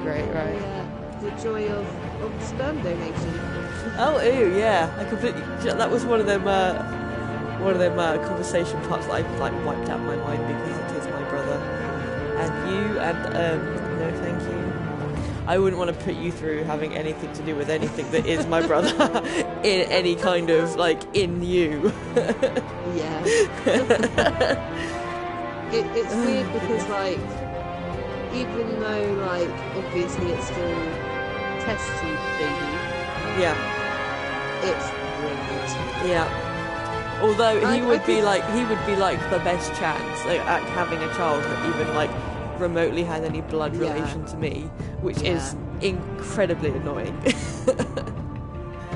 great, right? The joy of sperm donation. Oh, ew, yeah. I completely. That was one of them conversation parts that I like wiped out my mind because it is my brother. And you and no, thank you. I wouldn't want to put you through having anything to do with anything that is my brother in any kind of like in you. Yeah. It's weird because like even though like obviously it's still test tube baby. Yeah. It's weird. Yeah. Although he would be like the best chance like, at having a child that even like remotely had any blood relation to me, which is incredibly annoying.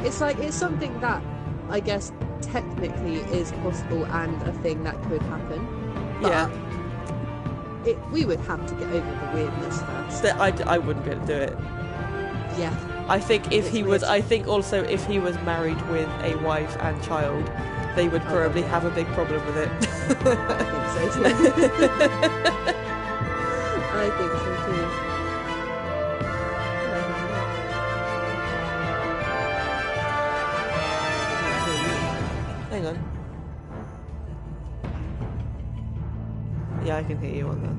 It's like it's something that I guess technically is possible and a thing that could happen. But we would have to get over the weirdness first. I wouldn't be able to do it. Yeah. I think if he was, I think also if he was married with a wife and child, they would probably have a big problem with it. I think so too. I think so too. Hang on. Yeah, I can hear you on that.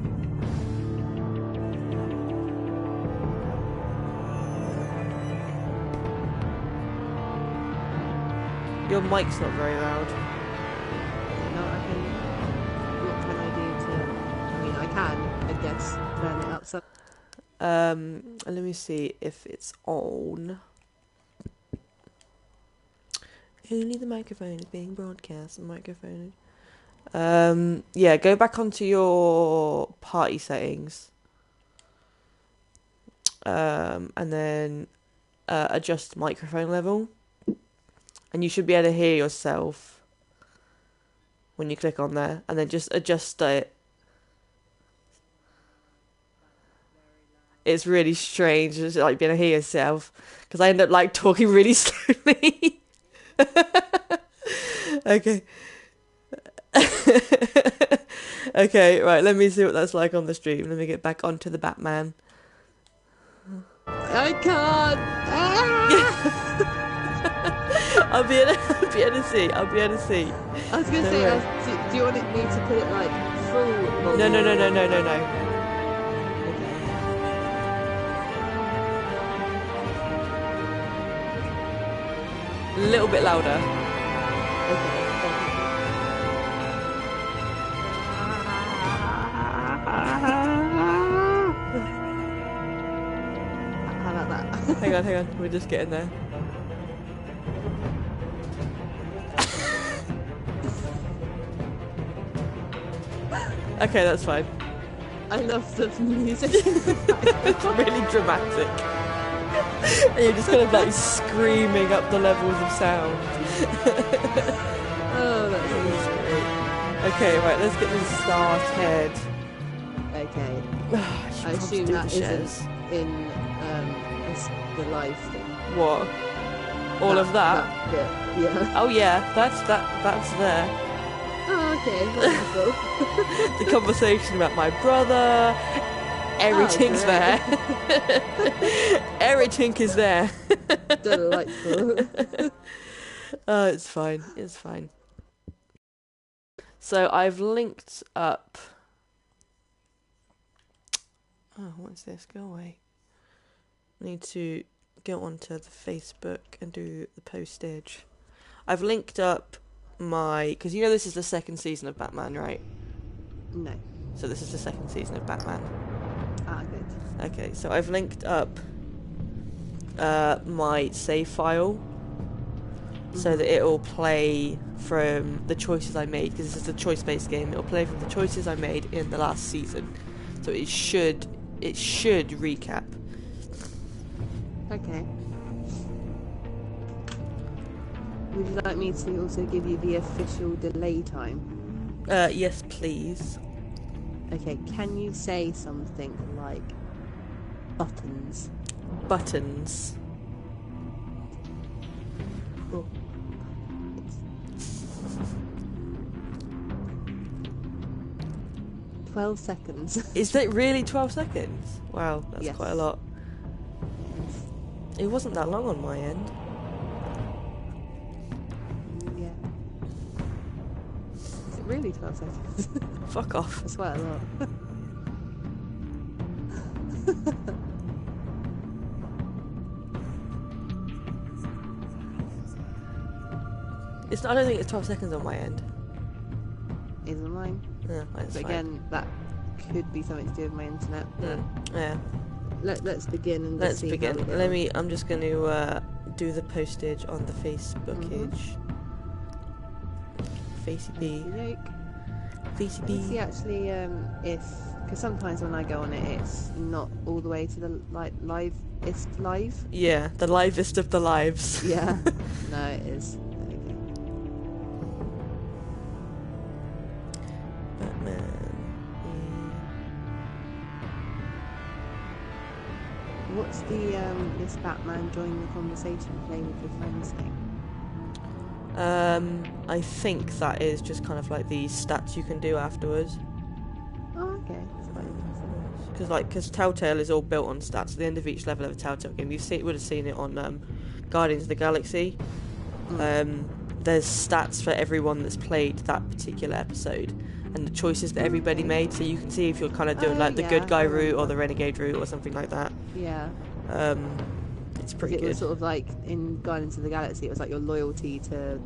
Your mic's not very loud. No, what can I do to... I mean, I can, I guess, turn it up some. Let me see if it's on. Only the microphone is being broadcast. Microphone. Yeah, go back onto your party settings. And then adjust microphone level. And you should be able to hear yourself when you click on there. And then just adjust it. It's really strange, just like being able to hear yourself. Because I end up like talking really slowly. Okay. Okay, right, let me see what that's like on the stream. Let me get back onto the Batman. I can't! I'll be able to see. I was going to say, do you want me to put it like full volume? No. A little bit louder. Okay. How about that? Hang on. We're just getting there. Okay, that's fine. I love the music. It's really dramatic. And you're just kind of like screaming up the levels of sound. Oh, that's great. Okay, right, let's get this started. Okay. I assume that isn't in the live thing. What? All of that? Bit, yeah. Oh yeah, that's there. Oh, okay. Wonderful. The conversation about my brother. Everything's there. Everything is there. Delightful. Oh, it's fine. It's fine. So I've linked up. Oh, what's this? Go away. I need to go onto the Facebook and do the postage. I've linked up because you know this is the second season of Batman, right? No. So this is the second season of Batman. Ah, good. Okay, so I've linked up my save file so that it'll play from the choices I made, because this is a choice-based game. It'll play from the choices I made in the last season, so it should recap. Okay. Would you like me to also give you the official delay time? Yes, please. Okay, can you say something like buttons? Buttons. Oh. 12 seconds. Is that really 12 seconds? Wow, that's Yes. quite a lot. It wasn't that long on my end. Yeah. Is it really 12 seconds? Fuck off. That's quite a lot. I don't think it's 12 seconds on my end. Isn't mine? Yeah, that's But fine. again, that could be something to do with my internet. But Yeah. let's begin and Let's see begin. How we get on. I'm just going to do the postage on the Facebookage. Facey B. Facey Let's see B. actually if, because sometimes when I go on it, it's not all the way to the livest live. Yeah, the livest of the lives. Yeah. No, it is. Okay. Batman. What's the this Batman join the conversation, play with your friends thing? I think that is just kind of like the stats you can do afterwards. Oh, okay. That's quite interesting. Because Telltale is all built on stats. At the end of each level of a Telltale game, would have seen it on Guardians of the Galaxy. There's stats for everyone that's played that particular episode, and the choices that everybody made. So you can see if you're kind of doing the good guy route or the renegade route or something like that. Yeah. It's pretty It good. was sort of like in Guardians of the Galaxy, it was like your loyalty to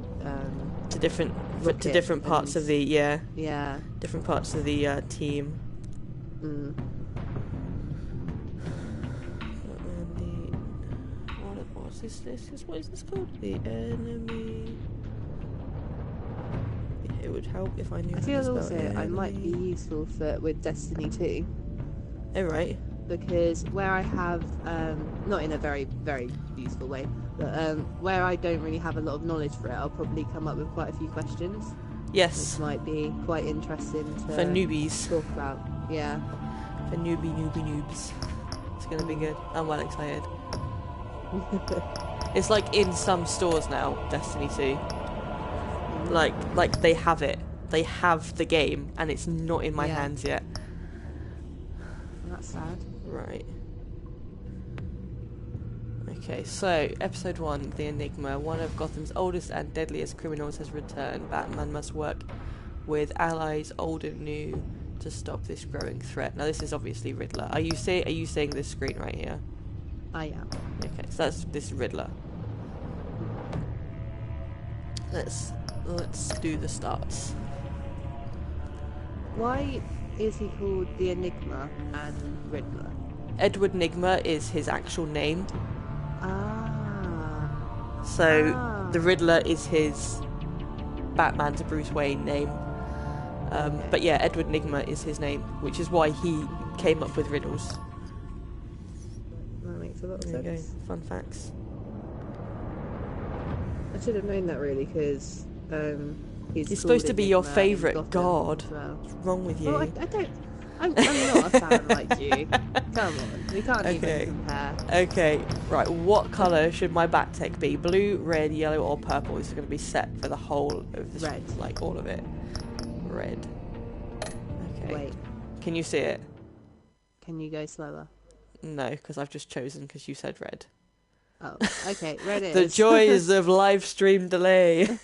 different Rocket parts and- of the yeah. different parts of the team. Mm. What is this called? The enemy. It would help if I knew. I how feel to spell also I might be enemy. useful with Destiny 2 Oh right. because where I have not in a very very useful way, but where I don't really have a lot of knowledge for it, I'll probably come up with quite a few questions, Yes. which might be quite interesting to For newbies. talk about. Yeah. For noobs. It's gonna be good. I'm well excited. It's like in some stores now, Destiny 2. Like they have it. They have the game, and it's not in my Yeah. hands yet. That's sad. Right. Okay, so episode 1, The Enigma. One of Gotham's oldest and deadliest criminals has returned. Batman must work with allies old and new to stop this growing threat. Now this is obviously Riddler. Are you seeing this screen right here? I am. Okay, so that's this Riddler. Let's do the starts. Why is he called the Enigma and Riddler? Edward Nigma is his actual name. Ah. So Ah. the Riddler is his Batman to Bruce Wayne name. Okay. But yeah, Edward Nigma is his name, which is why he came up with riddles. That makes a lot of There you go. sense. Fun facts. I should have known that really because He's supposed to be your Enigma in favourite Gotham god. as well. What's wrong with you? Well, I don't. I'm not a fan like you. Come on, we can't Okay. even compare. Okay, right. What colour should my bat tech be? Blue, red, yellow, or purple? This is going to be set for the whole of this. Red. Like all of it. Red. Okay. Wait, Can you see it? can you go slower? No, because I've just chosen because you said red. Oh, okay, red it The is. joys of live stream delay.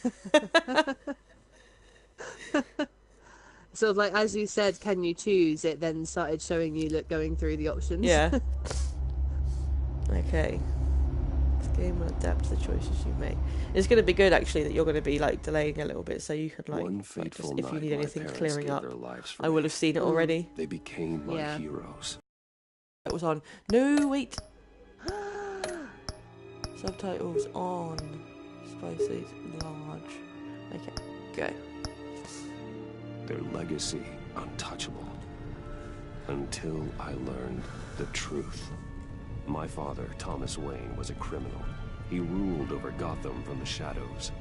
Sort of like as you said, can you choose? It then started showing you going through the options. Yeah. Okay. This game will adapt to the choices you make. It's going to be good actually that you're going to be like delaying a little bit, so you could One just, fateful if you night, need my anything parents clearing gave up, their lives for I will me. have seen it already. They became my Yeah. heroes. It was on. No, wait. Subtitles on. Spices large. Okay, go. Their legacy untouchable. Until I learned the truth. My father, Thomas Wayne, was a criminal. He ruled over Gotham from the shadows.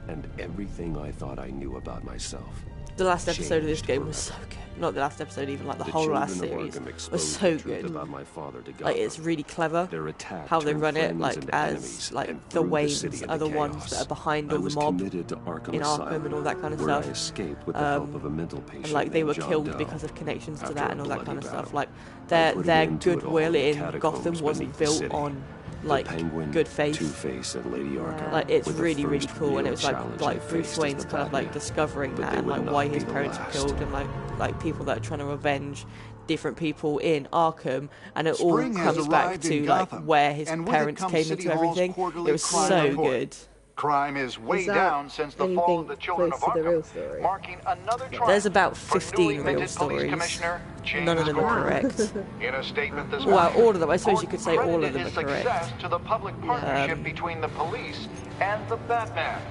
And everything I thought I knew about myself. The last episode of this Changed game was so forever. good. Not the last episode, even like the whole children last of series Arkham was exposed so the truth good. about my father to Gotham. Like it's really clever Their attack how they turned run it, friends like into as enemies like and the threw Waynes city are the into ones chaos. that are behind I all the was mob committed to Arkham in Asylum, Arkham and all that kind of where I stuff. escaped with the help of a mental patient And like they were named John killed Doe. because of connections to After that a and all that bloody kind of stuff. battle, Like I their put an end to it all goodwill in the in catacombs Gotham wasn't beneath the built city. on like Penguin, good faith. Two-Face, and Lady Arkham. Like it's were the really really first cool, and real it was challenge I like Bruce faced as Wayne's the kind of like Batman. discovering But that they and would like not why be his the parents were last. killed, and like people that are trying to revenge different people in Arkham, and it Spring all has comes back arrived to in like Gotham, where his and with it parents comes came City into Hall's everything. quarterly It was crime so report. good. Crime is way Is that down since the fall of the anything Children of close to the real Arkham, story? marking another triumph There's about for 15 newly real minted police stories. commissioner James None of them are Gordon. correct. In a statement this Well, morning, all of them. I suppose you could say all of Gordon them are credited his correct. success to the public partnership between the police and the Batman.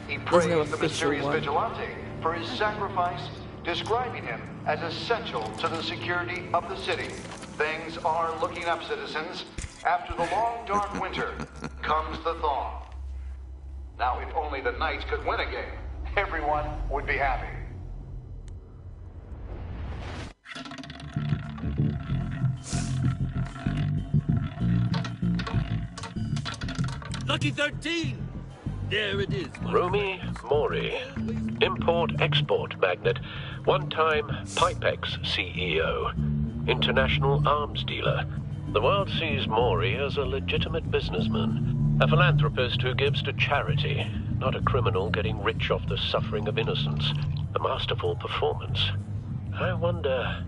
He There's praised no the official mysterious one. vigilante for his sacrifice, describing him as essential to the security of the city. Things are looking up, citizens. After the long, dark winter comes the thaw. Now, if only the Knights could win a game, everyone would be happy. Lucky 13! There it is. Rumi Mori, import-export magnate, one-time Pipex CEO, international arms dealer. The world sees Mori as a legitimate businessman, a philanthropist who gives to charity, not a criminal getting rich off the suffering of innocence. A masterful performance. I wonder,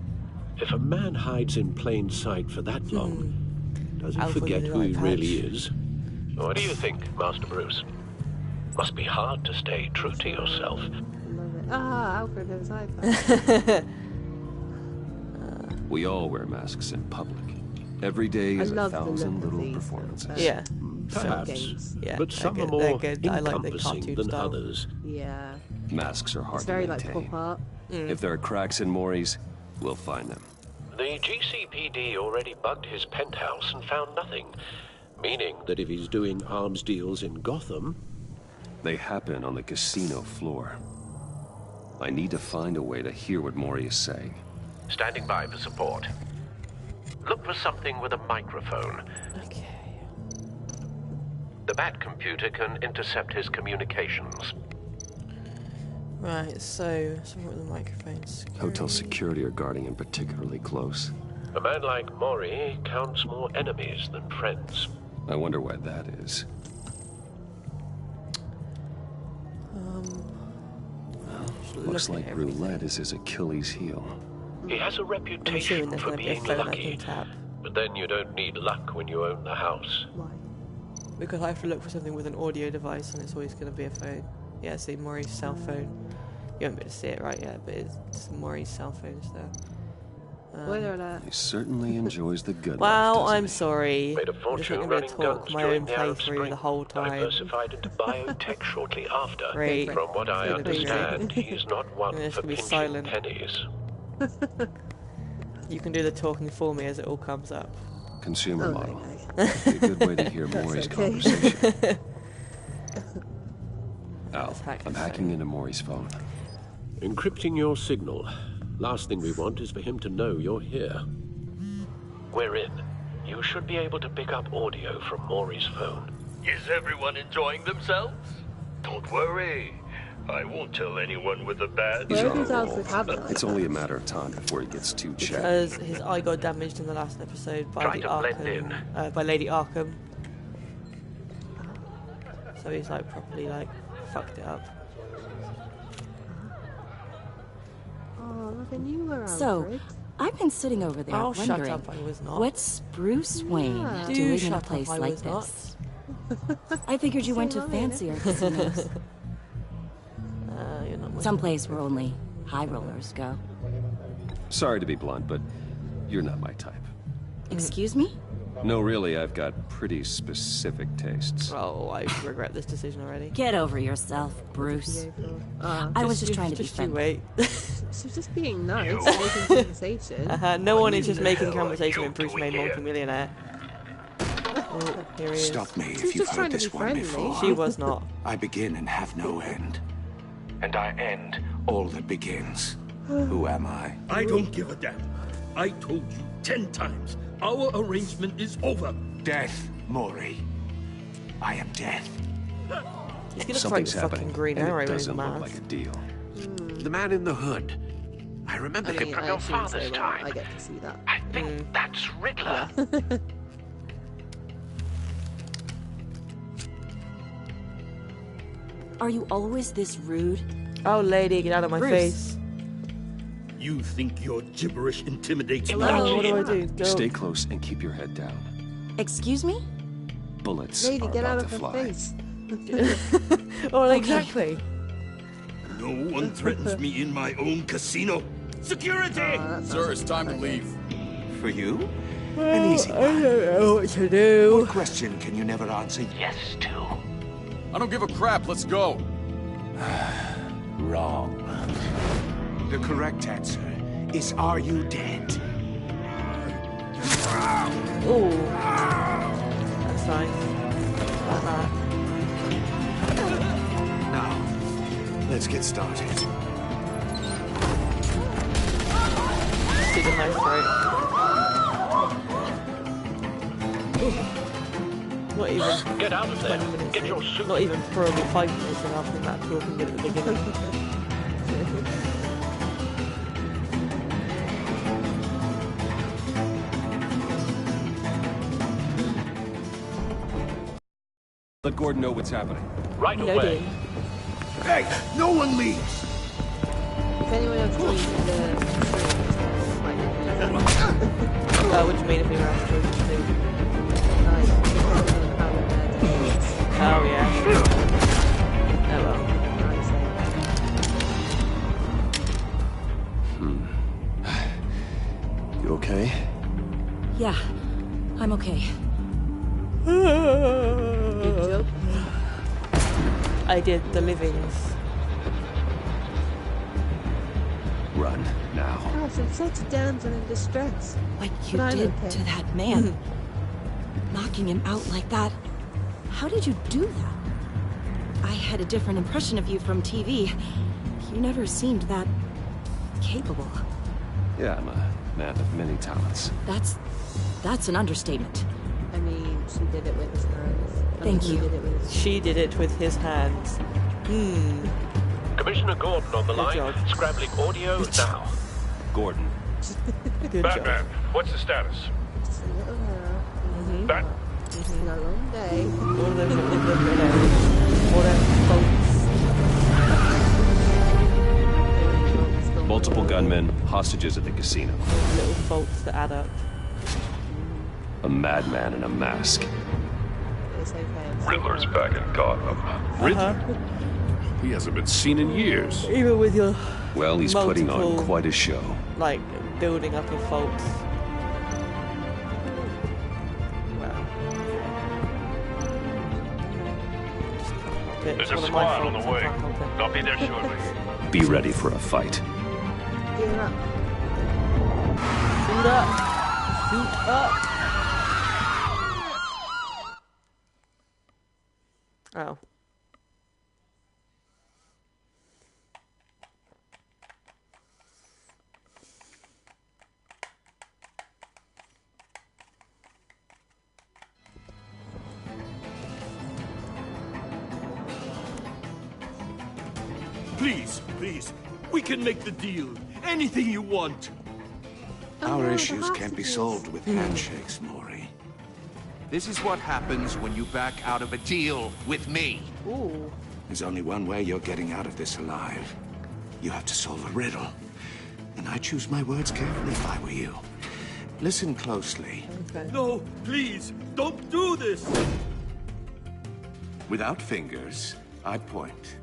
if a man hides in plain sight for that long, does he Alpha forget really who he like really patch. is? What do you think, Master Bruce? Must be hard to stay true to yourself. Love it. Ah, Alfred has iPad. We all wear masks in public. Every day is a love the thousand look of little these, performances. Yeah. Perhaps, games. Yeah, but they're some are good, they're more good. I like the encompassing cartoon than style. others. Yeah. Masks are hard It's very to like maintain. pop art. If there are cracks in Maury's, we'll find them. The GCPD already bugged his penthouse and found nothing, meaning that if he's doing arms deals in Gotham, They happen on the casino floor. I need to find a way to hear what Maury is saying. standing by for support. Look for something with a microphone. Okay. The Bat computer can intercept his communications. Right, so something with the microphones. Hotel security are guarding him particularly close. A man like Mori counts more enemies than friends. I wonder why that is. Looks Look at like everything. roulette is his Achilles heel. He has a I'm assuming reputation there's for going to be a being phone I lucky, can tap. but then you don't need luck when you own the house. Why? Because I have to look for something with an audio device, and it's always going to be a phone. Yeah, see, Maury's cell phone. You won't be able to see it right yet, but it's Maury's cell phone is there. Spoiler alert. He certainly enjoys the good Well, life, doesn't I'm he? sorry. Made a I'm just fortune not going running to talk guns my during own the Arab playthrough Spring. the whole time. Diversified into biotech shortly after. Great. From what I Gonna be understand, great. he's not one Yeah, it's for gonna be pinching silent. pennies. You can do the talking for me as it all comes up. Consumer Oh, model. okay. Be a good way to hear Maury's okay. conversation. Al, Let's hack I'm his hacking phone. into Maury's phone. Encrypting your signal. Last thing we want is for him to know you're here. We're in. You should be able to pick up audio from Maury's phone. Is everyone enjoying themselves? Don't worry. I won't tell anyone with a badge. He's Where on does a Alfred roll. have it? It's only a matter of time before he gets too chatty. Because his eye got damaged in the last episode by Try the to blend Arkham, by Lady Arkham. So he's like properly like fucked it up. Oh, Robin, you were Alfred. So, I've been sitting over there Oh, shut wondering, up, I was not. what's Bruce Wayne Yeah. Do doing in a shut up, place I like was not. this? I figured you went to Say hi, fancier casinos, You're not much someplace where only high rollers go. Sorry to be blunt, but you're not my type. Excuse me? No, really, I've got pretty specific tastes. Oh, I regret this decision already. Get over yourself, Bruce. Ah, I was just You- trying to be just you friendly. wait. she's just being nice, making conversation. No one is just making hell are conversation you with Bruce doing Wayne, here? multi-millionaire. Oh, here he is. Stop me She's if you've just trying heard to this be one friendly. before. She was not. I begin and have no end. And I end all that begins. Who am I? I don't give a damn. I told you 10 times. Our arrangement is over. Death, Maury. I am death. He's gonna Something's throw fucking happening, Green and Arrow it in his doesn't look mouth. like a deal. The man in the hood. I remember I him mean, from I your assume so father's when time. I get to see that. I think that's Riddler. Are you always this rude? Oh, lady, get out of my Bruce. face. You think your gibberish intimidates me? Oh, what do I do? Go. Stay close and keep your head down. Excuse me? Bullets Lady, are get about out of to her fly. face. Oh, exactly. No one threatens me in my own casino. Security! Sir, it's time to leave. For you? An easy I one. don't know what to do. What question can you never answer yes to? I don't give a crap. Let's go. Wrong. The correct answer is, are you dead? Oh, that's nice. Like that. Now, let's get started. Stick in my throat. Not even Get out of 20 there. minutes. Get your in. suit. Not even probably 5 minutes in after that talking bit at the beginning. Let Gordon know what's happening. Right away. Loading. Hey, no one leaves! If anyone else joins the What do you mean if anyone else joins the stream? like, depending on how their day is, Oh, yeah. Oh, well. I say. You okay? Yeah, I'm okay. Good job. I did the livings. Run now. Gosh, I'm such a damsel in distress. What you But I'm did okay. to that man. Knocking him out like that. How did you do that? I had a different impression of you from TV. You never seemed that capable. Yeah, I'm a man of many talents. That's an understatement. I mean, she did it with his hands. Thank He you. did it with his She did it with his hands. Commissioner Gordon on the line. job. Scrambling audio now. Gordon, Good job. Batman, what's the status? just a little hair. Bat It's been a long day. All of them in the all them faults. multiple gunmen, hostages at the casino. Little faults that add up. A madman in a mask. It's okay. Riddler's back in Gotham. Uh-huh. He hasn't been seen in years. Even with your, Well, he's putting on Multiple- quite a show. like, building up of faults. Wow. There's a One of my squad on the faults, I way. can't help it. I'll be there shortly. Be ready for a fight. Gear up. Shoot up! Shoot up! Oh. Please, we can make the deal. Anything you want. Our no, the issues can't be hostages. solved with handshakes, Maury. This is what happens when you back out of a deal with me. Ooh. There's only one way you're getting out of this alive. You have to solve a riddle. And I choose my words carefully if I were you. Listen closely. Okay. No, please, don't do this. Without fingers, I point.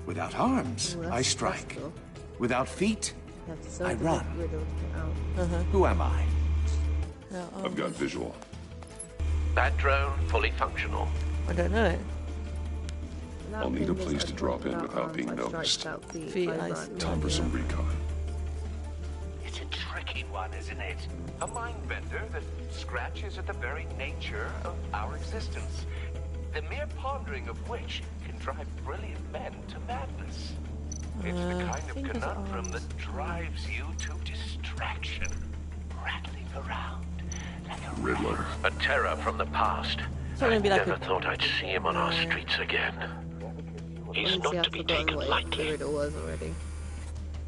Without arms, Ooh, that's I strike. stressful. Without feet, You have to solve I the run. riddle to get out. who am I? I've got visual. Bat drone fully functional. I don't know. Without I'll need a fingers, place I to point. drop in Without without arms, being I strike. noticed. Without feet, Feet, I I run. Time for some recon. It's a tricky one, isn't it? A mind bender that scratches at the very nature of our existence. The mere pondering of which can drive brilliant men to madness. It's the kind of fingers, conundrum arms. that drives you to distraction, rattling around like a Riddler. A terror from the past. It's not gonna be like Never a... thought I'd see him on our streets again. He's Honestly, not I've to be forgotten taken what the lightly. riddle was already.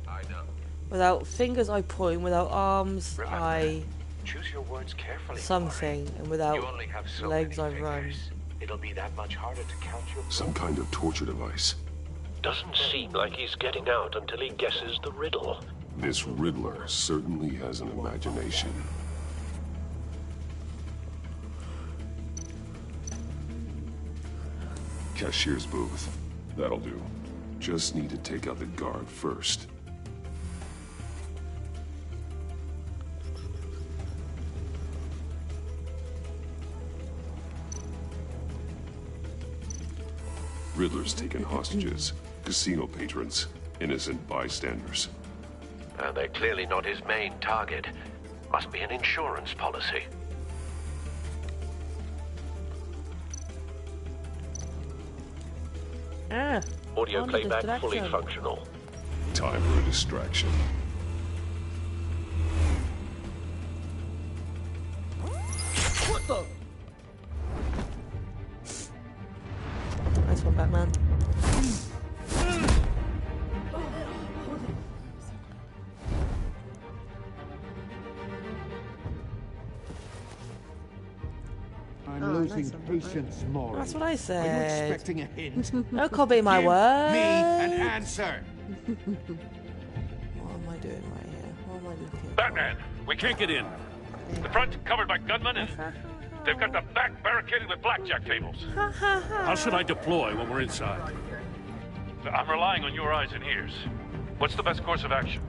I know. Without fingers, I point. Without arms, Remember, I... choose your words carefully. something. And You without only have so legs, I many run. fingers. It'll be that much harder to count your Some kind of torture device. Doesn't seem like he's getting out until he guesses the riddle. This Riddler certainly has an imagination. Cashier's booth. That'll do. Just need to take out the guard first. Riddler's taken hostages, casino patrons, innocent bystanders. They're clearly not his main target. Must be an insurance policy. Audio playback fully functional. Time for a distraction. What the? Nice one, Batman. I'm losing patience, Maury. That's what I said. Are you expecting a hint? Don't copy my Give words. me an answer. What am I doing right here? What am I looking at? Batman, we can't get in. The front covered by gunmen, and they've got the back barricaded with blackjack tables. How should I deploy when we're inside? I'm relying on your eyes and ears. What's the best course of action?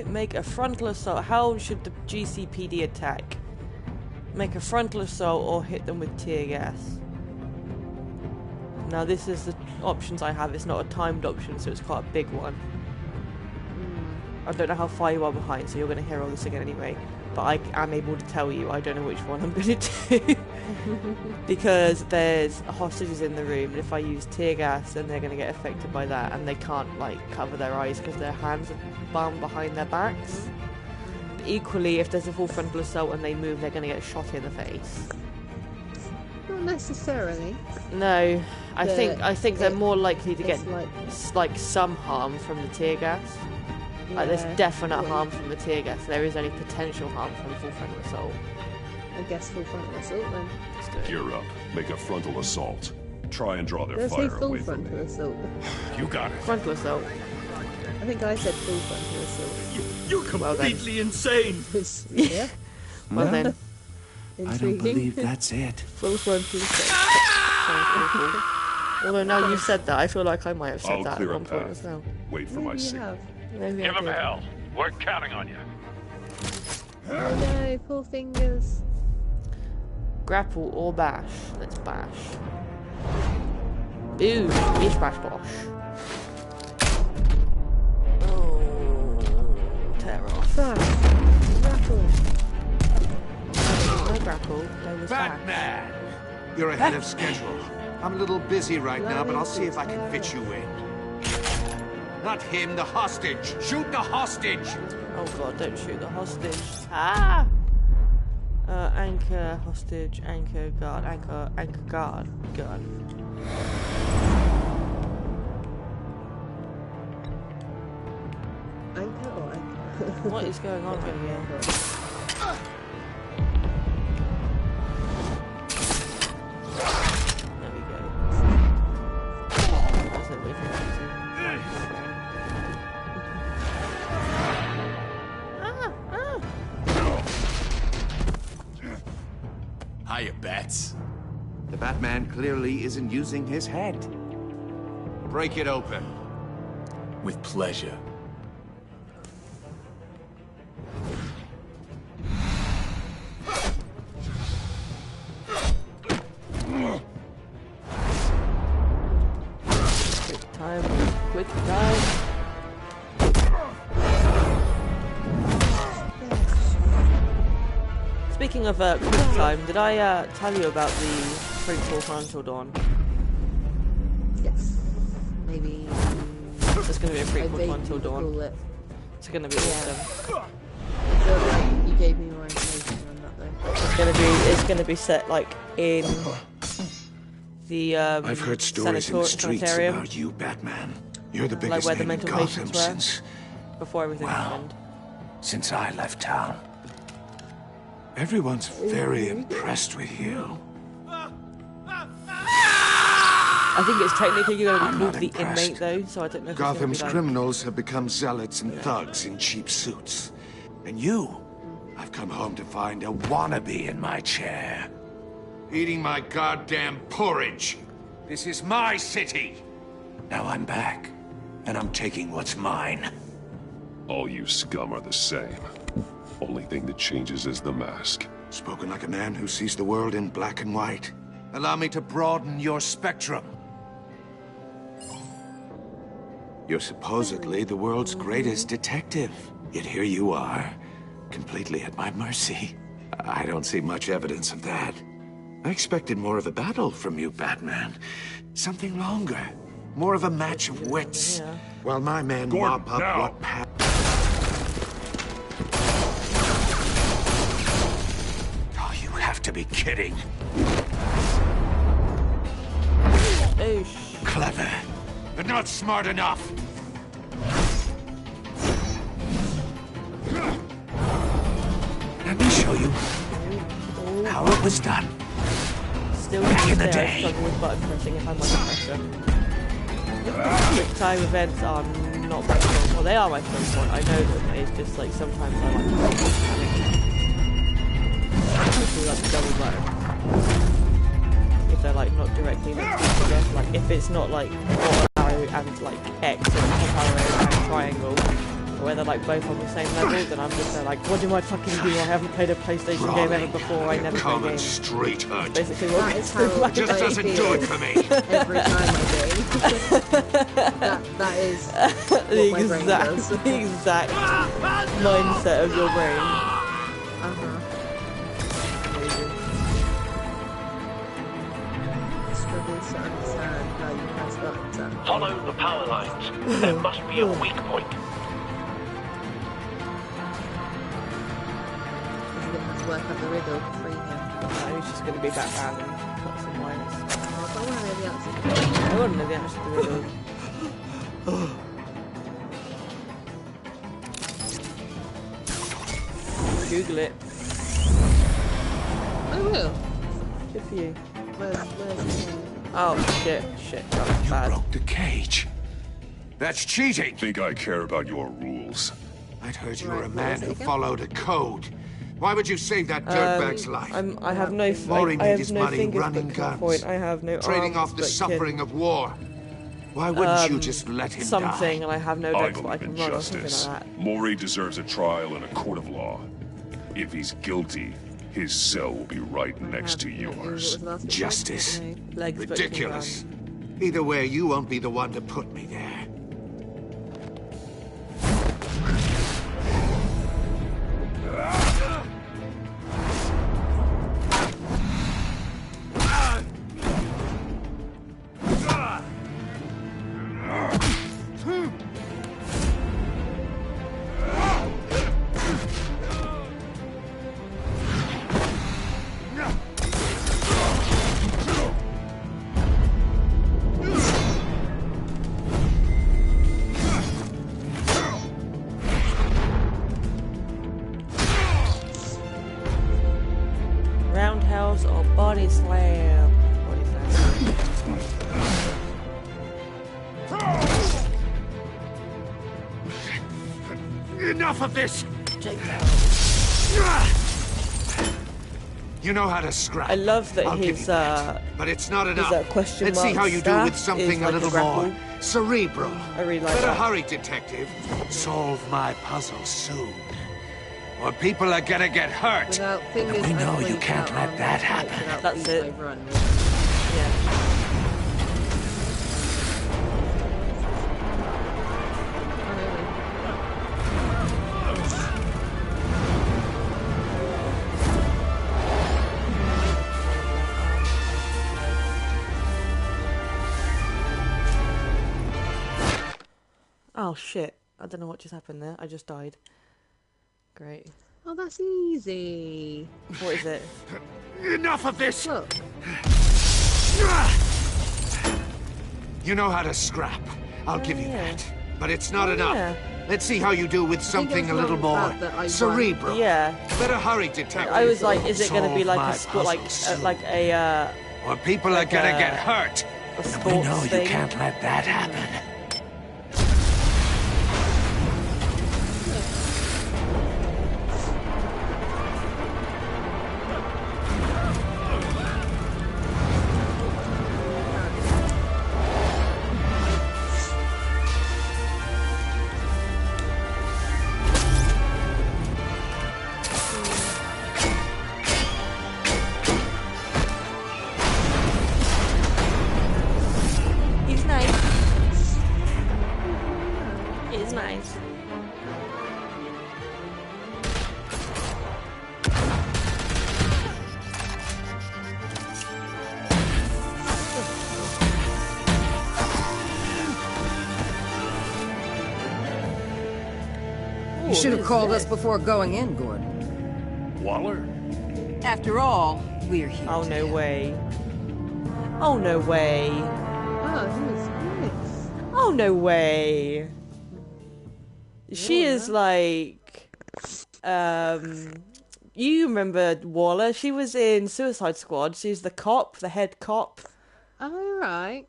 Make a frontal assault. How should the GCPD attack? Make a frontal assault or hit them with tear gas. Now this is the options I have. It's not a timed option, so it's quite a big one. I don't know how far you are behind, so you're going to hear all this again anyway. But I am able to tell you I don't know which one I'm going to do. Because there's hostages in the room, and if I use tear gas, then they're going to get affected by that, and they can't like cover their eyes because their hands are bound behind their backs. But equally, if there's a full frontal assault and they move, they're going to get shot in the face. Not necessarily. No, I think they're more likely to get like some harm from the tear gas. Like there's definite harm from the tear gas. There is only potential harm from full frontal assault. I guess full frontal assault then. Gear up. Make a frontal assault. Try and draw their Did I say fire full away from frontal me. assault? You got it. Frontal assault. I think I said full frontal assault. You're completely insane. Yeah. Well then. I don't Intriguing. believe that's it. Full frontal assault. Although now you've said that, I feel like I might have said I'll that at clear a one point path. as well. Wait for my Maybe you signal. have. Maybe Give I him did. hell. We're counting on you. Oh no, poor fingers. Grapple or bash. Let's bash. Ooh, bish bash bosh. Oh, tear off. Grapple. No grapple, there was bash. Batman! You're ahead of schedule. I'm a little busy right now, but I'll see if I can fit you in. Not him, the hostage! Shoot the hostage! Oh god, don't shoot the hostage. Ah! Anchor, hostage, anchor, guard, anchor, guard, gun. Anchor or anchor? What is going on here? There we go. That's it, wait for that to- Hiya, Bats. The Batman clearly isn't using his head. Break it open. With pleasure. Quick time, quick time. Speaking of quick time, did I tell you about the prequel Until Dawn? Yes. Maybe. There's going to be a I prequel vaguely Until Dawn. recall it. It's going to be awesome. So you gave me more information on that though. It's going to be set like in the I've heard stories in the streets sanitarium, about you, Batman. You're the like biggest where the name in mental Gotham patients were since before everything happened. since I left town. Everyone's very impressed with you. I think it's technically going to be I'm called not the impressed. inmate, though, so I don't know if Gotham's it's going to be like... criminals have become zealots and thugs in cheap suits. And you, I've come home to find a wannabe in my chair. Eating my goddamn porridge. This is my city. Now I'm back, and I'm taking what's mine. All you scum are the same. Only thing that changes is the mask. Spoken like a man who sees the world in black and white. Allow me to broaden your spectrum. You're supposedly the world's greatest detective. Yet here you are, completely at my mercy. I don't see much evidence of that. I expected more of a battle from you, Batman. Something longer. More of a match of wits. Yeah. While my men Gordon, mop up now. what Pat... Oh, you have to be kidding. Oh, Clever, but not smart enough. Let me show you how it was done. Still Back in the I day. struggle with button pressing if I'm under pressure. Quick time events are not my strong point. Well, they are my strong point. I know them. It's just like sometimes I like to do like the double button. If they're like not directly next to each other. Like if it's not like auto arrow and like X and top arrow and triangle. Or where they're like both on the same level, then I'm just there like, what do I fucking do? I haven't played a PlayStation game ever before. I never play Common games. street hurt. Basically, what That gets is through how my it Just brain. doesn't do it for me. Every time I game. that is the what my brain exact, does. the exact mindset of your brain. Struggles to understand how you press buttons. Follow the power lines. There must be a weak point. He's going to have to work out the riddle to free him. He's just going to be Batman and put some wires. I want to know the answer. I want to know the answer to the riddle. Google it. I will. Good for you. Where's the Oh shit, that's bad. Broke the cage. That's cheating. Think I care about your rules? I'd heard you were a man who followed a code. Why would you save that dirtbag's life? I have no. Maury I made have his no money fingers running but cut guns. point. I have no Trading arms off the but suffering of war. Why wouldn't you just let him something, die? and I have no I legs but I believe can in run or something justice. like that. Maury deserves a trial in a court of law. If he's guilty, his cell will be right next to yours. Justice. Legs but can Ridiculous. Either way, you won't be the one to put me there. Roundhouse or body slam? Body slam. Enough of this! You know how to scrap. I love that I'll give his you that. But it's not enough. question Let's see mark how you do staff with is something like a a little grapple. more cerebral. I really like Better that. hurry, detective. Solve my puzzle soon. Or people are gonna get hurt. Without fingers And we know and you legs can't without let that arms, happen. without That's feet it. overrun. Yeah. Oh shit. I don't know what just happened there. I just died. Great. Oh, that's easy. What is it? Enough of this! Look. You know how to scrap. I'll give you yeah. that. But it's not Oh, enough. yeah. Let's see how you do with something a little more cerebral. Yeah. Better hurry, detective. I was like, is it going to be Solve like my a sport, puzzle soon. like a Or people like are gonna a- get hurt. a sports We know thing. you can't let that happen. He's nice. He's nice. You should have called us before going in, Gordon. Waller? After all, we're here. Oh, no way. Oh, no way. Oh, who is this? Oh, no way. She is like, you remember Waller? She was in Suicide Squad. She's the cop, the head cop. Oh, right.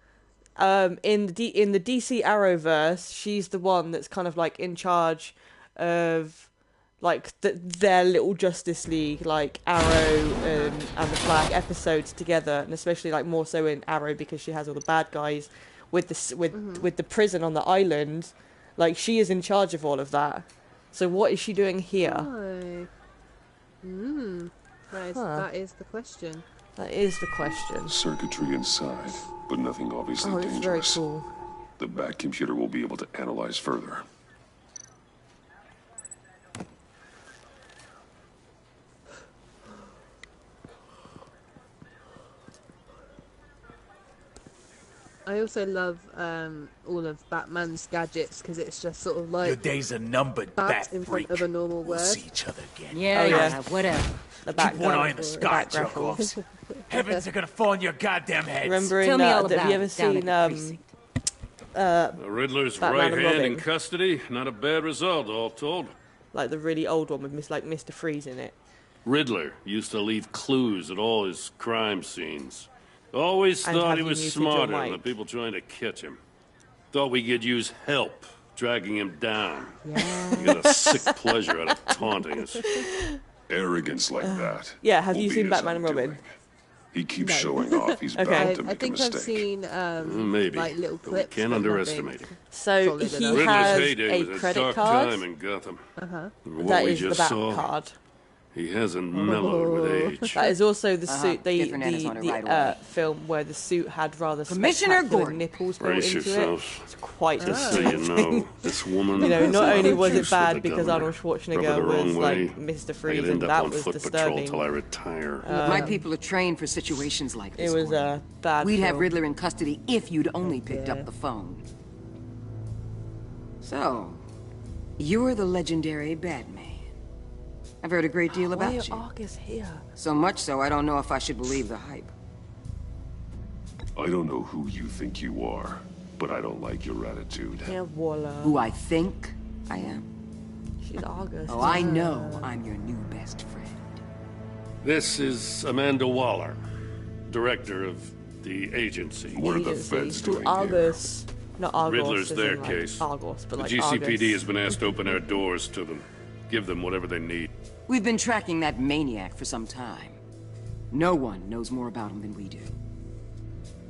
In the DC Arrowverse, she's the one that's kind of like in charge of like their little Justice League, like Arrow and the Flash episodes together, and especially like more so in Arrow because she has all the bad guys with the prison on the island. Like she is in charge of all of that. So what is she doing here? Oh. That is the question. That is the question. Circuitry inside, but nothing obviously Oh, it's dangerous. very cool. The back computer will be able to analyze further. I also love all of Batman's gadgets because it's just sort of like Your days are numbered, bat in front freak. of a normal We'll word. see each other again. Yeah, Oh, yeah. yeah, whatever. The Keep one eye background. in the sky, jerk-offs. Heavens are gonna fall on your goddamn heads. Remember in Tell me all have about you ever it down at seen the The Riddler's Batman right and hand Robin. in custody. Not a bad result, all told. like the really old one with Mr. Freeze in it? Riddler used to leave clues at all his crime scenes. Always And thought have he you was muted your smarter than the mic? people trying to catch him. Thought we could use help dragging him down. Yeah. He got a sick pleasure out of taunting us. Arrogance like that. Yeah, have will you be seen his Batman and Robin? undoing. He keeps showing off. He's Okay. bound to I make a think I've mistake. seen Maybe, like little but we clips. can't but underestimate nothing him. So solid he enough. Riddler's has heyday a was a credit dark card. time in Gotham. What That we is the just Bat saw, card. he hasn't mellowed with age. That is also the suit, Different end is on it right away. film where the suit had rather Commissioner spectacular Gordon. nipples built Brace into yourself. it. It's quite Just so you know, this woman. You know, has a not lot only of was it juice with bad the because governor. Arnold Rub her Schwarzenegger the wrong was way, like Mr. I Freeze, could and end up that on was foot patrol disturbing. till I retire. My people are trained for situations like this. It was Gordon. a bad. We'd have film. Riddler in custody if you'd only picked up the phone. So, you're the legendary Batman. I've heard a great deal about Why you. are Argus here? So much so, I don't know if I should believe the hype. I don't know who you think you are, but I don't like your attitude. Yeah, Waller. Who I think I am? She's Argus. Oh, I know I'm your new best friend. This is Amanda Waller, director of the agency. What are the Agency. feds Who doing Argus. Not Argos. Riddler's as their in, like, case. Argos, but The like GCPD Argus. has been asked to open their doors to them. Give them whatever they need. We've been tracking that maniac for some time. No one knows more about him than we do.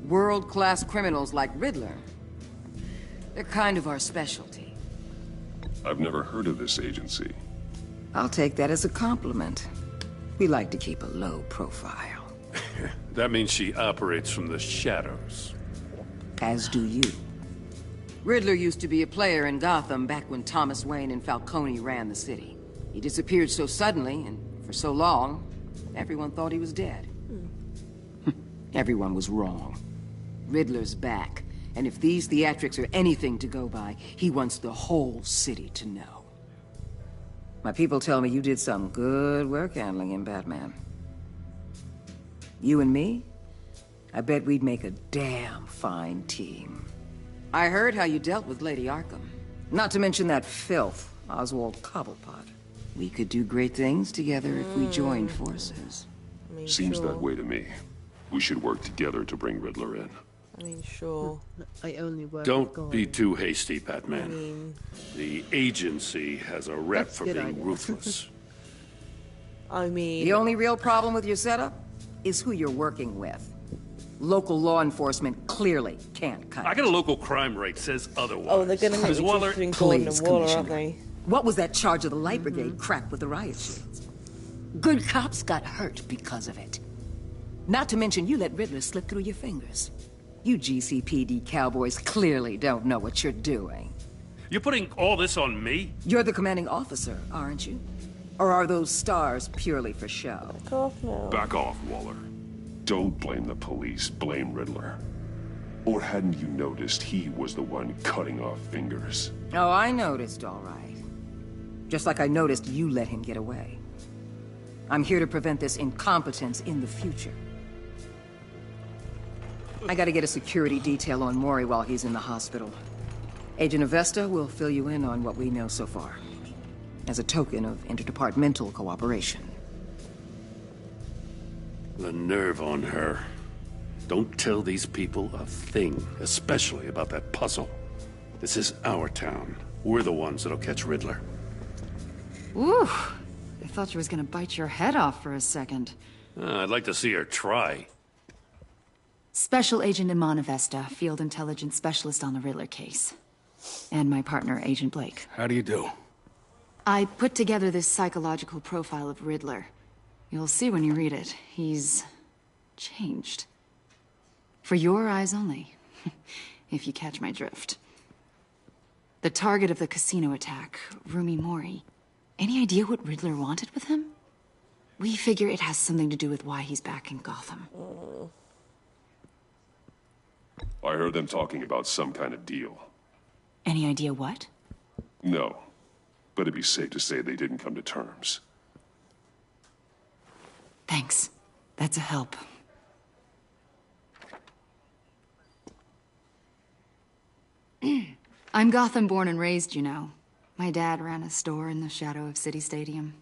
World-class criminals like Riddler. They're kind of our specialty. here? I've never heard of this agency. I'll take that as a compliment. We like to keep a low profile. That means she operates from the shadows. As do you. Riddler used to be a player in Gotham back when Thomas Wayne and Falcone ran the city. He disappeared so suddenly and for so long, everyone thought he was dead. Everyone was wrong. Riddler's back, and if these theatrics are anything to go by, he wants the whole city to know. My people tell me you did some good work handling him, Batman. You and me? I bet we'd make a damn fine team. I heard how you dealt with Lady Arkham. Not to mention that filth, Oswald Cobblepot. We could do great things together if we joined forces. Seems that way to me. We should work together to bring Riddler in. I mean, sure. I only work with Don't gold. be too hasty, Batman. I mean... The agency has a rep That's a for good being idea. ruthless. I mean... The only real problem with your setup is who you're working with. Local law enforcement clearly can't cut I it. got a local crime rate says otherwise. Oh, they're gonna make Ms. me Waller, choose between Gordon please, and Waller, aren't Commissioner. they? What was that charge of the Light Brigade cracked with the riot shields? Good cops got hurt because of it. Not to mention you let Riddler slip through your fingers. You GCPD cowboys clearly don't know what you're doing. you're putting all this on me? You're the commanding officer, aren't you? Or are those stars purely for show? Back off now. Back off, Waller. Don't blame the police, blame Riddler. Or hadn't you noticed he was the one cutting off fingers? Oh, I noticed, all right. Just like I noticed you let him get away. I'm here to prevent this incompetence in the future. I gotta get a security detail on Mori while he's in the hospital. Agent Avesta will fill you in on what we know so far, as a token of interdepartmental cooperation. The nerve on her. Don't tell these people a thing, especially about that puzzle. This is our town. We're the ones that'll catch Riddler. Ooh, I thought you was gonna bite your head off for a second. I'd like to see her try. Special Agent Iman Avesta, Field Intelligence Specialist on the Riddler case. And my partner, Agent Blake. How do you do? I put together this psychological profile of Riddler. You'll see when you read it. He's changed. For your eyes only, if you catch my drift. The target of the casino attack, Rumi Mori. Any idea what Riddler wanted with him? We figure it has something to do with why he's back in Gotham. I heard them talking about some kind of deal. Any idea what? No, but it'd be safe to say they didn't come to terms. Thanks. That's a help. I'm Gotham born and raised, you know. My dad ran a store in the shadow of City Stadium.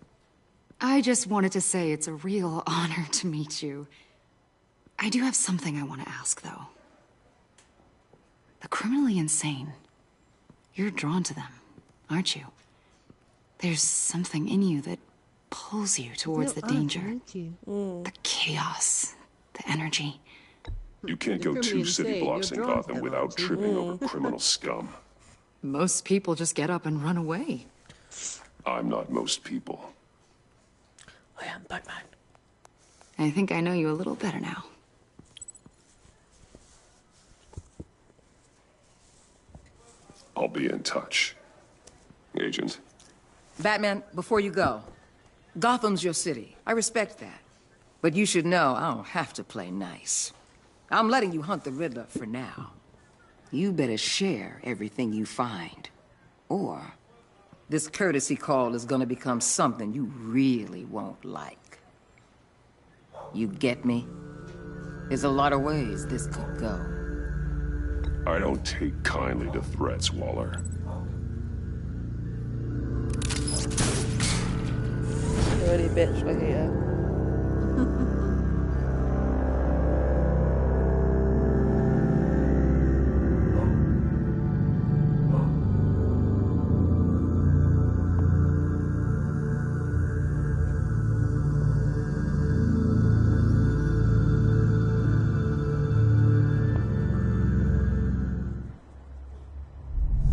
I just wanted to say it's a real honor to meet you. I do have something I want to ask, though. The criminally insane. You're drawn to them, aren't you? There's something in you that pulls you towards the danger. The chaos, the energy. You can't go 2 city blocks in Gotham without tripping over criminal scum. Most people just get up and run away. I'm not most people. I am Batman. I think I know you a little better now. I'll be in touch. Agent. Batman, before you go, Gotham's your city. I respect that. But you should know I don't have to play nice. I'm letting you hunt the Riddler for now. You better share everything you find. Or this courtesy call is gonna become something you really won't like. You get me? There's a lot of ways this could go. I don't take kindly to threats, Waller. Dirty bitch, look at you.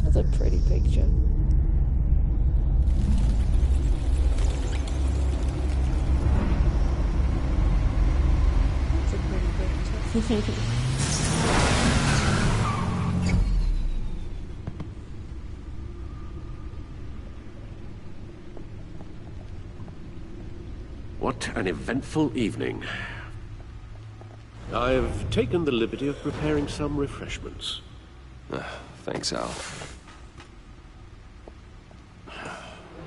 That's a pretty picture. That's a pretty picture. What an eventful evening. I've taken the liberty of preparing some refreshments. Thanks, Al.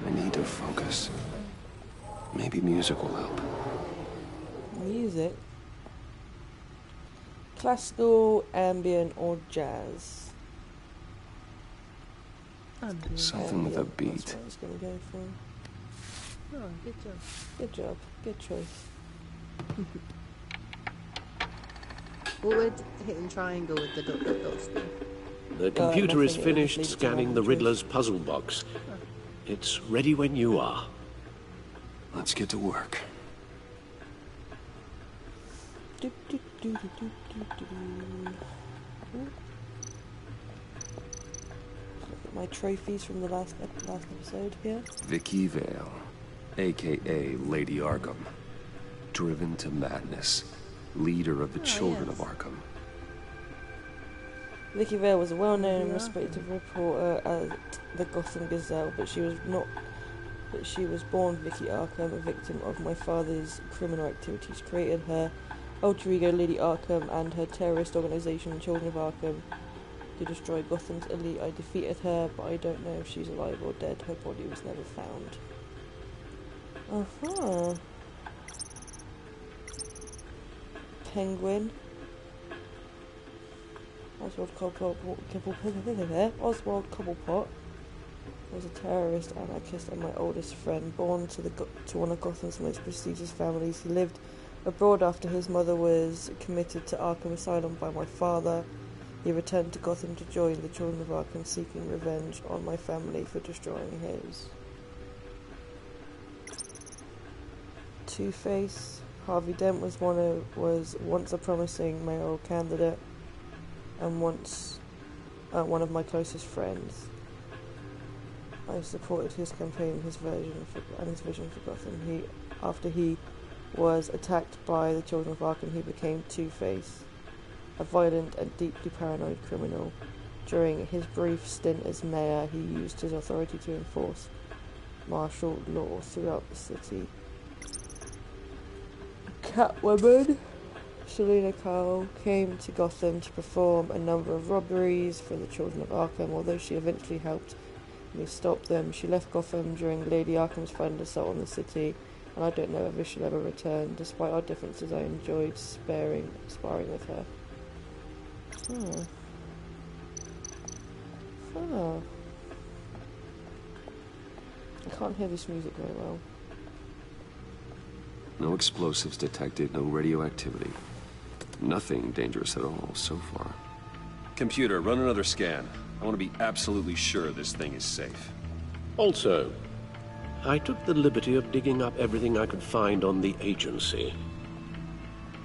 I need to focus. Maybe music will help. Music. Classical, ambient, or jazz? Something with a That's beat. what I was gonna go for. Oh, good job. Good job. Good choice. Forward, hitting triangle with the dot dot dots. The computer is nothing, finished it'll just leave it to scanning the random choice. Riddler's puzzle box. It's ready when you are. Let's get to work. Do, do, do, do, do, do, do. Look at my trophies from the last episode here. Vicky Vale, aka Lady Arkham. Driven to madness. Leader of the Children of Arkham. Vicky Vale was a well-known and respected reporter at the Gotham Gazette, but she was born Vicky Arkham, a victim of my father's criminal activities. Created her alter ego Lady Arkham and her terrorist organization Children of Arkham to destroy Gotham's elite. I defeated her, but I don't know if she's alive or dead. Her body was never found. Penguin. Oswald Cobblepot was a terrorist anarchist and my oldest friend, born to one of Gotham's most prestigious families. He lived abroad after his mother was committed to Arkham Asylum by my father. He returned to Gotham to join the Children of Arkham, seeking revenge on my family for destroying his. Two-Face. Harvey Dent was once a promising mayoral candidate and once one of my closest friends. I supported his campaign and his vision for Gotham. After he was attacked by the Children of Arkham, he became Two-Face, a violent and deeply paranoid criminal. During his brief stint as mayor, he used his authority to enforce martial law throughout the city. Catwoman Selina Kyle came to Gotham to perform a number of robberies for the Children of Arkham. Although she eventually helped me stop them, she left Gotham during Lady Arkham's final assault on the city, and I don't know if she'll ever return. Despite our differences, I enjoyed sparring with her. I can't hear this music very well. No explosives detected, no radioactivity. Nothing dangerous at all so far. Computer, run another scan. I want to be absolutely sure this thing is safe. Also, I took the liberty of digging up everything I could find on the agency.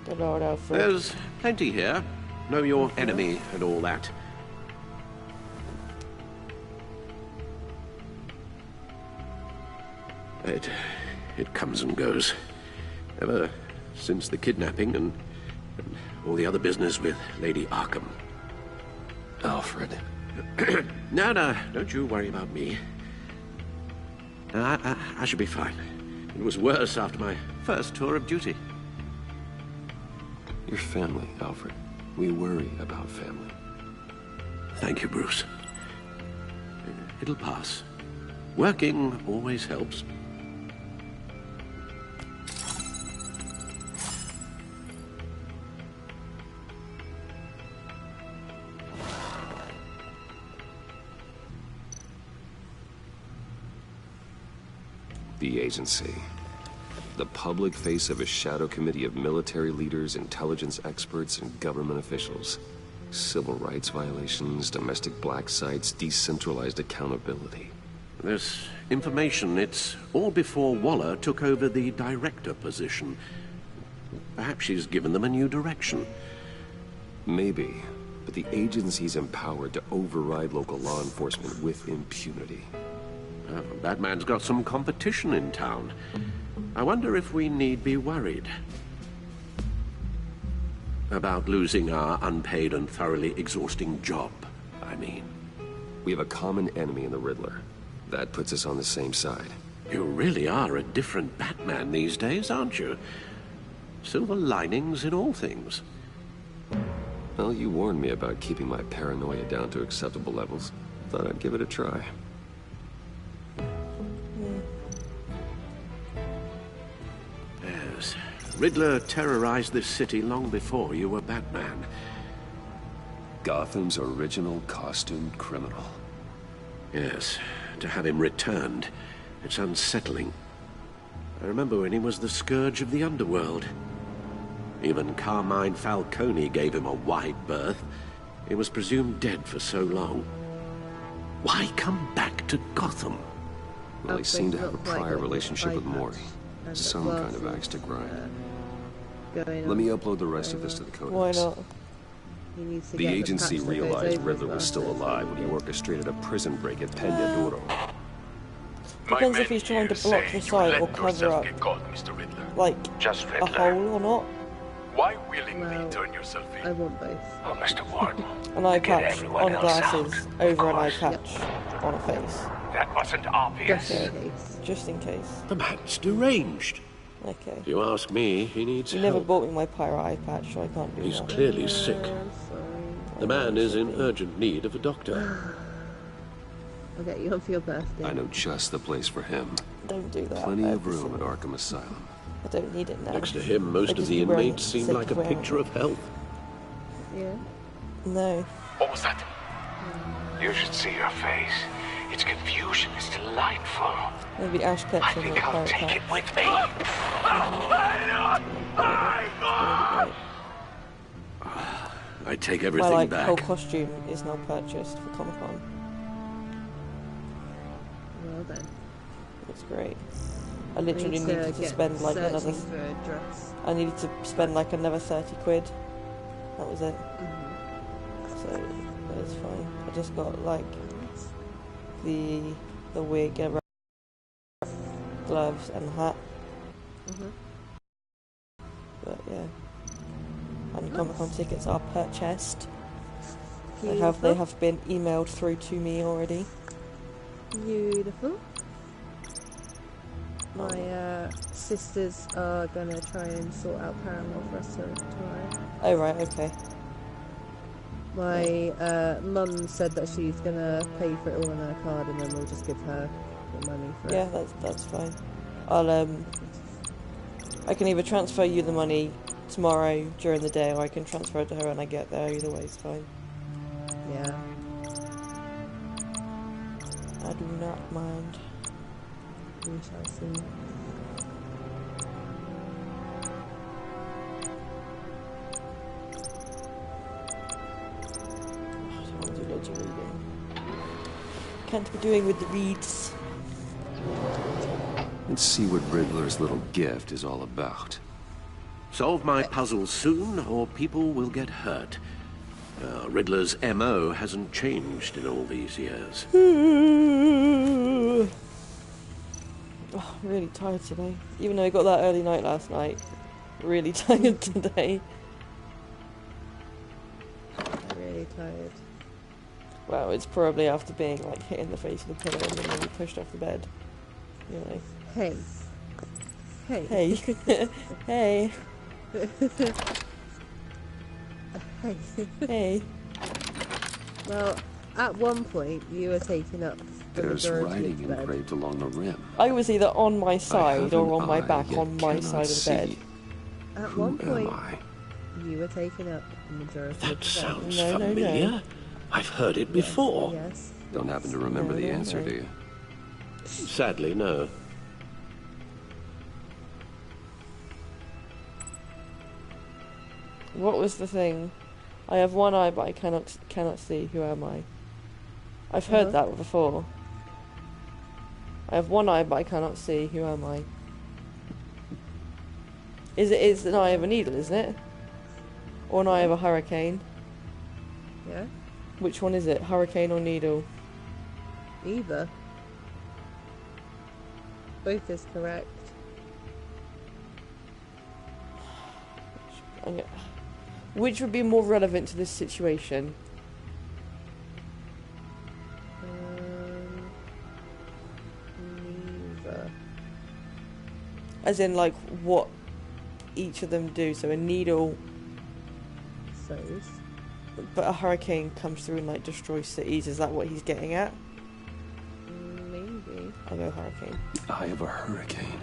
The Lord Alfred. There's plenty here. Know your enemy and all that. It comes and goes. Ever since the kidnapping and all the other business with Lady Arkham. Alfred. No, don't you worry about me. I should be fine. It was worse after my first tour of duty. Your family, Alfred. We worry about family. Thank you, Bruce. It'll pass. Working always helps. The agency. The public face of a shadow committee of military leaders, intelligence experts, and government officials. Civil rights violations, domestic black sites, decentralized accountability. This information, it's all before Waller took over the director position. Perhaps she's given them a new direction. Maybe, but the agency's empowered to override local law enforcement with impunity. Batman's got some competition in town. I wonder if we need be worried about losing our unpaid and thoroughly exhausting job, I mean. We have a common enemy in the Riddler. That puts us on the same side. You really are a different Batman these days, aren't you? Silver linings in all things. Well, you warned me about keeping my paranoia down to acceptable levels. Thought I'd give it a try. Yes. Riddler terrorized this city long before you were Batman. Gotham's original costumed criminal. Yes. To have him returned, it's unsettling. I remember when he was the scourge of the underworld. Even Carmine Falcone gave him a wide berth. He was presumed dead for so long. Why come back to Gotham? Well, he seemed to have a prior relationship with Mori. Some kind of axe to grind. Let me upload the rest of this to the codex. Why not? The agency realized Riddler was still alive when he orchestrated a prison break at Peña Duro. Depends if he's trying to block the site or cover up, like, a hole or not. Why willingly turn yourself in? I want both. Oh, Mr. Warden. An eye patch on glasses over an eye patch on a face. That wasn't obvious. Just in case. The man's deranged. Okay. If you ask me, he needs You help. never bought me my pyro eye patch, so I can't do He's that. clearly sick. The man is in urgent need of a doctor. I'll get you on for your birthday. I know just the place for him. Don't do that. Plenty of room at Arkham Asylum. I don't need it now. Next to him, most of just the wearing inmates it seem sick like a wearing picture it. of health. Yeah. No. What was that? You should see your face. Its confusion is delightful. Maybe Ash kept I him think with I'll pirate take patch. it with me. I take My everything back. whole costume is now purchased for Comic Con. Well then. It's great. I literally need to needed to get spend like another. searching for a dress. I needed to spend like another 30 quid. That was it. So that is fine. I just got like the wig, and gloves, and hat. But yeah. And Comic Con tickets are purchased. They have been emailed through to me already. Beautiful. My sisters are gonna try and sort out Paramore for us tomorrow. Oh right, okay. My mum said that she's gonna pay for it all on her card, and then we'll just give her the money for it. Yeah, that's fine. I can either transfer you the money tomorrow during the day, or I can transfer it to her when I get there. Either way is fine. Yeah. I do not mind. We shall see. I don't want to do loads of reading. Can't be doing with the reads. Let's see what Riddler's little gift is all about. Solve my puzzle soon, or people will get hurt. Riddler's MO hasn't changed in all these years. Oh, I'm really tired today. Even though I got that early night last night. Really tired today. Really tired. Well, it's probably after being like hit in the face with a pillow and then being pushed off the bed. You know. Hey. Hey. Hey. Hey. Hey. Hey. Well, at one point you were taking up the There's majority writing of the bed. engraved along the rim. I was either on my side have or an on my eye, back yet on my cannot side of the see. bed. At Who one point, am I? you were taking up the majority of the That bed. sounds No, no, no. familiar. I've heard it before. Yes. Don't happen to remember the answer, no. do you? Sadly, no. What was the thing? I have one eye, but I cannot see. Who am I? I've heard that before. I have one eye, but I cannot see. Who am I? It's an eye of a needle, isn't it? Or an eye of a hurricane? Yeah. Which one is it? Hurricane or needle? Either. Both is correct. Which would be more relevant to this situation? Neither. As in, like, what each of them do. So a needle, So's. but a hurricane comes through and, like, destroys cities. Is that what he's getting at? Maybe. I'll go hurricane. The eye of a hurricane.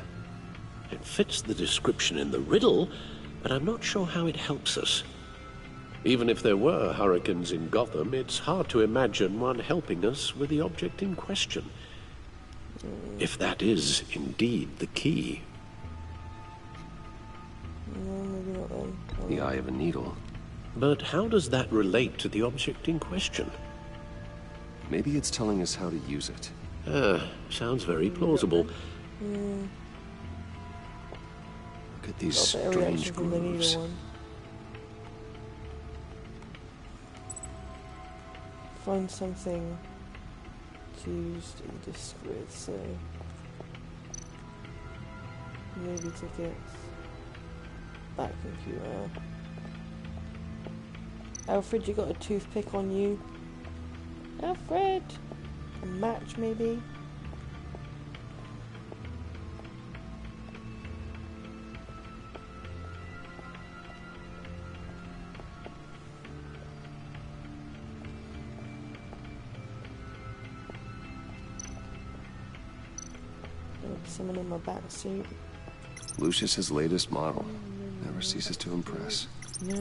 It fits the description in the riddle, but I'm not sure how it helps us. Even if there were hurricanes in Gotham, it's hard to imagine one helping us with the object in question. If that is indeed the key. No, maybe not then. The eye of a needle. But how does that relate to the object in question? Maybe it's telling us how to use it. Sounds very plausible. Hmm. Look at these Got better strange reaction from the needle grooves. one. Find something to use the disc with, so movie tickets, back computer. Alfred, you got a toothpick on you? Alfred! A match, maybe? Someone in my back suit. Lucius's latest model. Never ceases to impress. No.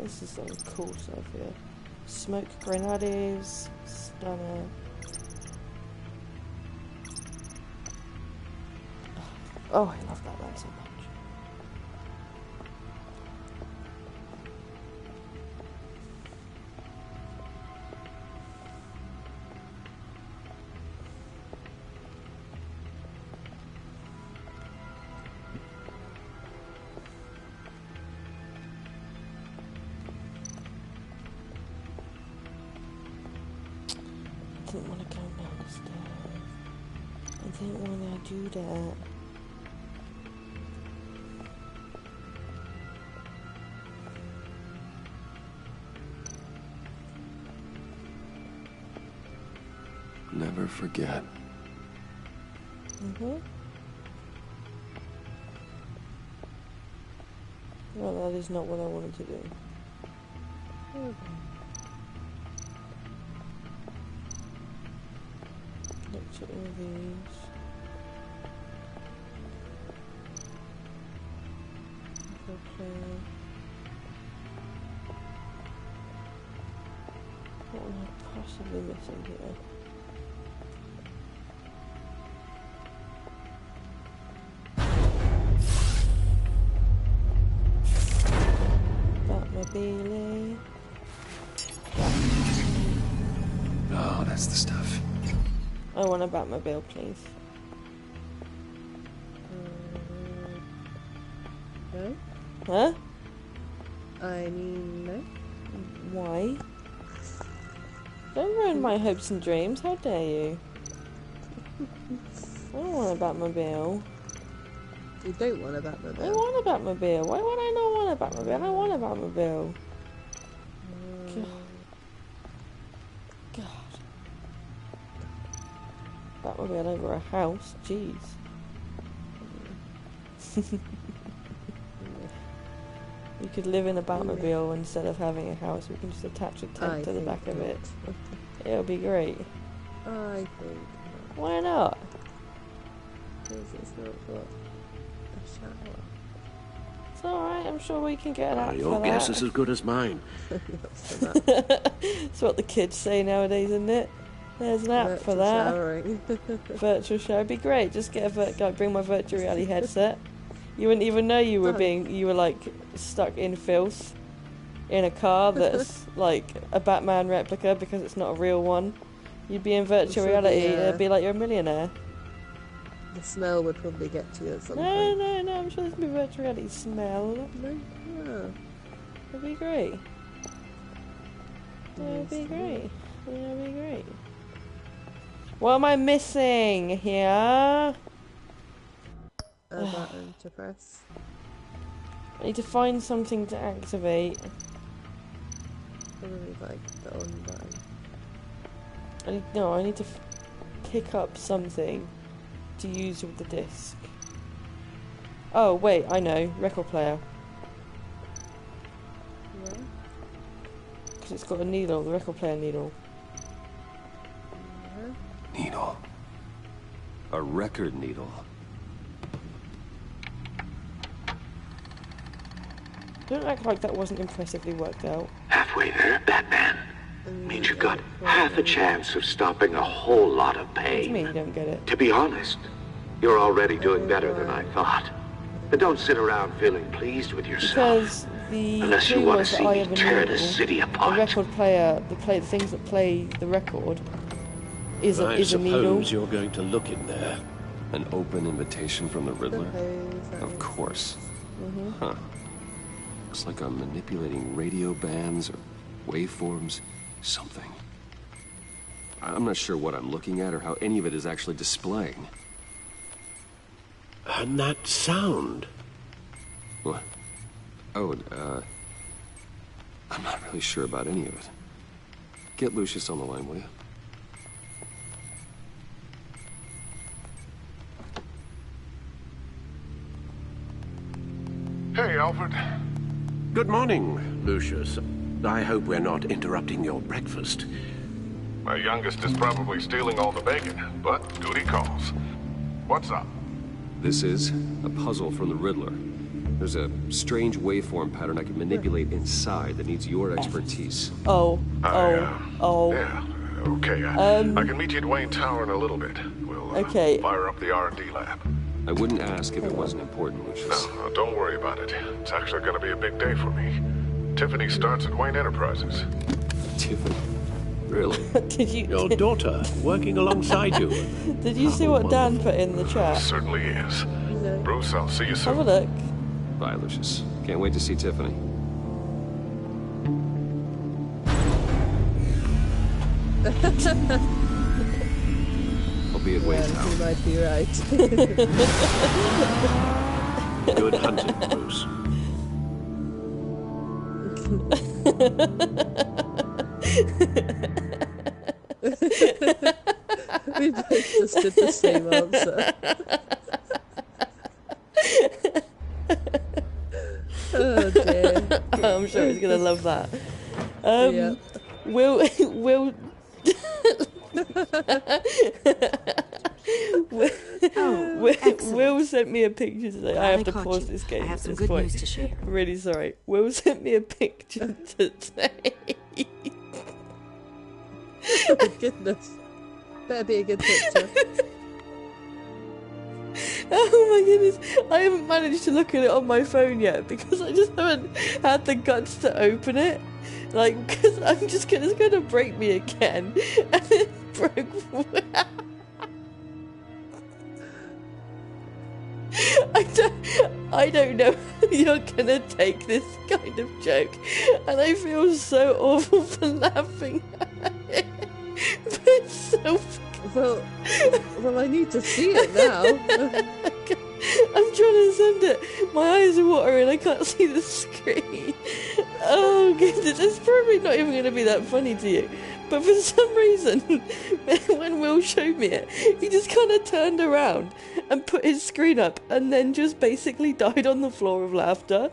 This is some cool stuff here. Smoke grenades, stunner. Oh, I love that man so much. I didn't want to go down the stairs. I didn't want to do that. Never forget. Well, that is not what I wanted to do. Looked at all these. Okay. What am I possibly missing here? Batmobile. Oh, that's the stuff. I want a Batmobile, please. No? Huh? I mean, no. Why? Don't ruin my hopes and dreams, how dare you? I don't want a Batmobile. You don't want a Batmobile? I want a Batmobile. Why would I not want a Batmobile? I want a Batmobile. God. Batmobile over a house? Jeez. We could live in a Batmobile instead of having a house. We can just attach a tent to the back of it. It'll be great. I think not. Why not? Because it's not got a shower. It's alright, I'm sure we can get an app for Your that. guess is as good as mine. That's what the kids say nowadays, isn't it? There's an app for that. Showering. Virtual shower would be great. Just get a bring my virtual reality headset. You wouldn't even know you were like stuck in filth in a car that's like a Batman replica because it's not a real one. You'd be in virtual reality. It'd be like you're a millionaire. The smell would probably get to you at some point. No. I'm sure there's gonna be virtual reality smell. No. It'd be great. It'd be great. It'd be great. What am I missing here? A button to press. I need to find something to activate. Probably like the on button. I need to pick up something to use with the disc. Oh wait, I know. Record player. Yeah. Because it's got a needle. The record player needle. Yeah. Needle. A record needle. Don't act like that wasn't impressively worked out. Halfway there, Batman. means you got half a chance of stopping a whole lot of What do you pain. mean you don't get it? To be honest, you're already doing better than I thought. But don't sit around feeling pleased with yourself. Because the Unless you clue want was to that see I me have a tear needle, this city the apart. record player, the things that play the record is a I needle. suppose you're going to look in there. An open invitation from the Riddler? Of course. Huh. Looks like I'm manipulating radio bands or waveforms, something. I'm not sure what I'm looking at or how any of it is actually displaying. And that sound. What? Oh, I'm not really sure about any of it. Get Lucius on the line, will you? Hey, Alfred. Good morning, Lucius. I hope we're not interrupting your breakfast. My youngest is probably stealing all the bacon, but duty calls. What's up? This is a puzzle from the Riddler. There's a strange waveform pattern I can manipulate inside that needs your expertise. Yeah, okay. I can meet you at Wayne Tower in a little bit. We'll fire up the R&D lab. I wouldn't ask if it wasn't important, Lucius. No, don't worry about it. It's actually going to be a big day for me. Tiffany starts at Wayne Enterprises. Tiffany? Really? Did you? Your daughter working alongside you. Did you see what Dan put in the chat? Certainly is. Bruce, I'll see you soon. Have a look. Bye, Lucius. Can't wait to see Tiffany. I'll be at Wayne Tower. You might be right. Good hunting, Bruce. We both just did the same answer. Oh dear. I'm sure he's gonna love that. Yeah. Will Will sent me a picture today. I have to pause this game. I have at some this good point. news to share. I'm really sorry. Will sent me a picture today. Oh goodness. Better be a good picture. Oh my goodness, I haven't managed to look at it on my phone yet because I just haven't had the guts to open it. Like, because it's going to break me again. And it broke. I don't know how you're going to take this kind of joke. And I feel so awful for laughing at it. But it's so Well, I need to see it now. I'm trying to send it. My eyes are watering. I can't see the screen. Oh goodness, it's probably not even going to be that funny to you. But for some reason, when Will showed me it, he just kind of turned around and put his screen up and then just basically died on the floor of laughter.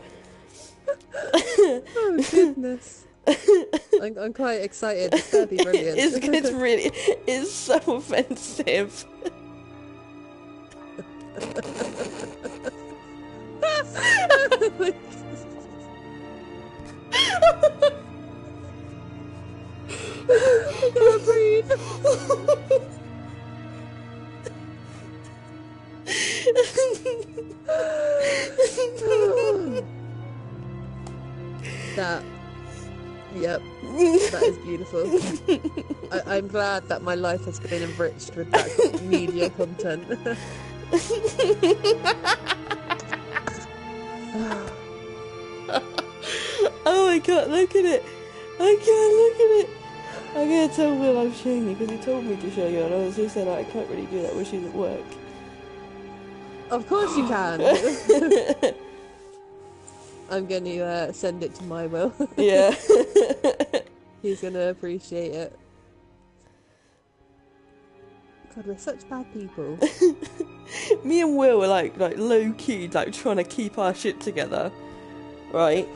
Oh goodness. I'm quite excited. It's going to be brilliant. It's so offensive. I can't breathe. That. Yep, that is beautiful. I'm glad that my life has been enriched with that media content. Oh, I can't look at it. I can't look at it. I'm going to tell Will I've shown you because he told me to show you, and I was just saying I can't really do that when she's at work. Of course you can. I'm going to send it to my Will. Yeah. He's going to appreciate it. God, we're such bad people. Me and Will were like low key, like trying to keep our shit together, right?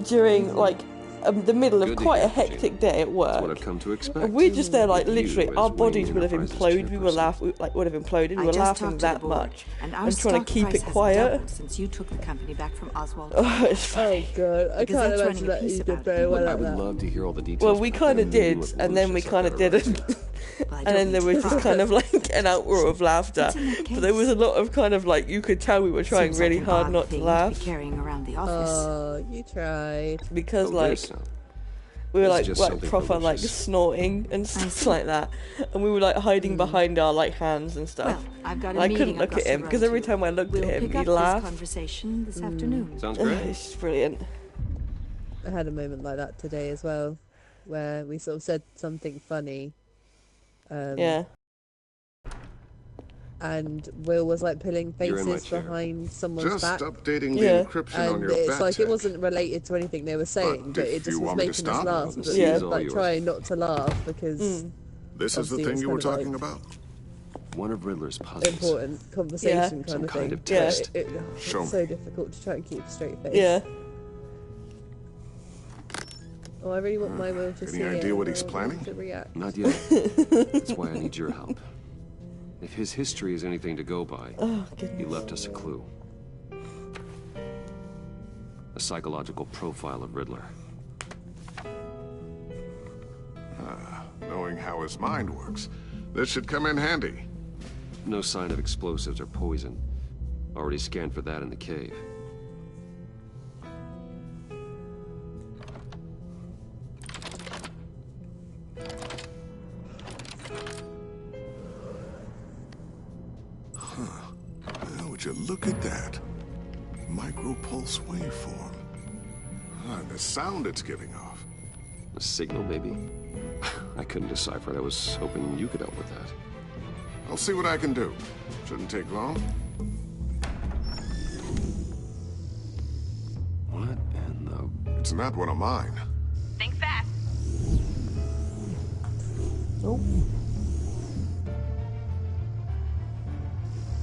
During like the middle of quite a hectic day at work. That's what I've come to expect. And we're just there, like, You literally, our as bodies Wayne would have Enterprises imploded. We were would have imploded. We were laughing that much and trying to keep it quiet. Since you took the company back from Oswald. Oh, it's funny. Oh god, I can't imagine that you did very well I at would that. love to hear all the details. Well, we kind of did, and then we kind of didn't. And then there was just kind of like an outroar of laughter. But there was a lot of kind of like, you could tell we were trying really hard not to laugh. Carrying around the office. Oh, you tried. Because like, we were like proper like delicious. snorting and stuff like that. And we were like hiding behind our like hands and stuff. Well, I've got a And I meeting couldn't I've look got at him to because run every to. time I looked We'll at him, pick he'd up this laugh. conversation this afternoon. Sounds great. It's just brilliant. I had a moment like that today as well, where we sort of said something funny. Yeah. And Will was like pulling You're in my faces chair. behind someone's Just back. updating the encryption on And your it's bat like it tech. wasn't related to anything they were saying, but if it just you was want me to making us stop, laugh. the But scene is we all like yours. trying not to laugh because This is the obviously thing it's you were kind of, talking like, about? One of Riddler's puzzles. important conversation kind Some of kind thing. of test. Yeah, it's Show so difficult to try and keep a straight face. Yeah. Oh, I really want my Will to see Any it. idea what I he's want planning? him to react. Not yet. That's why I need your help. If his history is anything to go by, he left us a clue. A psychological profile of Riddler. Knowing how his mind works, this should come in handy. No sign of explosives or poison. Already scanned for that in the cave. Well, would you look at that? Micropulse waveform. And the sound it's giving off. A signal, maybe? I couldn't decipher it. I was hoping you could help with that. I'll see what I can do. Shouldn't take long. What in the... It's not one of mine. Think fast. Oh.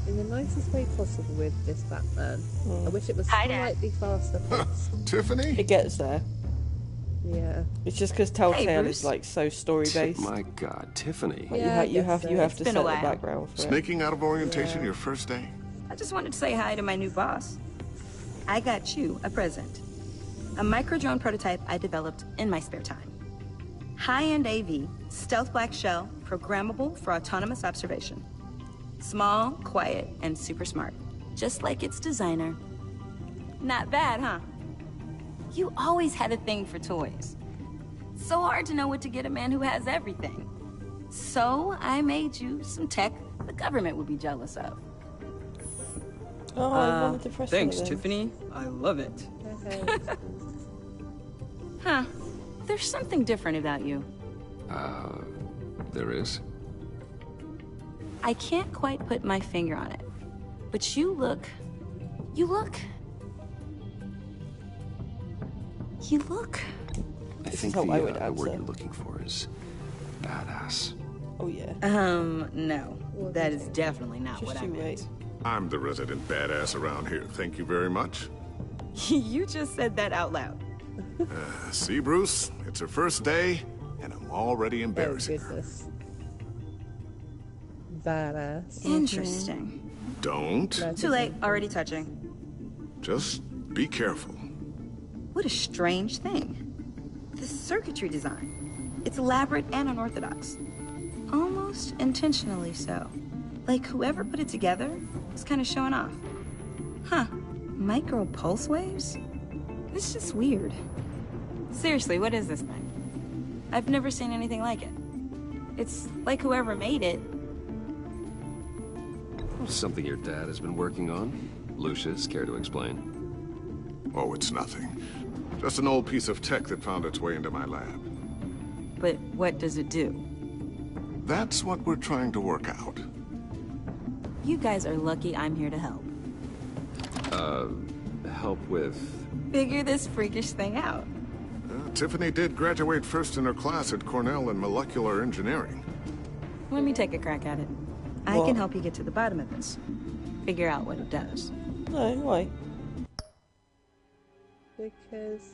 In the nicest way possible with this Batman. I wish it was slightly faster paced. Tiffany? It gets there. Yeah. It's just because Telltale Bruce. is like so story based. My God, Tiffany. Like, you have to set the while. background for it. Sneaking out of orientation your first day? I just wanted to say hi to my new boss. I got you a present. A micro-drone prototype I developed in my spare time. High-end AV, stealth black shell, programmable for autonomous observation. Small, quiet, and super smart. Just like its designer. Not bad, huh? You always had a thing for toys. So hard to know what to get a man who has everything. So I made you some tech the government would be jealous of. Oh, I wanted to press Thanks, one of them. Tiffany. I love it. Huh. There's something different about you. There is? I can't quite put my finger on it. But you look... You look... I think how I would the word answer. you're looking for is badass. Oh yeah. No. That is definitely not what I meant. I'm the resident badass around here. Thank you very much. You just said that out loud. See, Bruce? It's her first day, and I'm already embarrassing her. Goodness. Badass. Interesting. Don't. Too late. Already touching. Just be careful. What a strange thing. The circuitry design. It's elaborate and unorthodox. Almost intentionally so. Like whoever put it together was kind of showing off. Huh. Micro pulse waves? It's just weird. Seriously, what is this thing? I've never seen anything like it. It's like whoever made it. Something your dad has been working on? Lucius, care to explain? Oh, it's nothing. Just an old piece of tech that found its way into my lab. But what does it do? That's what we're trying to work out. You guys are lucky I'm here to help. Help with... Figure this freakish thing out. Tiffany did graduate first in her class at Cornell in molecular engineering. Let me take a crack at it. I What? can help you get to the bottom of this. Figure out what it does. No, why? Because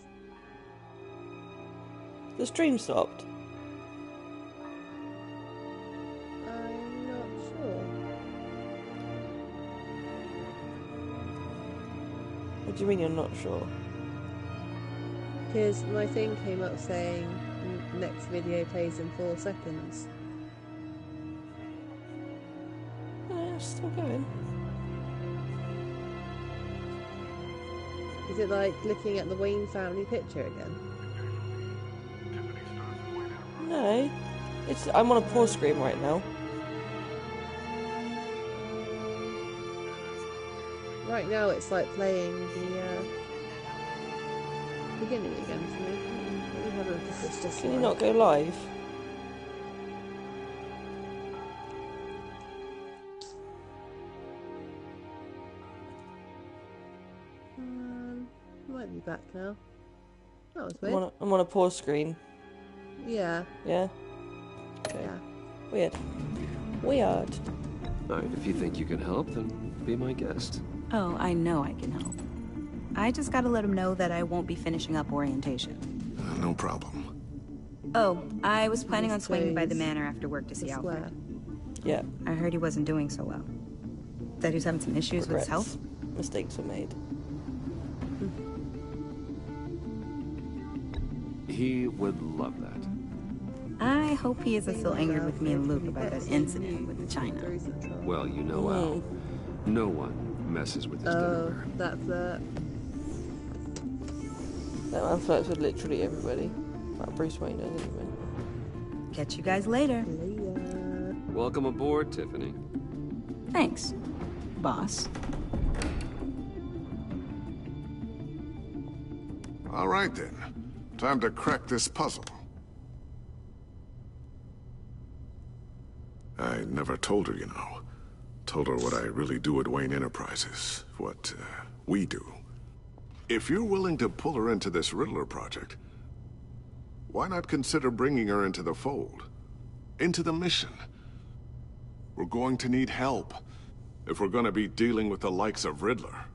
The stream stopped. I'm not sure. What do you mean you're not sure? Because my thing came up saying next video plays in 4 seconds. Oh, it's still going. Is it like looking at the Wayne family picture again? No. I'm on a pause screen right now. Right now it's like playing the beginning again for me. Let me have a look if it's just Can you not go live? Might be back now. That was weird. I'm on a pause screen. Yeah. Yeah? Okay. Yeah. Weird. Weird. Alright, if you think you can help, then be my guest. Oh, I know I can help. I just gotta let him know that I won't be finishing up orientation. No problem. Oh, I was planning on swinging by the manor after work to see Alfred. Yeah. I heard he wasn't doing so well. That he was having some issues with his health. Mistakes were made. He would love that. I hope he isn't still angry with me and Luke about that incident with China. Well, you know Al. No one messes with his dinner. That's it. That man flirts with literally everybody. Like Bruce Wayne does anyway. Catch you guys later. Welcome aboard, Tiffany. Thanks, boss. All right then. Time to crack this puzzle. I never told her, you know. Told her what I really do at Wayne Enterprises. What we do. If you're willing to pull her into this Riddler project, why not consider bringing her into the fold? Into the mission? We're going to need help if we're going to be dealing with the likes of Riddler.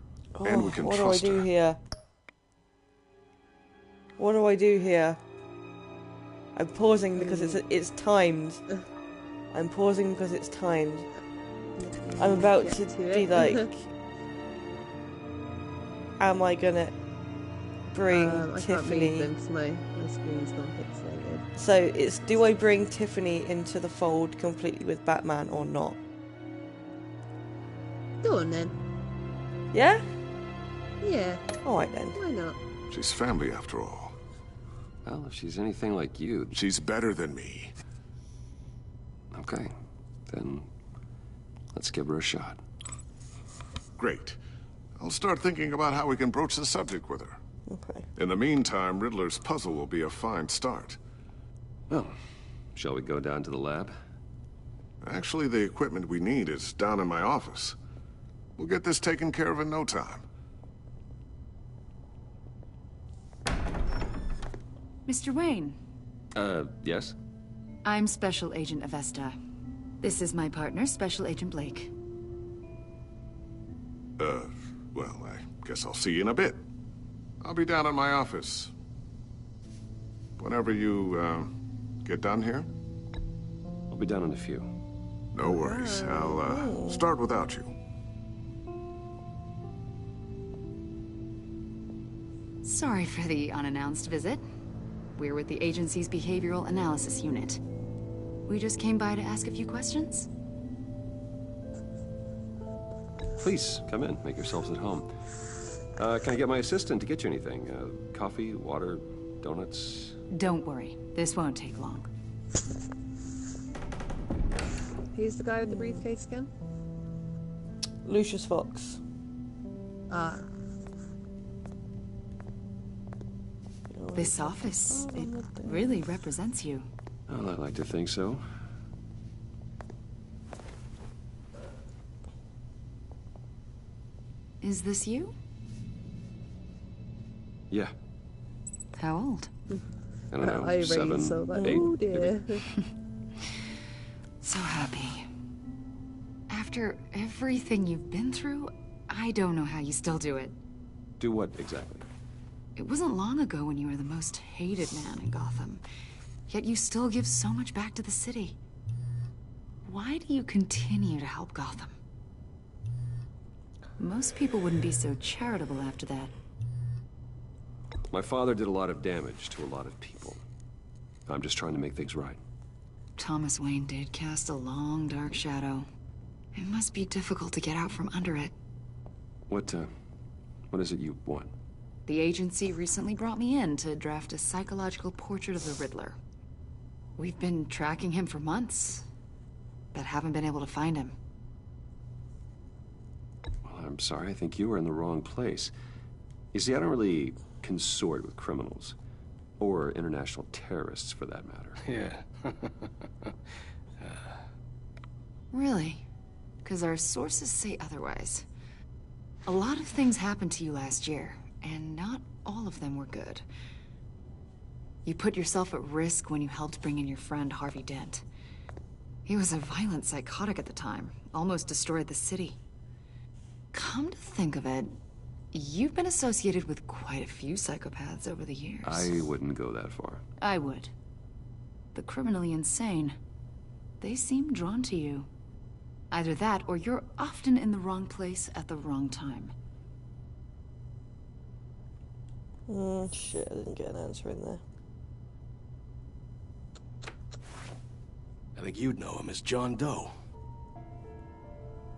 And we can trust her. What do I do here? What do I do here? I'm pausing because it's timed. I'm pausing because it's timed. I'm about to be like, am I gonna bring Tiffany? I can't move them, my screen's not pixelated. So it's, do I bring Tiffany into the fold completely with Batman or not? Go on then. Yeah? Yeah. Alright then. Why not? She's family after all. Well, if she's anything like you... She's better than me. Okay. Then let's give her a shot. Great. I'll start thinking about how we can broach the subject with her. Okay. In the meantime, Riddler's puzzle will be a fine start. Well, shall we go down to the lab? Actually, the equipment we need is down in my office. We'll get this taken care of in no time. Mr. Wayne. Yes? I'm Special Agent Avesta. This is my partner, Special Agent Blake. Well, I guess I'll see you in a bit. I'll be down in my office. Whenever you, get done here? I'll be down in a few. No worries. I'll, start without you. Sorry for the unannounced visit. We're with the agency's Behavioral Analysis Unit. We just came by to ask a few questions. Please, come in. Make yourselves at home. Can I get my assistant to get you anything? Coffee, water, donuts? Don't worry. This won't take long. Who's the guy with the briefcase again? Lucius Fox. Ah. This office, it really represents you. Well, I'd like to think so. Is this you? Yeah. How old? I don't know, I 7, so like, 8, oh dear. So happy. After everything you've been through, I don't know how you still do it. Do what exactly? It wasn't long ago when you were the most hated man in Gotham. Yet you still give so much back to the city. Why do you continue to help Gotham? Most people wouldn't be so charitable after that. My father did a lot of damage to a lot of people. I'm just trying to make things right. Thomas Wayne did cast a long, dark shadow. It must be difficult to get out from under it. What is it you want? The agency recently brought me in to draft a psychological portrait of the Riddler. We've been tracking him for months, but haven't been able to find him. Well, I'm sorry, I think you were in the wrong place. You see, I don't really consort with criminals. Or international terrorists, for that matter. Yeah. Really? Because our sources say otherwise. A lot of things happened to you last year, and not all of them were good. You put yourself at risk when you helped bring in your friend Harvey Dent. He was a violent psychotic at the time, almost destroyed the city. Come to think of it, you've been associated with quite a few psychopaths over the years. I wouldn't go that far. I would. The criminally insane. They seem drawn to you. Either that, or you're often in the wrong place at the wrong time. Shit, I didn't get an answer in there. I think you'd know him as John Doe.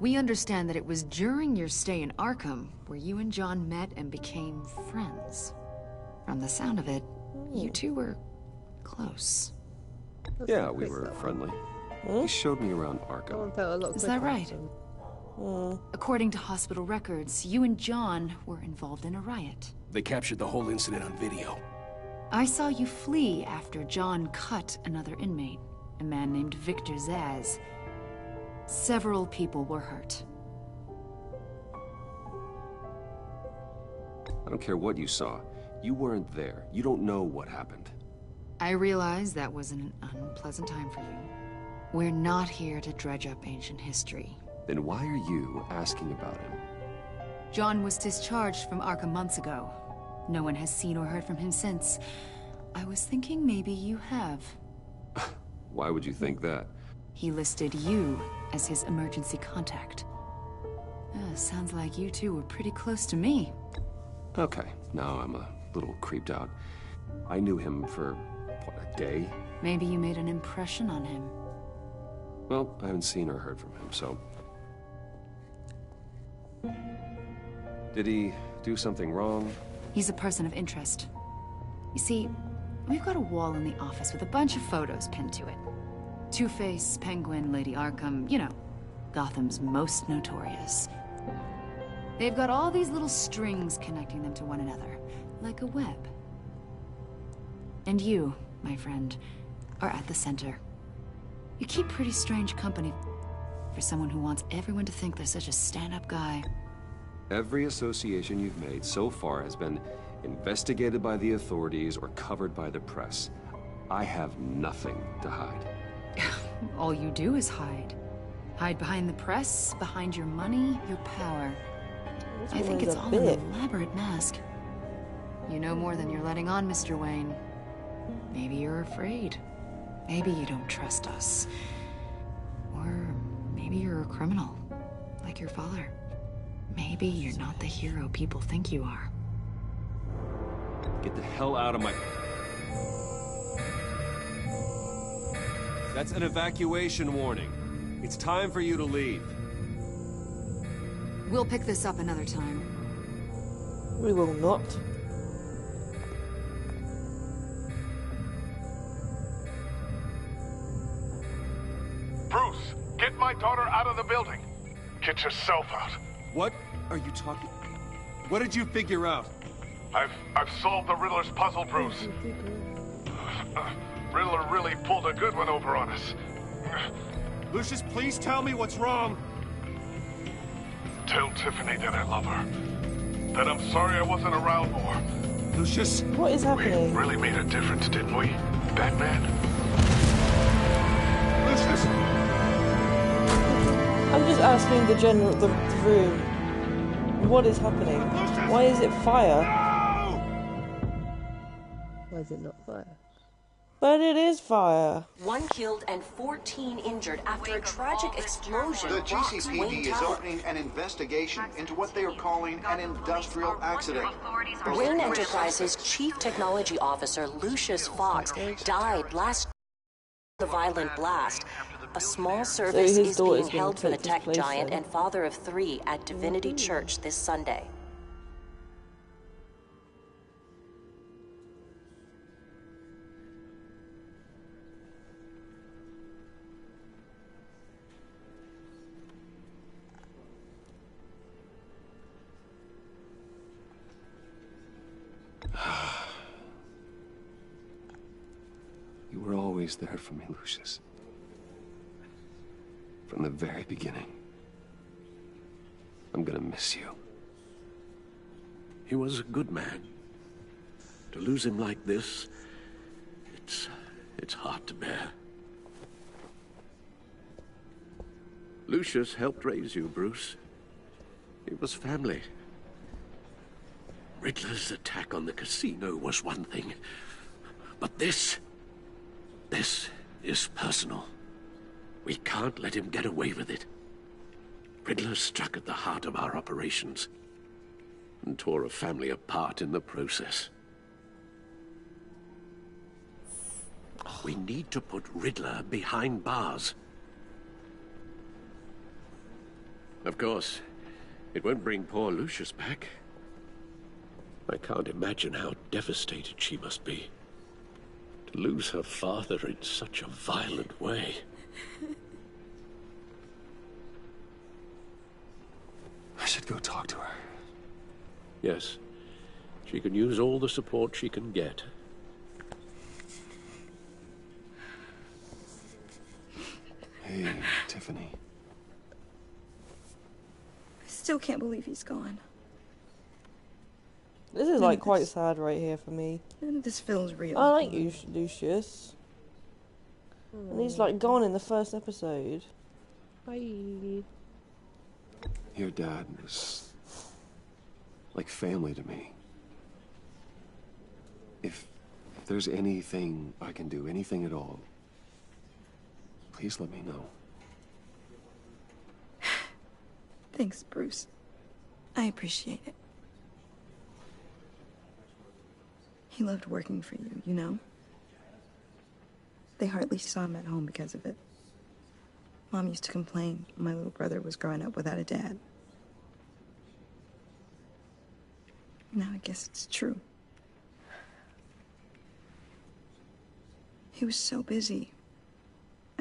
We understand that it was during your stay in Arkham where you and John met and became friends. From the sound of it, you two were close. Yeah, we were friendly. He showed me around Arkham. Is that right? According to hospital records, you and John were involved in a riot. They captured the whole incident on video. I saw you flee after John cut another inmate, a man named Victor Zsasz. Several people were hurt. I don't care what you saw. You weren't there. You don't know what happened. I realize that was an unpleasant time for you. We're not here to dredge up ancient history. Then why are you asking about him? John was discharged from Arkham months ago. No one has seen or heard from him since. I was thinking maybe you have. Why would you think that? He listed you as his emergency contact. Sounds like you two were pretty close to me. Okay, now I'm a little creeped out. I knew him for, what, a day? Maybe you made an impression on him. Well, I haven't seen or heard from him, so... Did he do something wrong? He's a person of interest. You see, we've got a wall in the office with a bunch of photos pinned to it. Two-Face, Penguin, Lady Arkham, you know, Gotham's most notorious. They've got all these little strings connecting them to one another, like a web. And you, my friend, are at the center. You keep pretty strange company for someone who wants everyone to think they're such a stand-up guy. Every association you've made so far has been investigated by the authorities or covered by the press. I have nothing to hide. All you do is hide. Hide behind the press, behind your money, your power. I think it's all an elaborate mask. You know more than you're letting on, Mr. Wayne. Maybe you're afraid. Maybe you don't trust us. Or maybe you're a criminal, like your father. Maybe you're not the hero people think you are. Get the hell out of my... That's an evacuation warning. It's time for you to leave. We'll pick this up another time. We will not. Bruce, get my daughter out of the building. Get yourself out. What are you talking... What did you figure out? I've solved the Riddler's puzzle, Bruce. Riddler really pulled a good one over on us. Lucius, please tell me what's wrong. Tell Tiffany that I love her. That I'm sorry I wasn't around more. Lucius? What is happening? We really made a difference, didn't we, Batman? Lucius! I'm just asking the room. What is happening? Why is it fire? Why is it not fire? But it is fire. 1 killed and 14 injured after a tragic explosion The rocks GCPD Wayne is Tower. opening an investigation into what they are calling an industrial accident. Wayne Enterprises Chief Technology Officer Lucius Fox died last the violent blast. A small service his is daughter's being gonna held for the take his tech place giant then. and father of 3 at Divinity Church this Sunday. You were always there for me, Lucius. From the very beginning. I'm gonna miss you. He was a good man. To lose him like this, it's hard to bear. Lucius helped raise you, Bruce. It was family. Riddler's attack on the casino was one thing, but this is personal. We can't let him get away with it. Riddler struck at the heart of our operations and tore a family apart in the process. We need to put Riddler behind bars. Of course, it won't bring poor Lucius back. I can't imagine how devastated she must be. To lose her father in such a violent way. I should go talk to her. Yes, she can use all the support she can get. Hey, Tiffany. I still can't believe he's gone. This is like quite sad right here for me. None of this feels real. I like you, Lucius. And he's like gone in the first episode. Bye. Your dad was like family to me. If there's anything I can do, anything at all, please let me know. Thanks, Bruce. I appreciate it. He loved working for you, you know? They hardly saw him at home because of it. Mom used to complain my little brother was growing up without a dad. Now I guess it's true. He was so busy.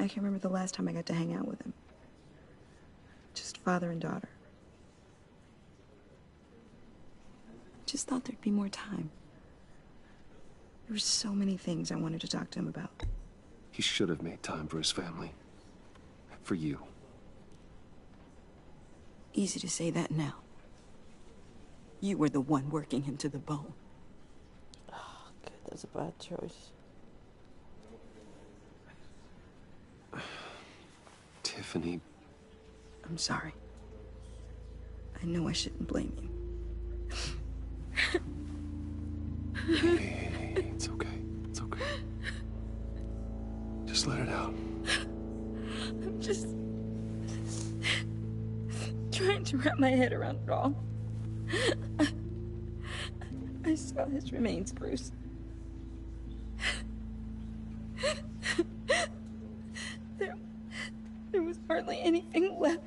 I can't remember the last time I got to hang out with him. Just father and daughter. Just thought there'd be more time. There were so many things I wanted to talk to him about. He should have made time for his family. For you. Easy to say that now. You were the one working him to the bone. Oh, good, that's a bad choice. Tiffany. I'm sorry. I know I shouldn't blame you. Hey, it's okay. It's okay. Just let it out. I'm just trying to wrap my head around it all. I saw his remains, Bruce. There was hardly anything left.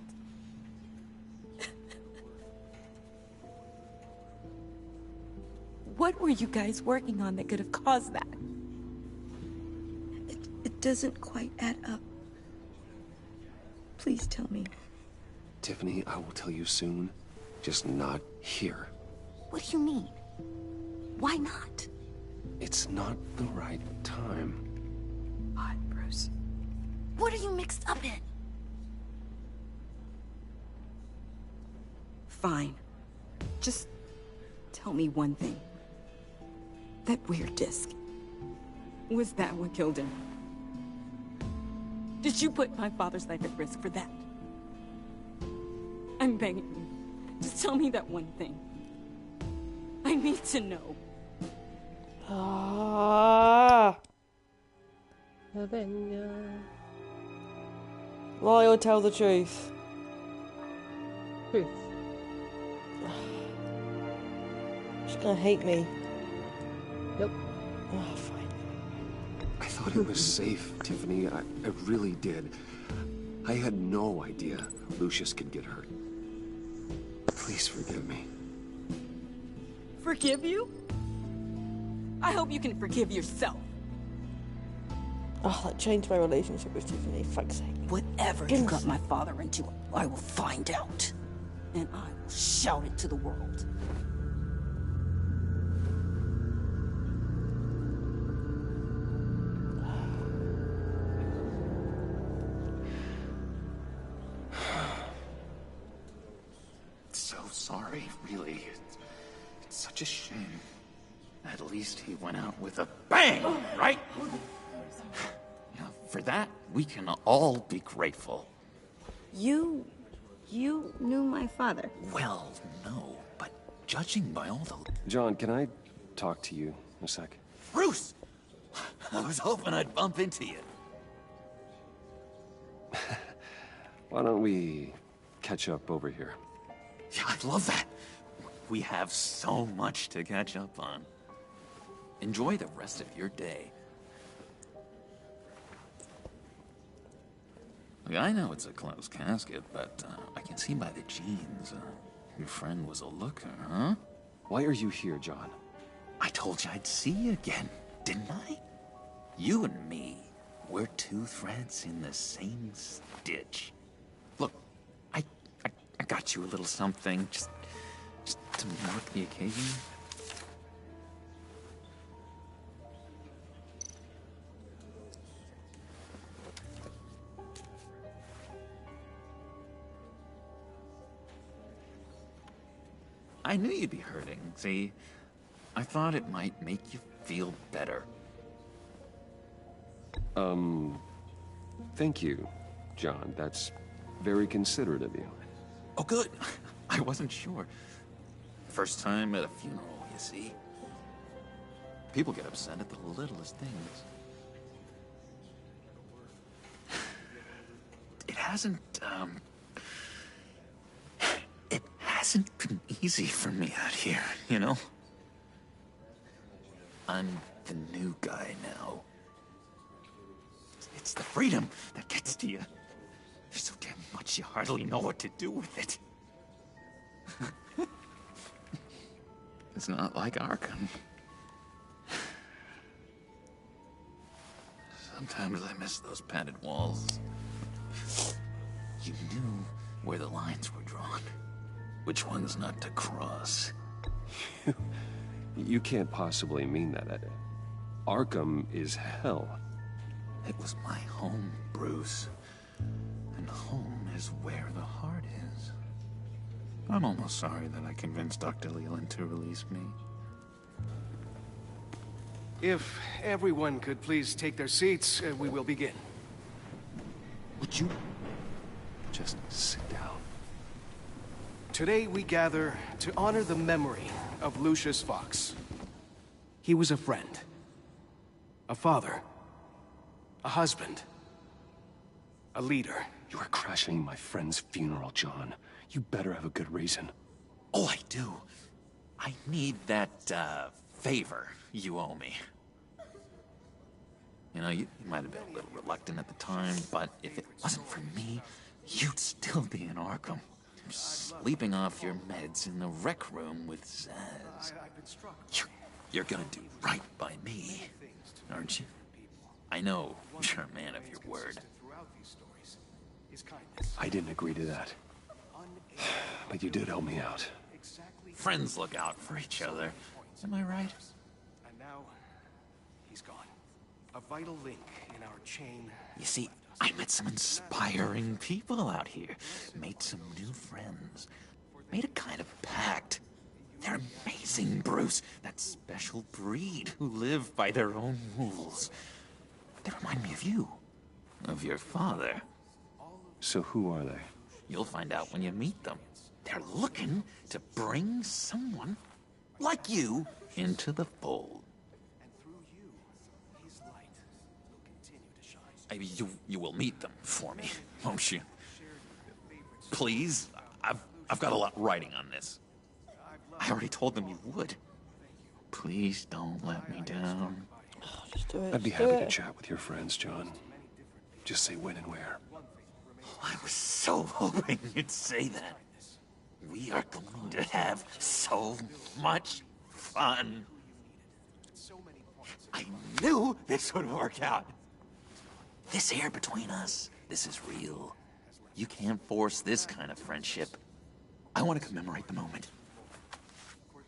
What were you guys working on that could have caused that? It doesn't quite add up. Please tell me. Tiffany, I will tell you soon. Just not here. What do you mean? Why not? It's not the right time. What, Bruce? What are you mixed up in? Fine. Just tell me one thing. That weird disc. Was that what killed him? Did you put my father's life at risk for that? I'm begging you. Just tell me that one thing. I need to know. Ah. Lie or tell the truth? Truth. She's gonna hate me. Yep. Oh, fine. I thought it was safe, Tiffany. I really did. I had no idea Lucius could get hurt. Please forgive me. Forgive you? I hope you can forgive yourself. Oh, that changed my relationship with Tiffany. Fuck's sake. Whatever you got my father into, I will find out. And I will shout it to the world. So sorry, really. It's such a shame. At least he went out with a bang, right? Yeah, for that, we can all be grateful. You knew my father. Well, no, but judging by all the... John, can I talk to you a sec? Bruce! I was hoping I'd bump into you. Why don't we catch up over here? Yeah, I'd love that. We have so much to catch up on. Enjoy the rest of your day. Look, I know it's a closed casket, but I can see by the jeans. Your friend was a looker, huh? Why are you here, John? I told you I'd see you again, didn't I? You and me, we're two threads in the same stitch. Look, I got you a little something, just to mark the occasion. I knew you'd be hurting, see? I thought it might make you feel better. Thank you, John. That's very considerate of you. Oh, good. I wasn't sure. First time at a funeral, you see? People get upset at the littlest things. It hasn't been easy for me out here, you know? I'm the new guy now. It's the freedom that gets to you. There's so damn much you hardly know what to do with it. It's not like Arkham. Sometimes I miss those padded walls. You knew where the lines were drawn. Which ones not to cross. You can't possibly mean that. Arkham is hell. It was my home, Bruce. And home is where the heart is. I'm almost sorry that I convinced Dr. Leland to release me. If everyone could please take their seats, we will begin. Would you just sit down? Today we gather to honor the memory of Lucius Fox. He was a friend, a father, a husband, a leader. You are crashing my friend's funeral, John. You better have a good reason. Oh, I do. I need that, favor you owe me. You know, you might have been a little reluctant at the time, but if it wasn't for me, you'd still be in Arkham. Sleeping off your meds in the rec room with Zaz. You're gonna do right by me, aren't you? I know you're a man of your word. I didn't agree to that. But you did help me out. Friends look out for each other. Am I right? And now, he's gone. A vital link in our chain. You see, I met some inspiring people out here. Made some new friends. Made a kind of pact. They're amazing, Bruce. That special breed who live by their own rules. They remind me of you. Of your father. So who are they? You'll find out when you meet them. They're looking to bring someone like you into the fold. You will meet them for me, won't you? Please? I've got a lot riding on this. I already told them you would. Please don't let me down. Just do it. I'd be happy to chat with your friends, John. Just say when and where. I was so hoping you'd say that. We are going to have so much fun. I knew this would work out. This air between us, this is real. You can't force this kind of friendship. I want to commemorate the moment.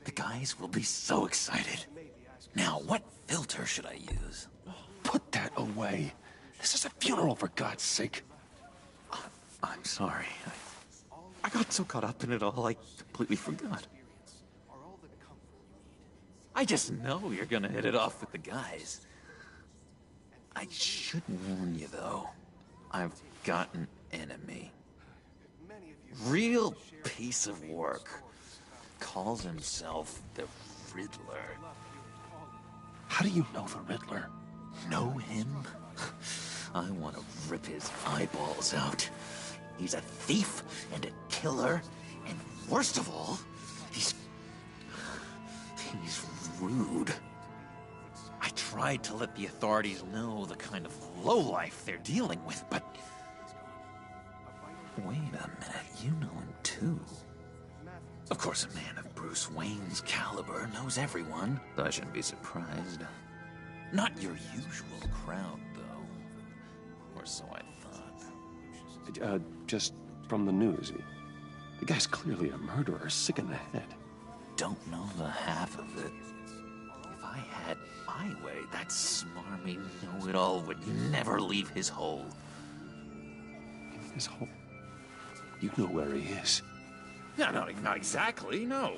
The guys will be so excited. Now, what filter should I use? Put that away. This is a funeral, for God's sake. I'm sorry. I got so caught up in it all, I completely forgot. I just know you're gonna hit it off with the guys. I should warn you, though. I've got an enemy. Real piece of work. Calls himself the Riddler. How do you know the Riddler? Know him? I want to rip his eyeballs out. He's a thief and a killer, and worst of all, he's rude. I tried to let the authorities know the kind of lowlife they're dealing with, but... Wait a minute, you know him too. Of course, a man of Bruce Wayne's caliber knows everyone, so I shouldn't be surprised. Not your usual crowd, though. Or so I thought. Just from the news. The guy's clearly a murderer, sick in the head. Don't know the half of it. If I had my way, that smarmy know-it-all would never leave his hole. His hole? You know where he is. No, not exactly, no.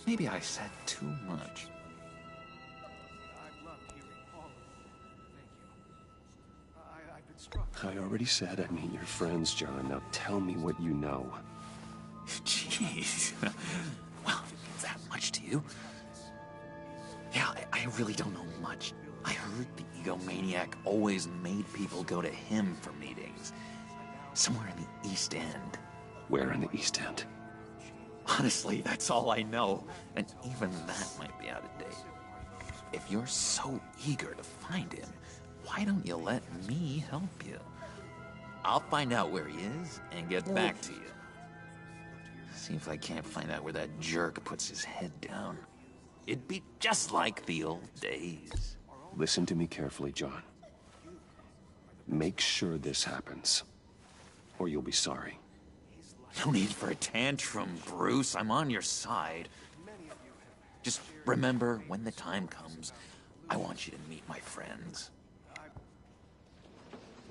Maybe I said too much. I already said I'd meet your friends, John. Now tell me what you know. Jeez. Well, it's that much to you. Yeah, I really don't know much. I heard the egomaniac always made people go to him for meetings. Somewhere in the East End. Where in the East End? Honestly, that's all I know. And even that might be out of date. If you're so eager to find him, why don't you let me help you? I'll find out where he is and get back to you. See if I can't find out where that jerk puts his head down. It'd be just like the old days. Listen to me carefully, John. Make sure this happens, or you'll be sorry. No need for a tantrum, Bruce. I'm on your side. Just remember, when the time comes, I want you to meet my friends.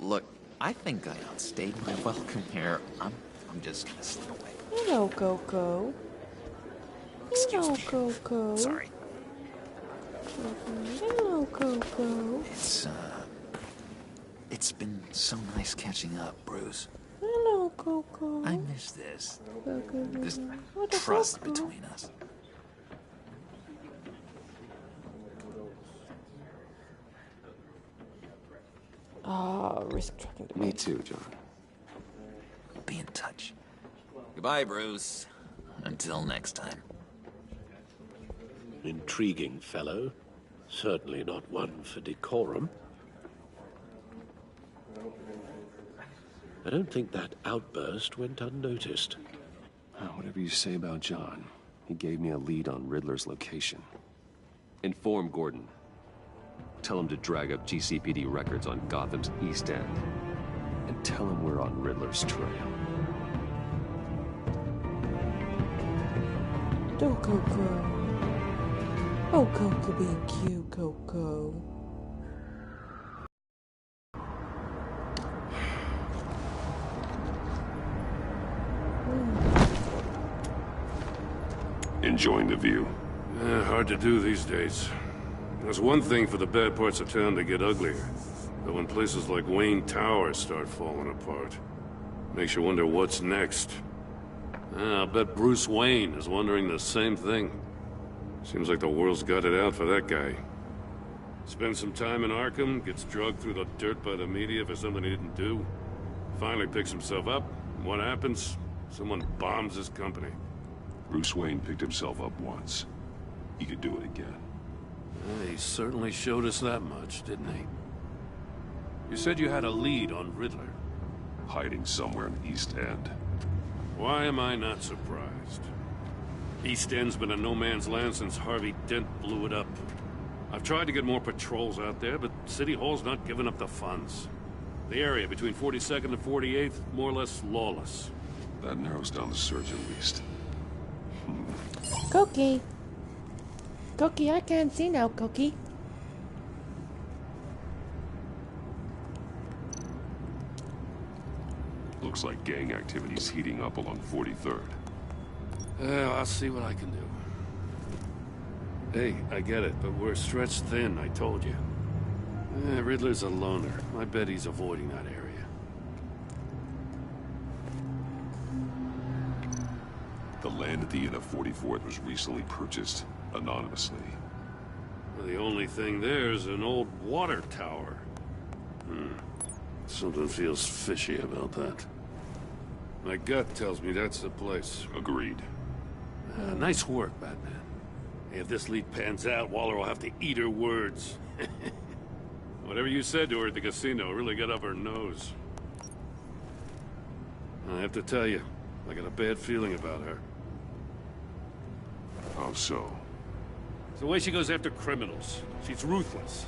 Look, I think I outstayed my welcome here. I'm just gonna slip away. Hello, Coco. Excuse me. Coco. Sorry. Hello, Coco. It's been so nice catching up, Bruce. Hello, Coco. I miss this. Coco. This What the trust Coco? between us. Risk tracking. Me too, John. Be in touch. Goodbye, Bruce. Until next time. Intriguing fellow. Certainly not one for decorum. I don't think that outburst went unnoticed. Whatever you say about John, he gave me a lead on Riddler's location. Inform Gordon. Tell him to drag up GCPD records on Gotham's East End. And tell him we're on Riddler's trail. Oh, Coco. Oh, Coco being cute, Coco. Enjoying the view? Hard to do these days. There's one thing for the bad parts of town to get uglier. But when places like Wayne Tower start falling apart, makes you wonder what's next. I'll bet Bruce Wayne is wondering the same thing. Seems like the world's got it out for that guy. Spends some time in Arkham, gets drugged through the dirt by the media for something he didn't do. Finally picks himself up, and what happens? Someone bombs his company. Bruce Wayne picked himself up once. He could do it again. Well, he certainly showed us that much, didn't he? You said you had a lead on Riddler. Hiding somewhere in the East End. Why am I not surprised? East End's been a no-man's land since Harvey Dent blew it up. I've tried to get more patrols out there, but City Hall's not giving up the funds. The area between 42nd and 48th, more or less lawless. That narrows down the search at least. Cookie. Cookie, I can't see now, Cookie. Looks like gang activity's heating up along 43rd. Well, I'll see what I can do. Hey, I get it, but we're stretched thin, I told you. Riddler's a loner. I bet he's avoiding that area. The land at the end of 44th was recently purchased anonymously. Well, the only thing there is an old water tower. Something feels fishy about that. My gut tells me that's the place. Agreed. Nice work, Batman. If this lead pans out, Waller will have to eat her words. Whatever you said to her at the casino really got up her nose. I have to tell you, I got a bad feeling about her. How so? It's the way she goes after criminals. She's ruthless.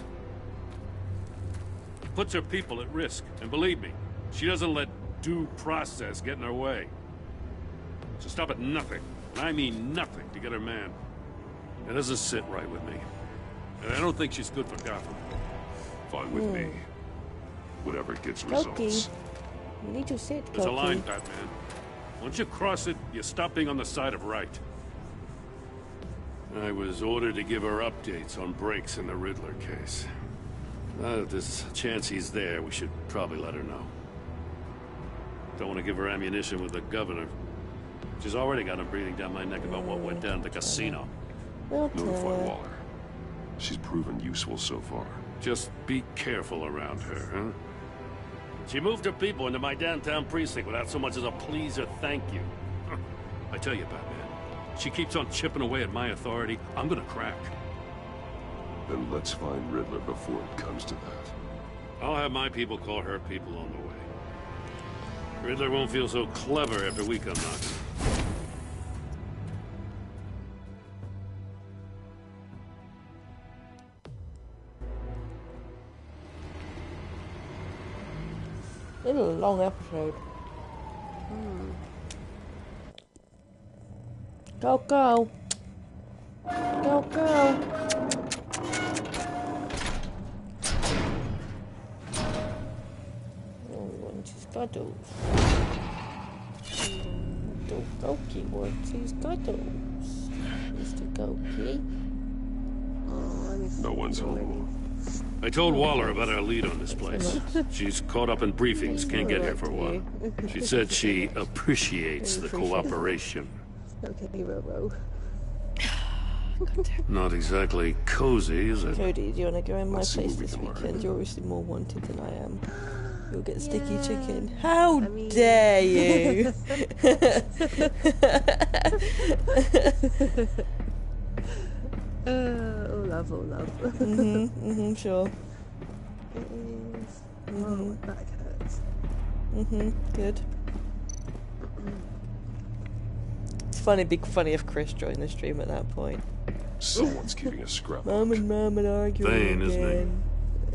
Puts her people at risk. And believe me, she doesn't let due process get in her way. She'll stop at nothing, and I mean nothing, to get her man. It doesn't sit right with me. And I don't think she's good for Gotham. Fine with me. Whatever gets results. You need to sit, There's a line, Batman. Once you cross it, you stop being on the side of right. I was ordered to give her updates on breaks in the Riddler case. If there's a chance he's there, we should probably let her know. Don't want to give her ammunition with the governor. She's already got him breathing down my neck about what went down at the casino. Notify Waller. She's proven useful so far. Just be careful around her, huh? She moved her people into my downtown precinct without so much as a please or thank you. I tell you, Batman, she keeps on chipping away at my authority, I'm gonna crack. Then let's find Riddler before it comes to that. I'll have my people call her people on the way. Riddler won't feel so clever after we come knocking. A little long episode. Go, go. Go, go. Oh, wants his cuddles. Goki wants his cuddles. Mr. Goki. No one's home. I told Waller about our lead on this place. She's caught up in briefings, can't get here for a while. She said she appreciates the cooperation. Okay, Robo. Not exactly cozy, is it? Cody, do you want to go in my place this weekend? You're obviously more wanted than I am. You'll get sticky chicken. How dare you? Oh, love, oh, love. Sure. It is. Oh, my back hurts. Good. It's funny, big funny if Chris joined the stream at that point. Someone's keeping a scrap. Mum and Mum are arguing Thane,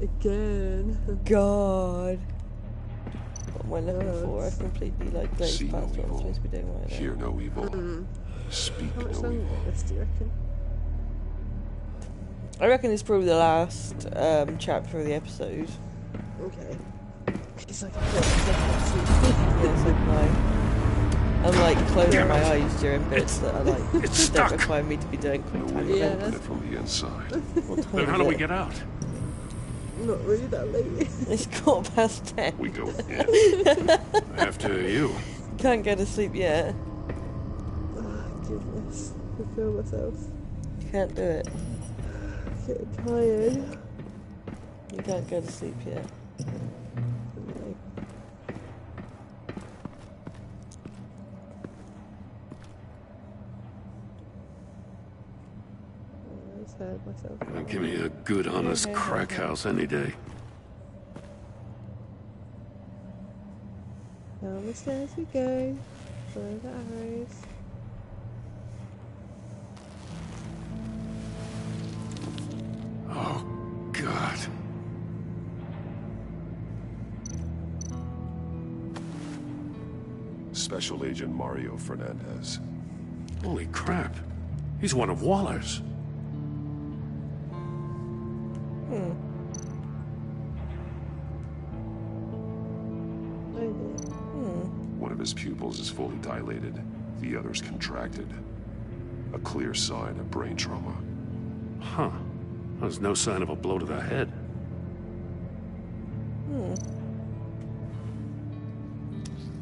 again. God. What am I looking for? I've completely glazed See past no what I'm evil. supposed to be doing right now. Hear no evil. Speak How much no longer evil. this do you reckon? I reckon it's probably the last chapter of the episode. Okay. It's like Yes, I'm closing my eyes during bits that are don't require me to be doing quick time Open events. it from the inside. Then how do we get out? not really that late. It's 10:15. We go in. After you. Can't go to sleep yet. Oh, goodness. I feel myself. Can't do it. Getting tired. You can't go to sleep yet. Give me a good, honest crack house any day. Down the stairs we go. Follow the arrows. Oh, God. Special Agent Mario Fernandez. Holy crap. He's one of Waller's. One of his pupils is fully dilated, the other's contracted. A clear sign of brain trauma. Huh. There's no sign of a blow to the head.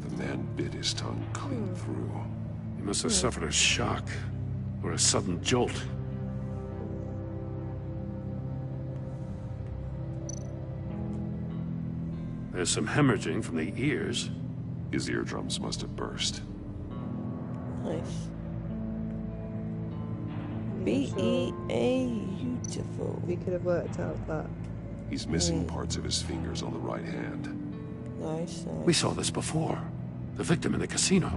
The man bit his tongue clean through. He must have suffered a shock, or a sudden jolt. There's some hemorrhaging from the ears. His eardrums must have burst. Nice. Beautiful. We could have worked out that. He's missing parts of his fingers on the right hand. Nice. We saw this before. The victim in the casino.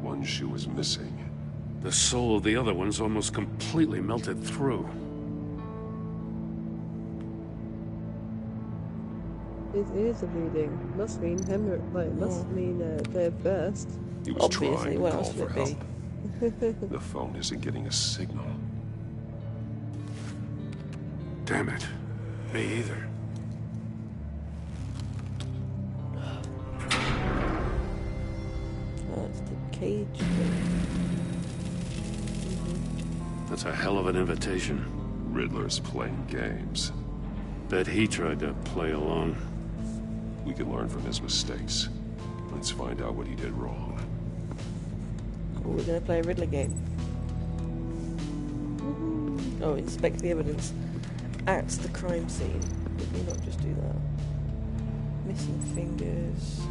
One shoe is missing. The sole of the other one's almost completely melted through. His ears are bleeding. Must mean must mean they're burst. He was Obviously, trying what to call else for would it help. The phone isn't getting a signal. Damn it. Me either. That's the cage. That's a hell of an invitation. Riddler's playing games. Bet he tried to play along. We can learn from his mistakes. Let's find out what he did wrong. Cool, we're gonna play a Riddler game. Oh, inspect the evidence at the crime scene. Did we not just do that? Missing fingers.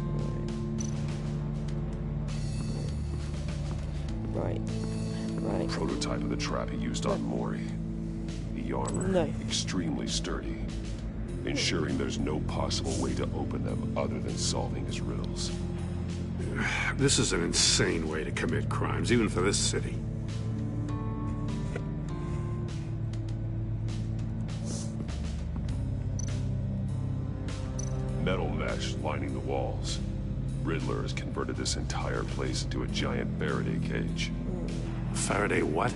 Right. Prototype of the trap he used on Mori. The armor, extremely sturdy, ensuring there's no possible way to open them other than solving his riddles. This is an insane way to commit crimes, even for this city. Metal mesh lining the walls. Riddler has converted this entire place into a giant Faraday cage. Faraday what?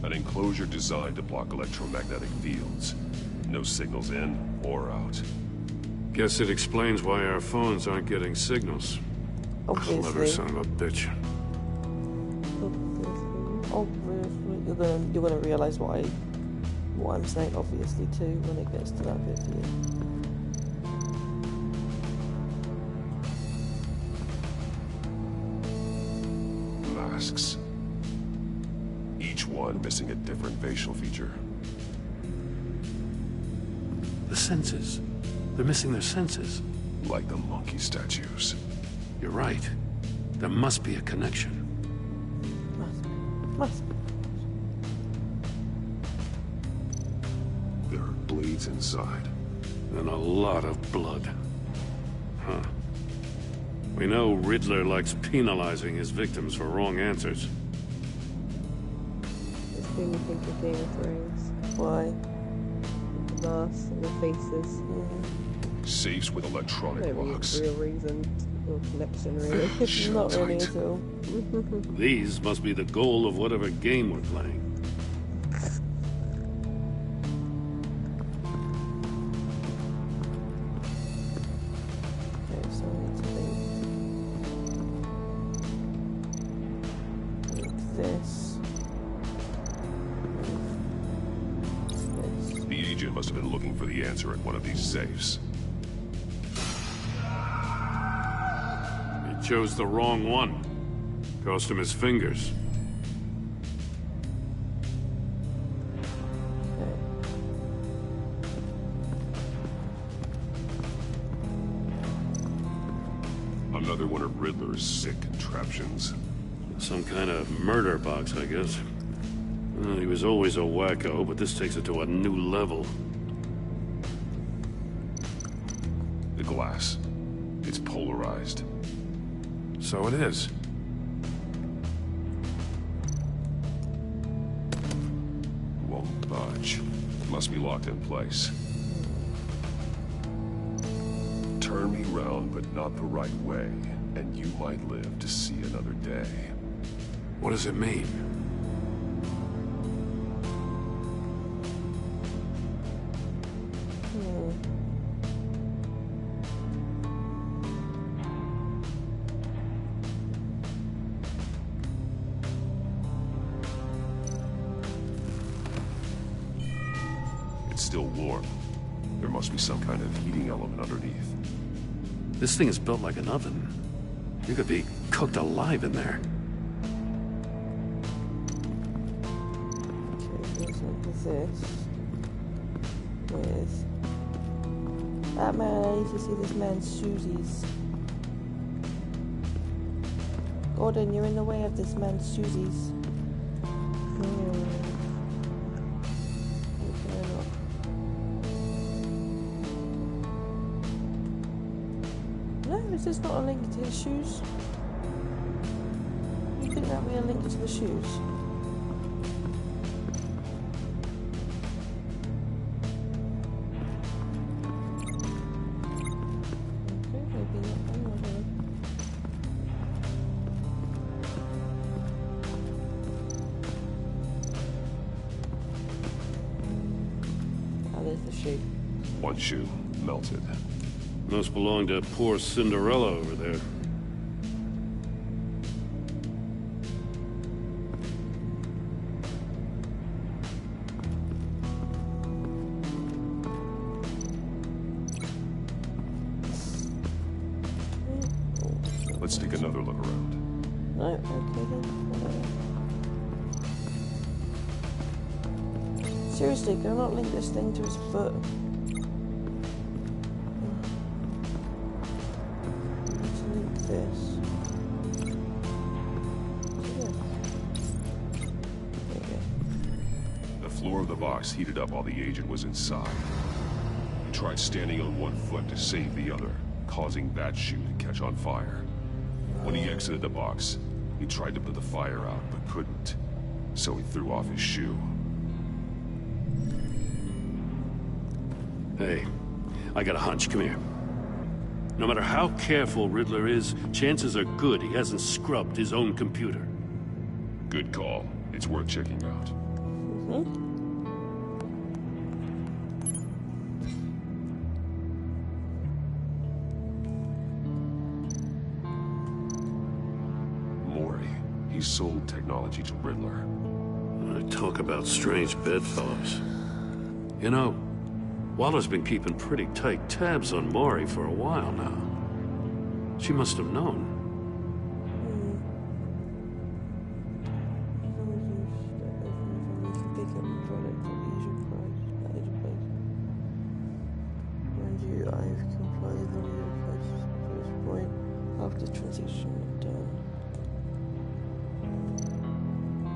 An enclosure designed to block electromagnetic fields. No signals in or out. Guess it explains why our phones aren't getting signals. Obviously. Clever son of a bitch. Obviously. You're gonna realise what I'm saying obviously too when it gets to that bit here. Masks. Each one missing a different facial feature. The senses. They're missing their senses. Like the monkey statues. You're right. There must be a connection. Must be. There are bleeds inside. And a lot of blood. Huh. We know Riddler likes penalizing his victims for wrong answers. This made me think of Game of Thrones. Why? The masks and the faces. Safes with electronic locks. Real reason or connection, really. Not really at all. These must be the goal of whatever game we're playing. Okay, so I need to make this. The agent must have been looking for the answer at one of these safes. He chose the wrong one. Cost him his fingers. Another one of Riddler's sick contraptions. Some kind of murder box, I guess. Well, he was always a wacko, but this takes it to a new level. The glass. It's polarized. So it is. Won't budge. Must be locked in place. Turn me round, but not the right way, and you might live to see another day. What does it mean? It's still warm. There must be some kind of heating element underneath. This thing is built like an oven. You could be cooked alive in there. Okay, so this with that man. I need to see this man's Susie's. Gordon, you're in the way of this man's Susie's. Is this not a link to his shoes? You think that would be a link to the shoes? Okay, maybe not. I'm not sure. Oh, there's the shoe. One shoe, melted. Must belong to poor Cinderella over there. Let's take another look around. No, okay then. Seriously, can I not link this thing to his foot? This. The floor of the box heated up while the agent was inside. He tried standing on one foot to save the other, causing that shoe to catch on fire. When he exited the box, he tried to put the fire out, but couldn't. So he threw off his shoe. Hey, I got a hunch. Come here. No matter how careful Riddler is, chances are good he hasn't scrubbed his own computer. Good call. It's worth checking out. Mori. He sold technology to Riddler. Talk about strange bedfellows. You know, Waller's been keeping pretty tight tabs on Mori for a while now. She must have known.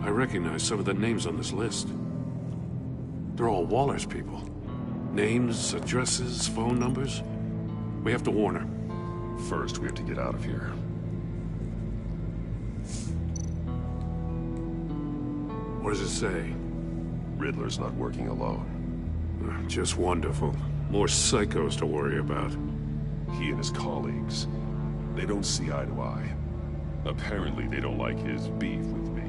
I recognize some of the names on this list. They're all Waller's people. Names, addresses, phone numbers. We have to warn her. First, we have to get out of here. What does it say? Riddler's not working alone. Just wonderful. More psychos to worry about. He and his colleagues, they don't see eye to eye. Apparently, they don't like his beef with me.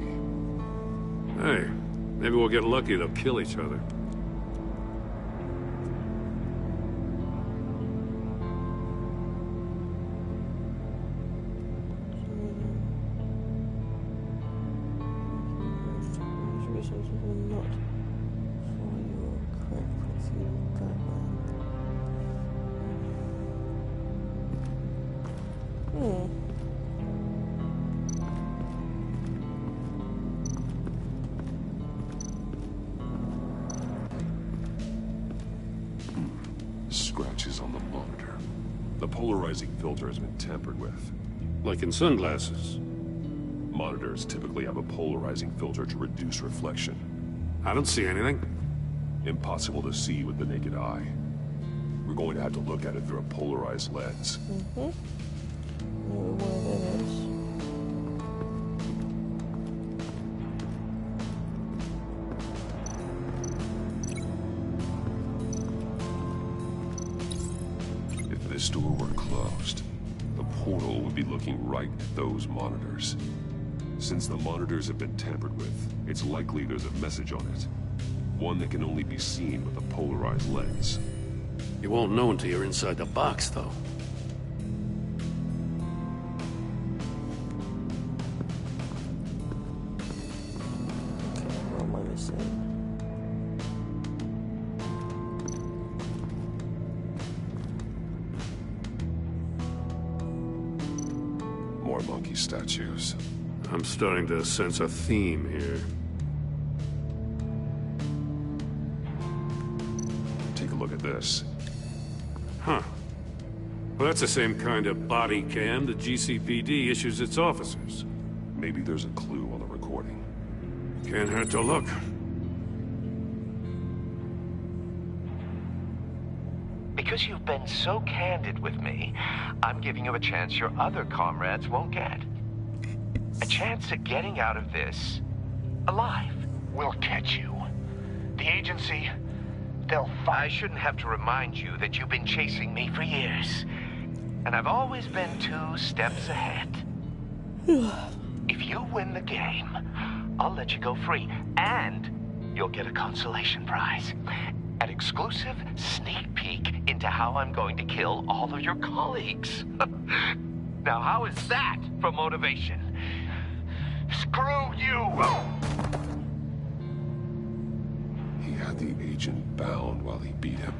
Hey, maybe we'll get lucky. They'll kill each other. Scratches on the monitor. The polarizing filter has been tampered with. Like in sunglasses. Monitors typically have a polarizing filter to reduce reflection. I don't see anything. Impossible to see with the naked eye. We're going to have to look at it through a polarized lens. If this door were closed, the portal would be looking right at those monitors. Since the monitors have been tampered with, it's likely there's a message on it. One that can only be seen with a polarized lens. You won't know until you're inside the box, though. What am I missing? More monkey statues. I'm starting to sense a theme here. Take a look at this. Huh. Well, that's the same kind of body cam the GCPD issues its officers. Maybe there's a clue on the recording. Can't hurt to look. Because you've been so candid with me, I'm giving you a chance your other comrades won't get. A chance at getting out of this alive. We'll catch you. The agency, they'll find... I shouldn't have to remind you that you've been chasing me for years. And I've always been 2 steps ahead. If you win the game, I'll let you go free. And you'll get a consolation prize. An exclusive sneak peek into how I'm going to kill all of your colleagues. Now, how is that for motivation? Screw you! He had the agent bound while he beat him.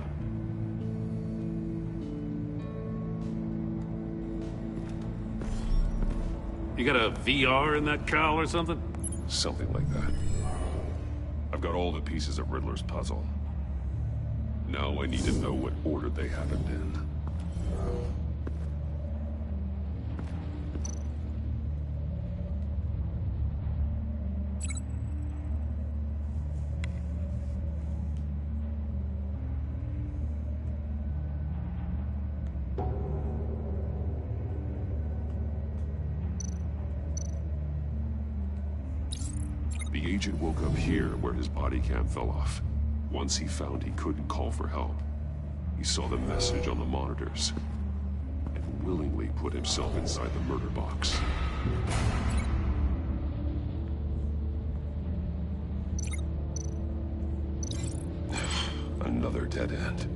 You got a VR in that cowl or something? Something like that. I've got all the pieces of Riddler's puzzle. Now I need to know what order they happened in. The agent woke up here where his body cam fell off. Once he found he couldn't call for help, he saw the message on the monitors and willingly put himself inside the murder box. Another dead end.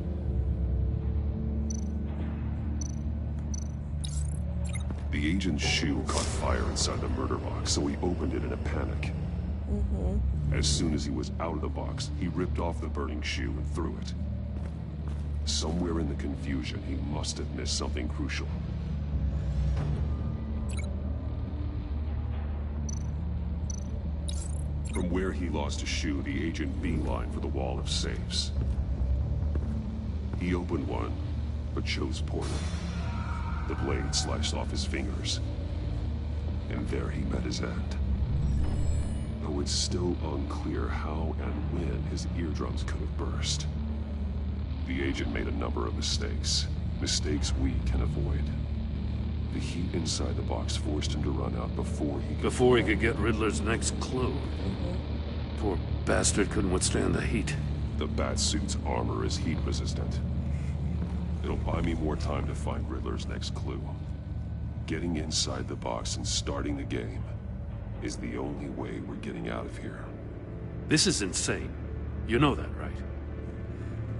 The agent's shoe caught fire inside the murder box, so he opened it in a panic. As soon as he was out of the box, he ripped off the burning shoe and threw it. Somewhere in the confusion, he must have missed something crucial. From where he lost a shoe, the agent beelined for the wall of safes. He opened one, but chose poorly. The blade sliced off his fingers. And there he met his end. Though it's still unclear how and when his eardrums could have burst. The agent made a number of mistakes. Mistakes we can avoid. The heat inside the box forced him to run out before he could get Riddler's next clue. Poor bastard couldn't withstand the heat. The Batsuit's armor is heat resistant. It'll buy me more time to find Riddler's next clue. Getting inside the box and starting the game is the only way we're getting out of here. This is insane. You know that, right?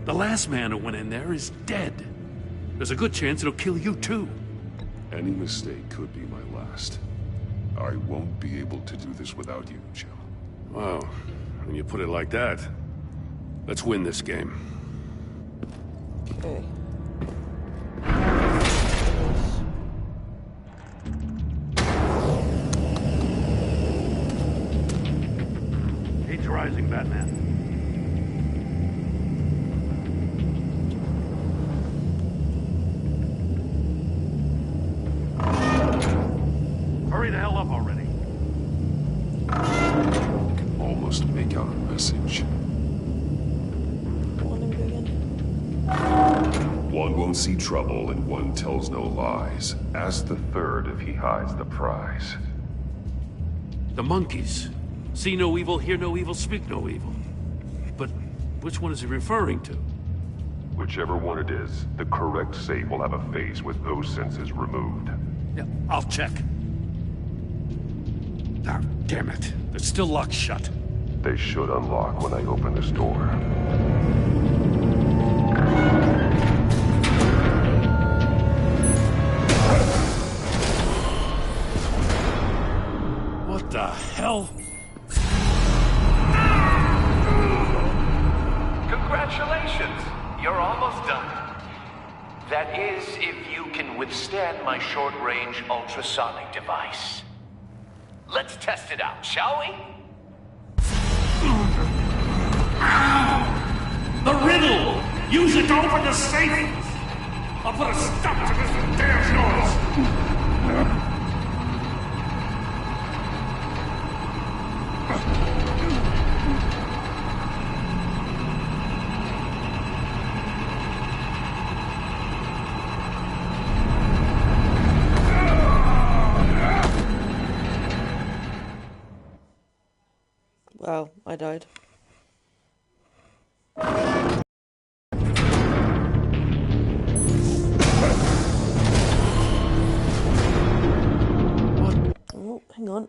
The last man who went in there is dead. There's a good chance it'll kill you too. Any mistake could be my last. I won't be able to do this without you, Jim. Wow. When you put it like that, let's win this game. Okay. Heat's rising, Batman. hurry the hell up already. I can almost make out a message. One won't see trouble and one tells no lies. Ask the third if he hides the prize. The monkeys. See no evil, hear no evil, speak no evil. But which one is he referring to? Whichever one it is, the correct safe will have a face with those senses removed. Yeah, I'll check. Ah, damn it. They're still locked shut. They should unlock when I open this door. What the hell? Congratulations! You're almost done. That is, if you can withstand my short-range ultrasonic device. Let's test it out, shall we? The riddle! Use it to open the safe! I'll put a stop to this damn noise! Wow, I died. Oh, hang on.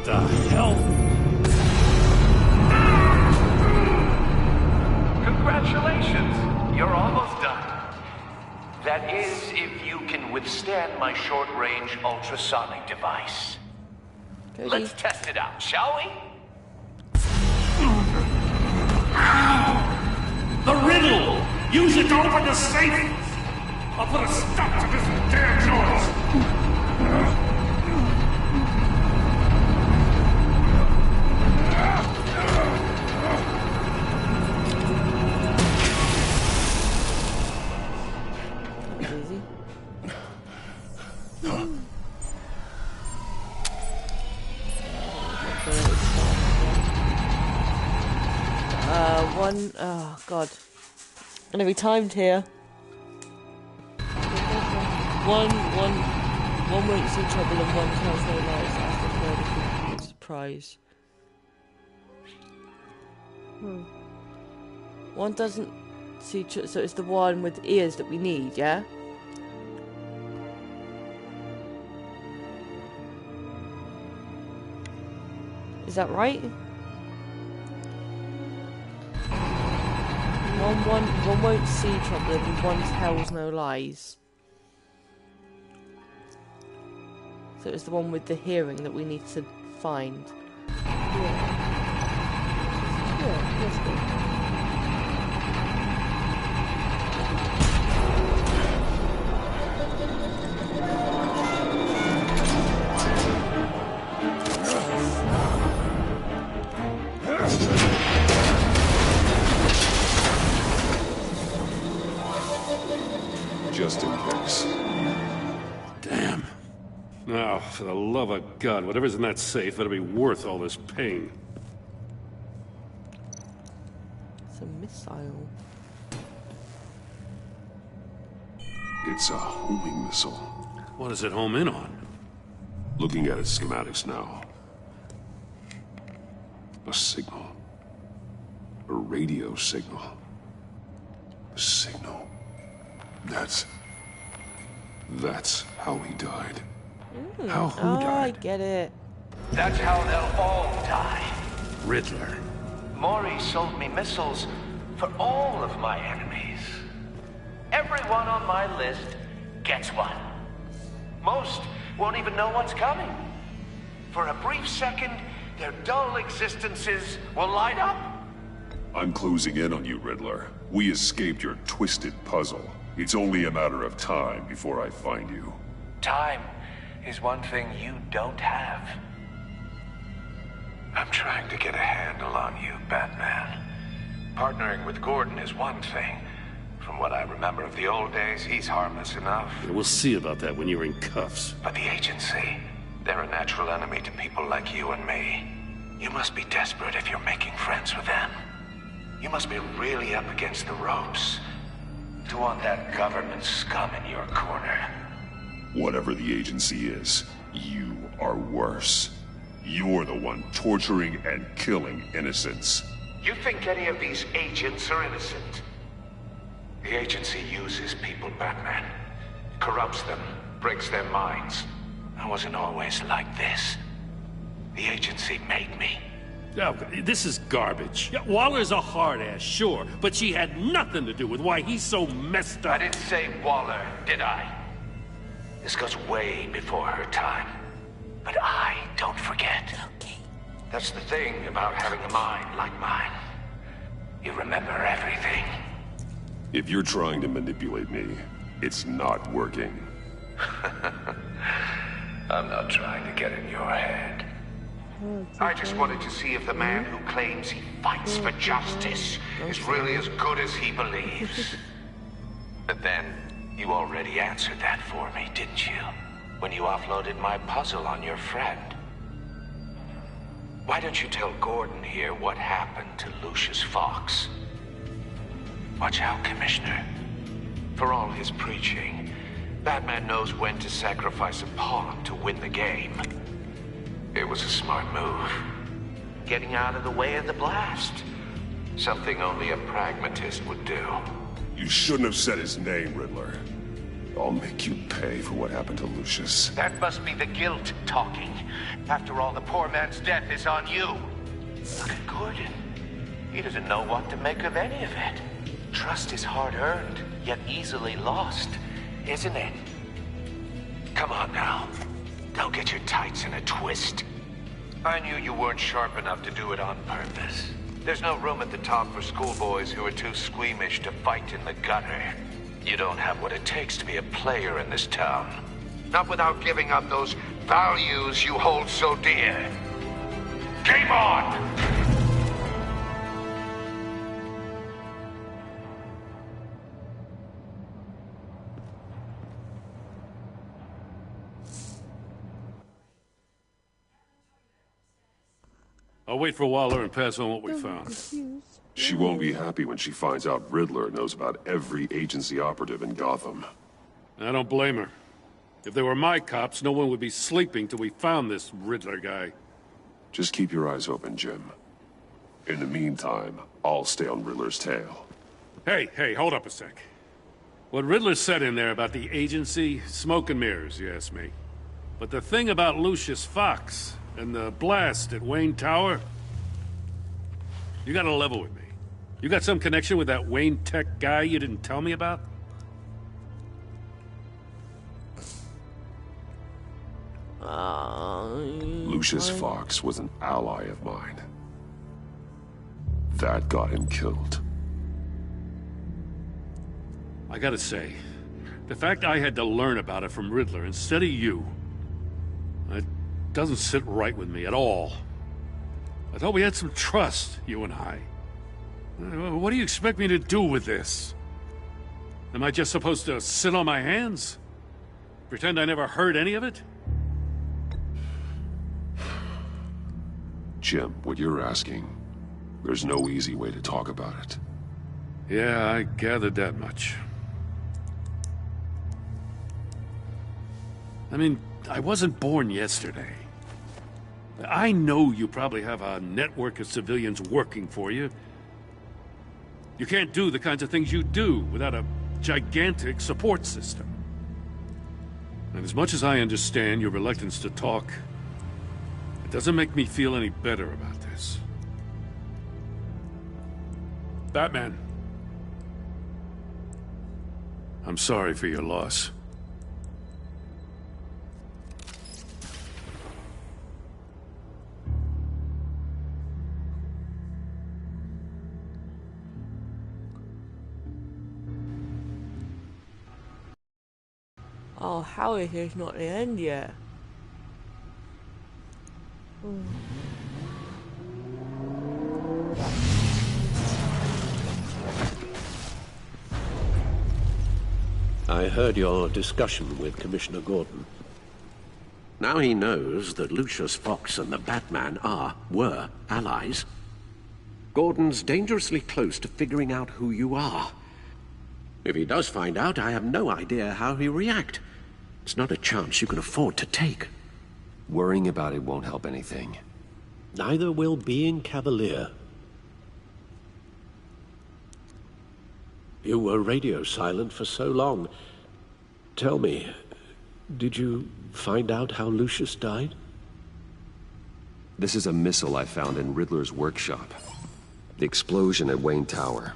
The hell? Congratulations! You're almost done. That is, if you can withstand my short-range ultrasonic device. Cody. Let's test it out, shall we? The riddle! Use it to open the safe! I'll put a stop to this damn noise! Easy. One, oh god. Gonna be timed here. One won't see trouble and one tells no lies after third if surprise. One doesn't see so it's the one with ears that we need, yeah? Is that right? One won't see trouble and one tells no lies. So it's the one with the hearing that we need to find. Just in case. Damn. Now, for the love of God, whatever's in that safe better be worth all this pain. It's a missile. It's a homing missile. What does it home in on? Looking at its schematics now. A signal. A radio signal. A signal. That's how he died. How who Oh, died? I get it. That's how they'll all die. Riddler. Maury sold me missiles for all of my enemies. Everyone on my list gets one. Most won't even know what's coming. For a brief second, their dull existences will light up. I'm closing in on you, Riddler. We escaped your twisted puzzle. It's only a matter of time before I find you. Time is one thing you don't have. I'm trying to get a handle on you, Batman. Partnering with Gordon is one thing. From what I remember of the old days, he's harmless enough. We'll see about that when you're in cuffs. But the agency, they're a natural enemy to people like you and me. You must be desperate if you're making friends with them. You must be really up against the ropes to want that government scum in your corner. Whatever the agency is, you are worse. You're the one torturing and killing innocents. You think any of these agents are innocent? The agency uses people, Batman. Corrupts them, breaks their minds. I wasn't always like this. The agency made me. Oh, this is garbage. Yeah, Waller's a hard-ass, sure, but she had nothing to do with why he's so messed up. I didn't say Waller, did I? This goes way before her time. But I don't forget. Okay. That's the thing about having a mind like mine. You remember everything. If you're trying to manipulate me, it's not working. I'm not trying to get in your head. I just wanted to see if the man who claims he fights for justice is really as good as he believes. But then, you already answered that for me, didn't you? When you offloaded my puzzle on your friend. Why don't you tell Gordon here what happened to Lucius Fox? Watch out, Commissioner. For all his preaching, Batman knows when to sacrifice a pawn to win the game. It was a smart move. Getting out of the way of the blast. Something only a pragmatist would do. You shouldn't have said his name, Riddler. I'll make you pay for what happened to Lucius. That must be the guilt talking. After all, the poor man's death is on you. Look at Gordon. He doesn't know what to make of any of it. Trust is hard-earned, yet easily lost, isn't it? Come on now. Don't get your tights in a twist. I knew you weren't sharp enough to do it on purpose. There's no room at the top for schoolboys who are too squeamish to fight in the gutter. You don't have what it takes to be a player in this town. Not without giving up those values you hold so dear. Game on! I'll wait for Waller and pass on what we found. She won't be happy when she finds out Riddler knows about every agency operative in Gotham. I don't blame her. If they were my cops, no one would be sleeping till we found this Riddler guy. Just keep your eyes open, Jim. In the meantime, I'll stay on Riddler's tail. Hey, hold up a sec. What Riddler said in there about the agency, smoke and mirrors, you ask me. But the thing about Lucius Fox and the blast at Wayne Tower, you gotta level with me. You got some connection with that Wayne Tech guy you didn't tell me about? Lucius Fox was an ally of mine. That got him killed. I gotta say, the fact I had to learn about it from Riddler instead of you, it doesn't sit right with me at all. I thought we had some trust, you and I. What do you expect me to do with this? Am I just supposed to sit on my hands? Pretend I never heard any of it? Jim, what you're asking, there's no easy way to talk about it. Yeah, I gathered that much. I mean, I wasn't born yesterday. I know you probably have a network of civilians working for you. You can't do the kinds of things you do without a gigantic support system. And as much as I understand your reluctance to talk, it doesn't make me feel any better about this. Batman. I'm sorry for your loss. Oh, how is this not the end yet? I heard your discussion with Commissioner Gordon. Now he knows that Lucius Fox and the Batman were allies. Gordon's dangerously close to figuring out who you are. If he does find out, I have no idea how he'll react. It's not a chance you can afford to take. Worrying about it won't help anything. Neither will being cavalier. You were radio silent for so long. Tell me, did you find out how Lucius died? This is a missile I found in Riddler's workshop. The explosion at Wayne Tower.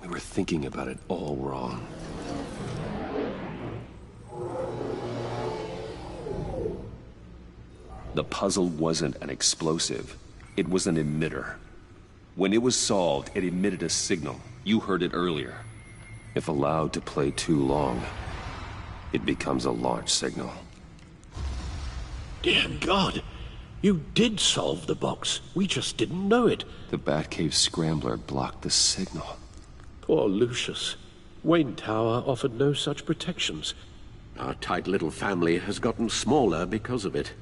We were thinking about it all wrong. The puzzle wasn't an explosive. It was an emitter. When it was solved, it emitted a signal. You heard it earlier. If allowed to play too long, it becomes a launch signal. Dear God! You did solve the box. We just didn't know it. The Batcave scrambler blocked the signal. Poor Lucius. Wayne Tower offered no such protections. Our tight little family has gotten smaller because of it.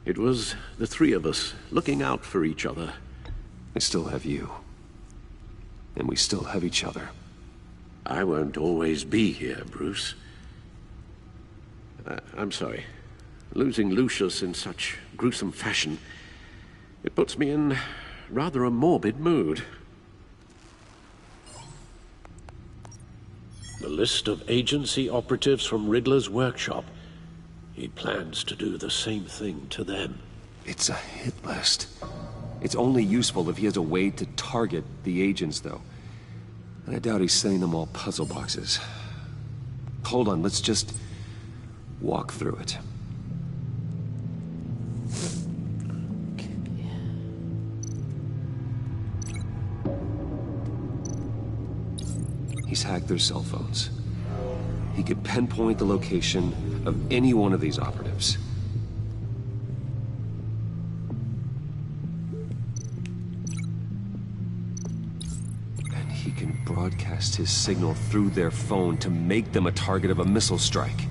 It was the three of us looking out for each other. I still have you. And we still have each other. I won't always be here, Bruce. I'm sorry. Losing Lucius in such gruesome fashion, it puts me in rather a morbid mood. The list of agency operatives from Riddler's workshop. He plans to do the same thing to them. It's a hit list. It's only useful if he has a way to target the agents, though. And I doubt he's sending them all puzzle boxes. Hold on, let's just walk through it. He's hacked their cell phones. He could pinpoint the location of any one of these operatives. And he can broadcast his signal through their phone to make them a target of a missile strike.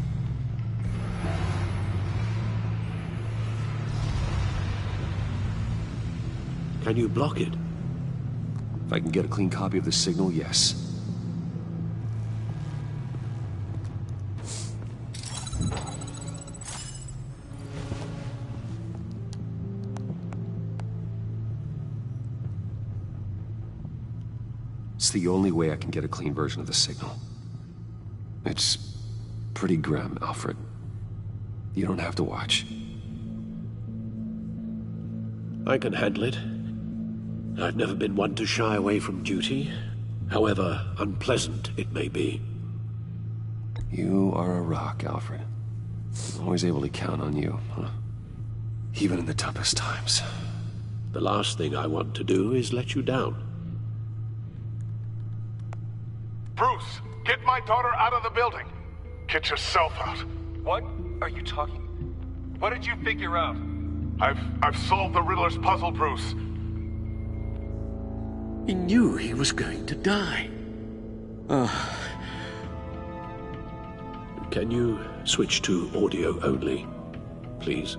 Can you block it? If I can get a clean copy of the signal, yes. It's the only way I can get a clean version of the signal. It's pretty grim, Alfred. You don't have to watch. I can handle it. I've never been one to shy away from duty, however unpleasant it may be. You are a rock, Alfred. I'm always able to count on you, huh? Even in the toughest times. The last thing I want to do is let you down. Bruce, get my daughter out of the building. Get yourself out. What are you talking? What did you figure out? I've solved the Riddler's puzzle, Bruce. He knew he was going to die. Can you switch to audio only, please?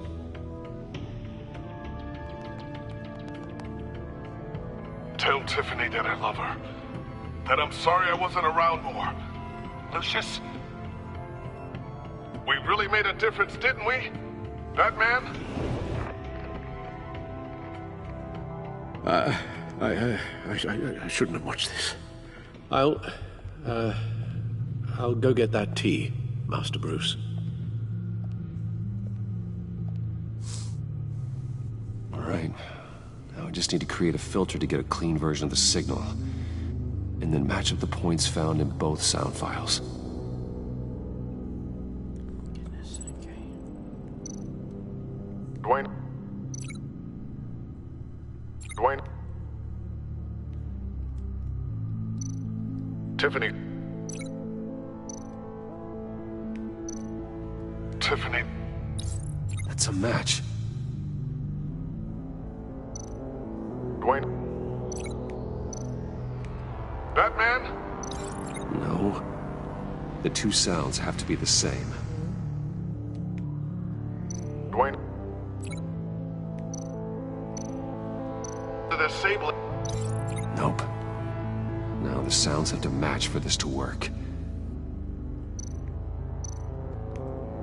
Tell Tiffany that I love her. That I'm sorry I wasn't around more. Lucius? We really made a difference, didn't we? Batman? I shouldn't have watched this. I'll go get that tea, Master Bruce. All right. Now I just need to create a filter to get a clean version of the signal. and then match up the points found in both sound files. Goodness, okay. Dwayne. Dwayne. Tiffany. Tiffany. That's a match. Dwayne. Batman? No. The two sounds have to be the same. Dwayne. The disabling. Nope. Now the sounds have to match for this to work.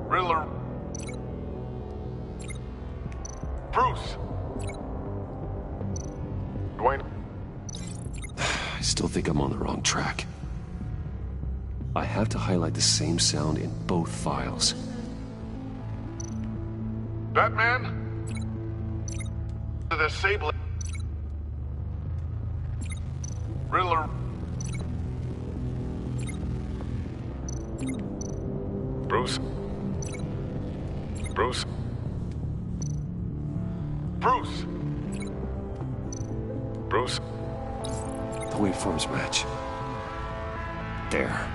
Riddler. Bruce. Dwayne. I still think I'm on the wrong track. I have to highlight the same sound in both files. Batman? The disabling. Riddler. Bruce. Bruce. Bruce. Bruce. The waveforms match. There.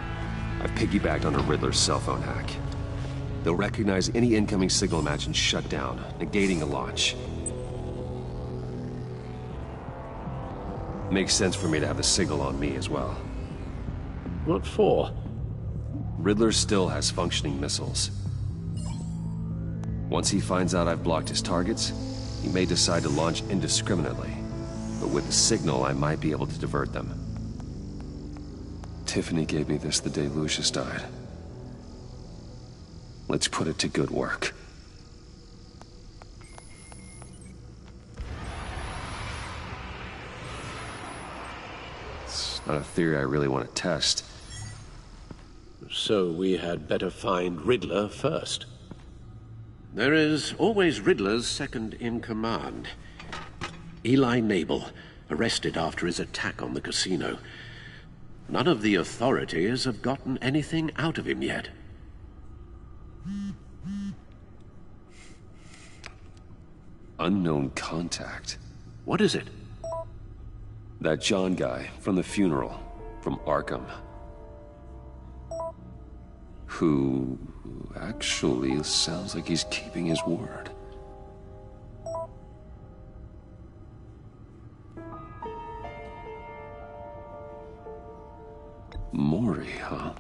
I've piggybacked on a Riddler's cell phone hack. They'll recognize any incoming signal match and shut down, negating a launch. Makes sense for me to have the signal on me as well. What for? Riddler still has functioning missiles. Once he finds out I've blocked his targets, he may decide to launch indiscriminately. But with the signal, I might be able to divert them. Tiffany gave me this the day Lucius died. Let's put it to good work. It's not a theory I really want to test. So we had better find Riddler first. There is always Riddler's second in command. Eli Nabel, arrested after his attack on the casino. None of the authorities have gotten anything out of him yet. Unknown contact. What is it? That John guy from the funeral, from Arkham. Who actually sounds like he's keeping his word. Mori, huh?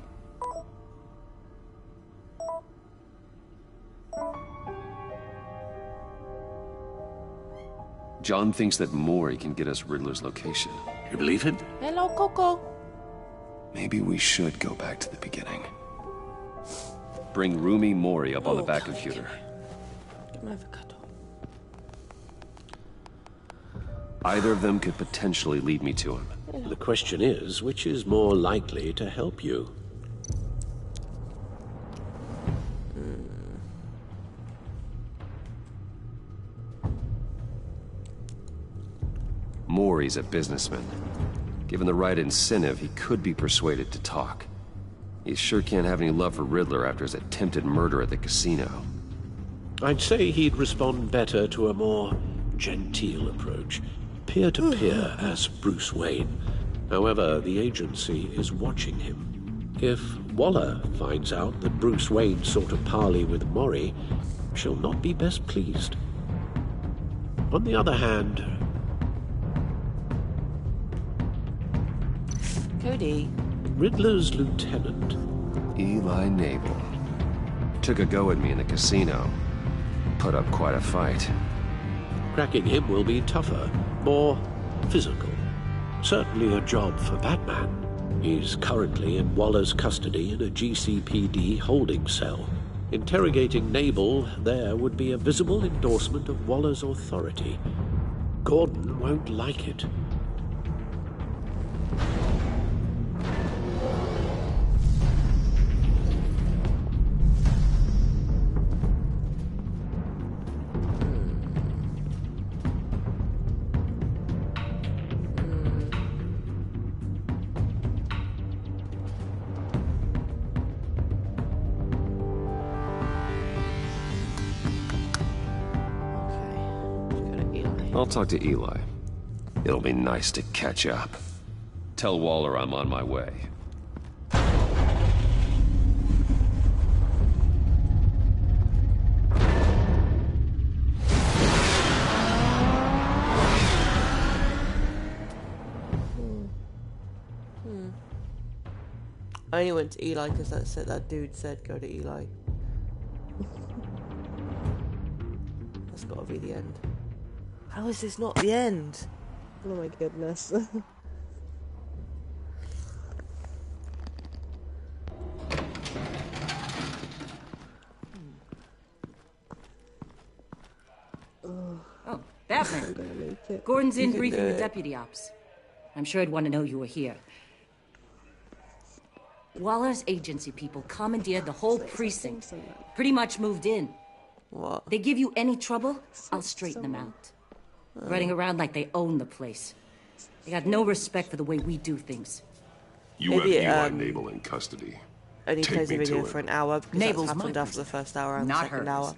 John thinks that Mori can get us Riddler's location. You believe him? Hello, Coco. Maybe we should go back to the beginning. Bring Rumi Mori up on the back computer. Get my avocado. Either of them could potentially lead me to him. The question is, which is more likely to help you? Mori's a businessman. Given the right incentive, he could be persuaded to talk. He sure can't have any love for Riddler after his attempted murder at the casino. I'd say he'd respond better to a more genteel approach. Peer-to-peer as Bruce Wayne. However, the agency is watching him. If Waller finds out that Bruce Wayne sought a parley with Mori, she'll not be best pleased. On the other hand... Cody. Riddler's lieutenant. Eli Nabel. Took a go at me in the casino. Put up quite a fight. Cracking him will be tougher, more physical. Certainly a job for Batman. He's currently in Waller's custody in a GCPD holding cell. Interrogating Nabel there would be a visible endorsement of Waller's authority. Gordon won't like it. I'll talk to Eli. It'll be nice to catch up. Tell Waller I'm on my way. I only went to Eli because that dude said go to Eli. That's got to be the end. How is this not the end? Oh my goodness. Oh, Batman. Gordon's in briefing the deputy ops. I'm sure he'd want to know you were here. Waller's agency people commandeered the whole precinct. Pretty much moved in. What? They give you any trouble, I'll straighten them out. Running around like they own the place. They got no respect for the way we do things. You have Eli Nabel in custody. Only Take plays me a video to for him. an hour because Nabel's that's happened my after the first hour and Not the second hers. hour.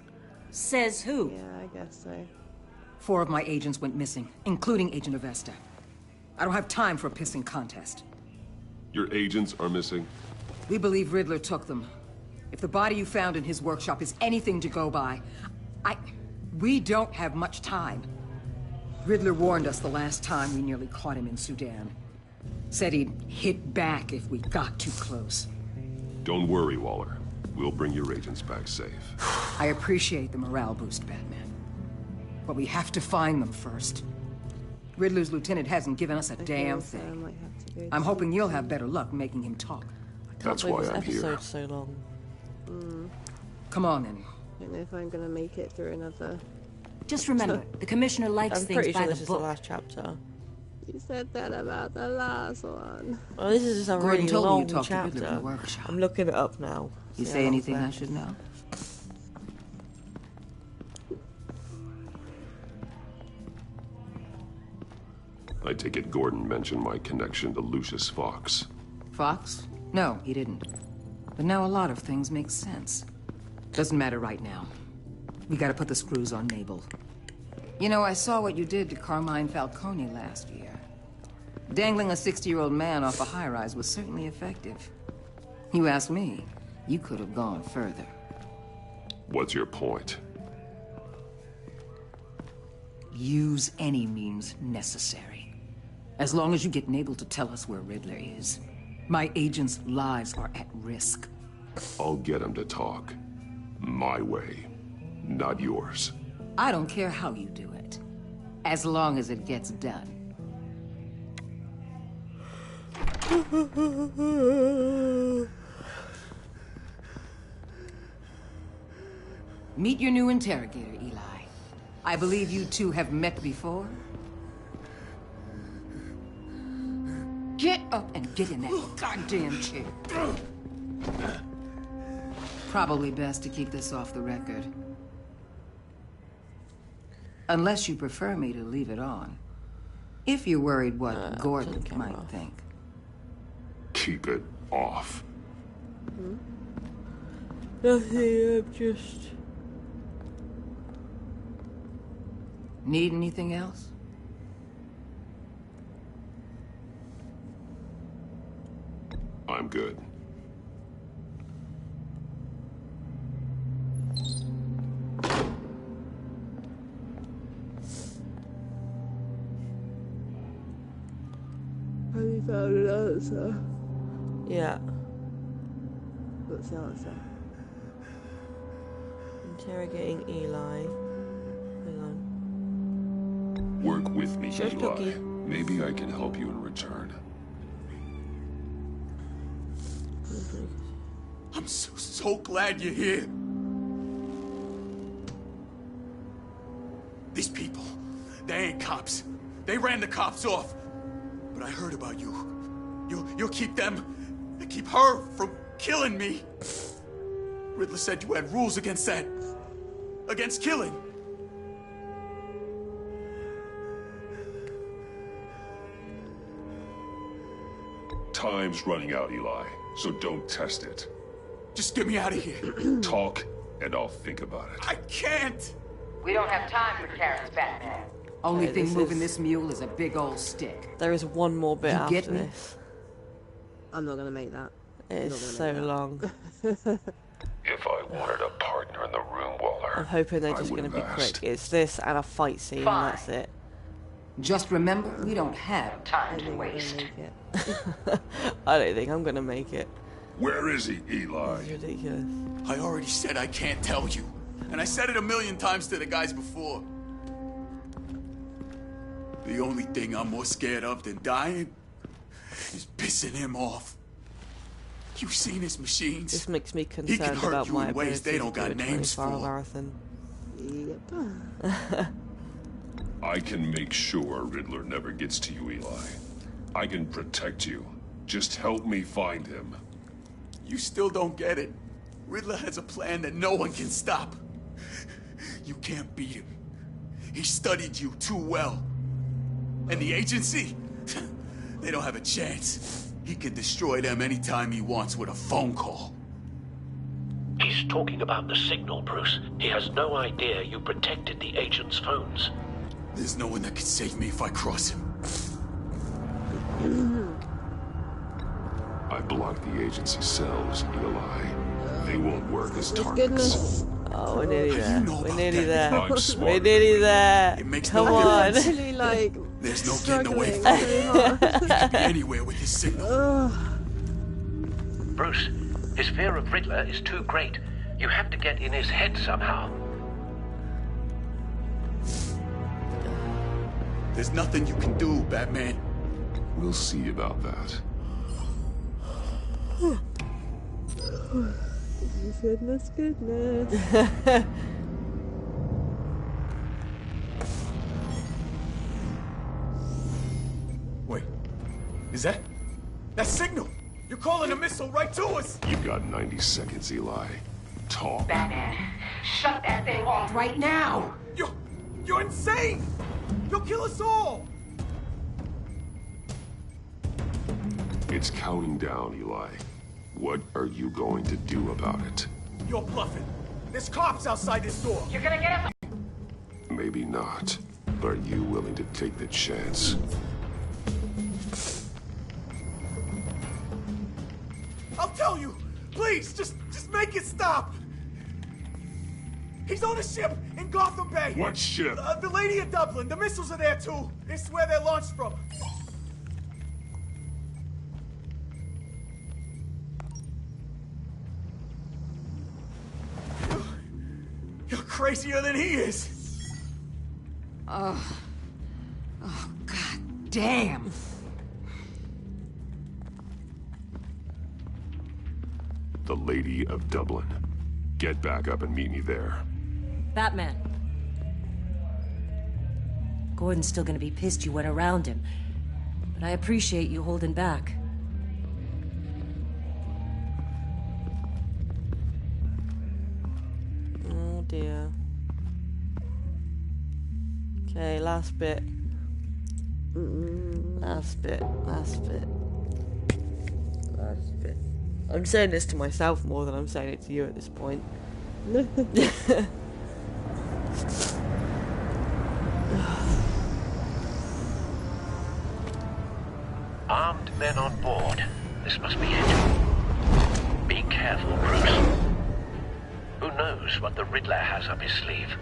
Says who? Yeah, I guess so. 4 of my agents went missing, including Agent Avesta. I don't have time for a pissing contest. Your agents are missing? We believe Riddler took them. If the body you found in his workshop is anything to go by, we don't have much time. Riddler warned us the last time we nearly caught him in Sudan. Said he'd hit back if we got too close. Don't worry, Waller. We'll bring your agents back safe. I appreciate the morale boost, Batman. But we have to find them first. Riddler's lieutenant hasn't given us a damn thing. I'm hoping you'll have better luck making him talk. That's why I'm here. Episode's so long. Come on, then. I don't know if I'm gonna make it through another. Just remember, the commissioner likes I'm things pretty by sure the this is the book. last chapter. You said that about the last one. Well, this is just a Gordon really told me you long talked to Riddler in chapter. the workshop. I'm looking it up now. You See say how long anything I left. should know? I take it Gordon mentioned my connection to Lucius Fox. Fox? No, he didn't. But now a lot of things make sense. Doesn't matter right now. We gotta put the screws on Nabel. You know, I saw what you did to Carmine Falcone last year. Dangling a 60-year-old man off a high-rise was certainly effective. You ask me, you could have gone further. What's your point? Use any means necessary. As long as you get Nabel to tell us where Riddler is. My agents' lives are at risk. I'll get him to talk. My way, not yours. I don't care how you do it, as long as it gets done. Meet your new interrogator, Eli. I believe you two have met before? Get up and get in that goddamn chair. Probably best to keep this off the record. Unless you prefer me to leave it on. If you're worried what Gordon might think. Keep it off. Nothing, I'm just... Need anything else? I'm good. Have you found an answer? Yeah. What's the answer? Interrogating Eli. Hang on. Work with me, Sure, Eli. Cookie. Maybe I can help you in return. I'm so glad you're here. These people, they ain't cops. They ran the cops off. But I heard about you. You'll keep them, keep her from killing me. Riddler said you had rules against that. Against killing. Time's running out, Eli, so don't test it. Just get me out of here. Talk, and I'll think about it. I can't! We don't have time for carrots, Batman. Only Okay, thing moving this mule is a big old stick. There is one more bit You after get me? this. I'm not gonna make that. It's so long. If I wanted a partner in the room, Waller, I'm hoping they're just going to be quick. It's this and a fight scene, and that's it. Just remember, we don't have time to waste. I don't think I'm going to make it. Where is he, Eli? It's ridiculous. I already said I can't tell you. And I said it 1,000,000 times to the guys before. The only thing I'm more scared of than dying is pissing him off. You've seen his machines. This makes me He can concerned hurt about you my in ways ability they don't to do got a names 24-hour for. marathon. I can make sure Riddler never gets to you, Eli. I can protect you. Just help me find him. You still don't get it. Riddler has a plan that no one can stop. You can't beat him. He studied you too well. And the agency? They don't have a chance. He can destroy them anytime he wants with a phone call. He's talking about the signal, Bruce. He has no idea you protected the agent's phones. There's no one that can save me if I cross him. I blocked the agency's cells, Eli. They won't work as targets. Goodness. Oh, we're nearly there. We're nearly there. I'm smart. We're nearly there. Come on. Really, like, There's no getting away struggling from so him. hard. He could be anywhere with his signal. Bruce, his fear of Riddler is too great. You have to get in his head somehow. There's nothing you can do, Batman. We'll see about that. Goodness. Wait, is that signal? You're calling a missile right to us. You've got 90 seconds, Eli. Talk. Batman, shut that thing off right now! You're insane! You'll kill us all! It's counting down, Eli. What are you going to do about it? You're bluffing. There's cops outside this door. You're gonna get us. Maybe not. But are you willing to take the chance? I'll tell you. Please, just make it stop. He's on a ship in Gotham Bay. What ship? The Lady of Dublin. The missiles are there too. It's where they're launched from. You're crazier than he is. Oh, God damn. The Lady of Dublin. Get back up and meet me there. Batman. Gordon's still gonna be pissed you went around him. But I appreciate you holding back. Oh dear. Okay, last bit. Last bit. I'm saying this to myself more than I'm saying it to you at this point. Armed men on board. This must be it. Be careful, Bruce. Who knows what the Riddler has up his sleeve?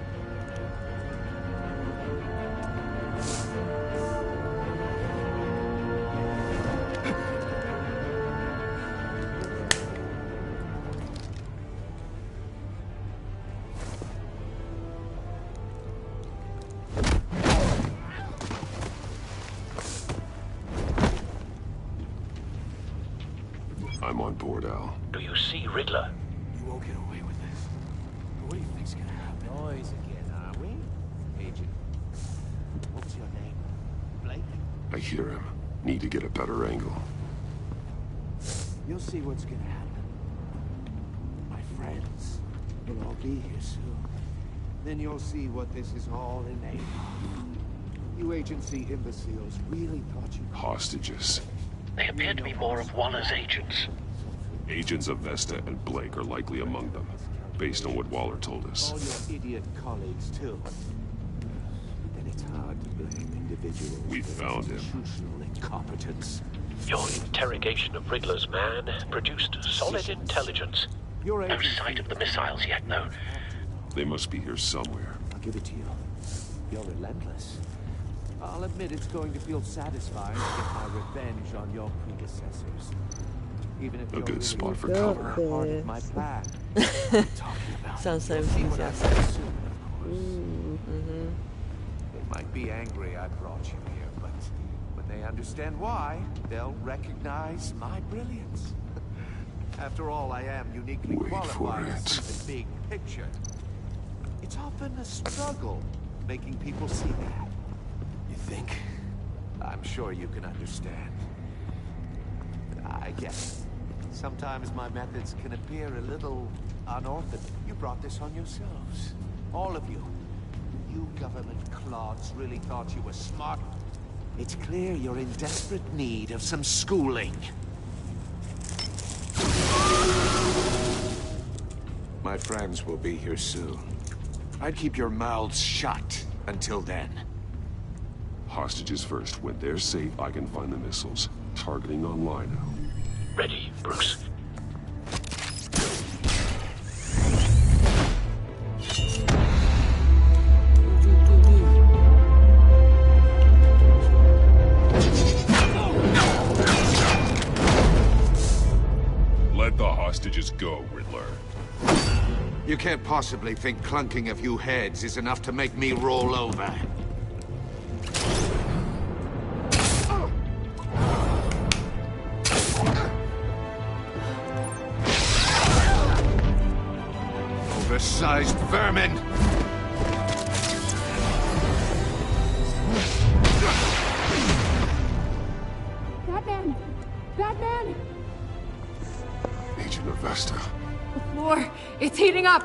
I'm on board, Al. Do you see Riddler? You won't get away with this. What do you think's gonna happen? Noise again, are we? Agent, what was your name? Blake? I hear him. Need to get a better angle. You'll see what's gonna happen. My friends will all be here soon. Then you'll see what this is all enabled. You agency imbeciles really thought you... Hostages. They appear to be more of Waller's agents. Agents of Vesta and Blake are likely among them, based on what Waller told us. All your idiot colleagues, too. Then it's hard to blame individuals. We found him. Institutional incompetence. Your interrogation of Riddler's man produced solid intelligence. No sight of the missiles yet, though. They must be here somewhere. I'll give it to you. You're relentless. I'll admit it's going to feel satisfying to get my revenge on your predecessors. Even if A good spot for you're cover. part of my plan. Sounds so enthusiastic. They might be angry I brought you here, but when they understand why, they'll recognize my brilliance. After all, I am uniquely qualified to see the big picture. It's often a struggle making people see that. You think? I'm sure you can understand. I guess sometimes my methods can appear a little unorthodox. You brought this on yourselves. All of you. You government clods really thought you were smart. It's clear you're in desperate need of some schooling. My friends will be here soon. I'd keep your mouths shut until then. Hostages first. When they're safe, I can find the missiles. Targeting on Lino. Ready, Bruce. Let the hostages go, Riddler. You can't possibly think clunking a few heads is enough to make me roll over. Oversized vermin! Batman! Batman! Agent Avesta. The floor! It's heating up!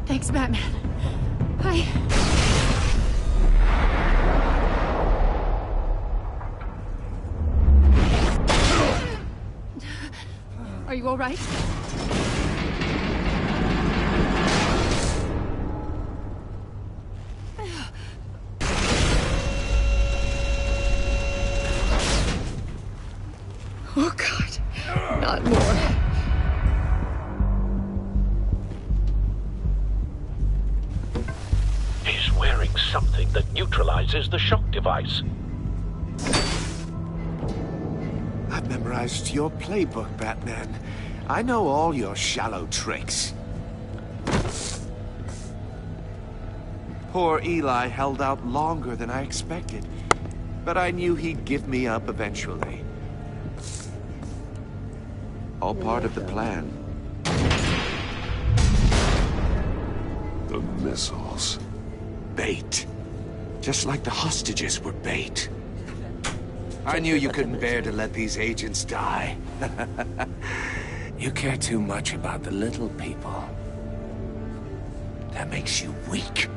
Thanks, Batman. Are you all right? Oh, God. Not more. He's wearing something that neutralizes the shock device. I've memorized your playbook, Batman. I know all your shallow tricks. Poor Eli held out longer than I expected, but I knew he'd give me up eventually. All part of the plan. The missiles. Bait. Just like the hostages were bait. I knew you couldn't bear to let these agents die. You care too much about the little people. That makes you weak.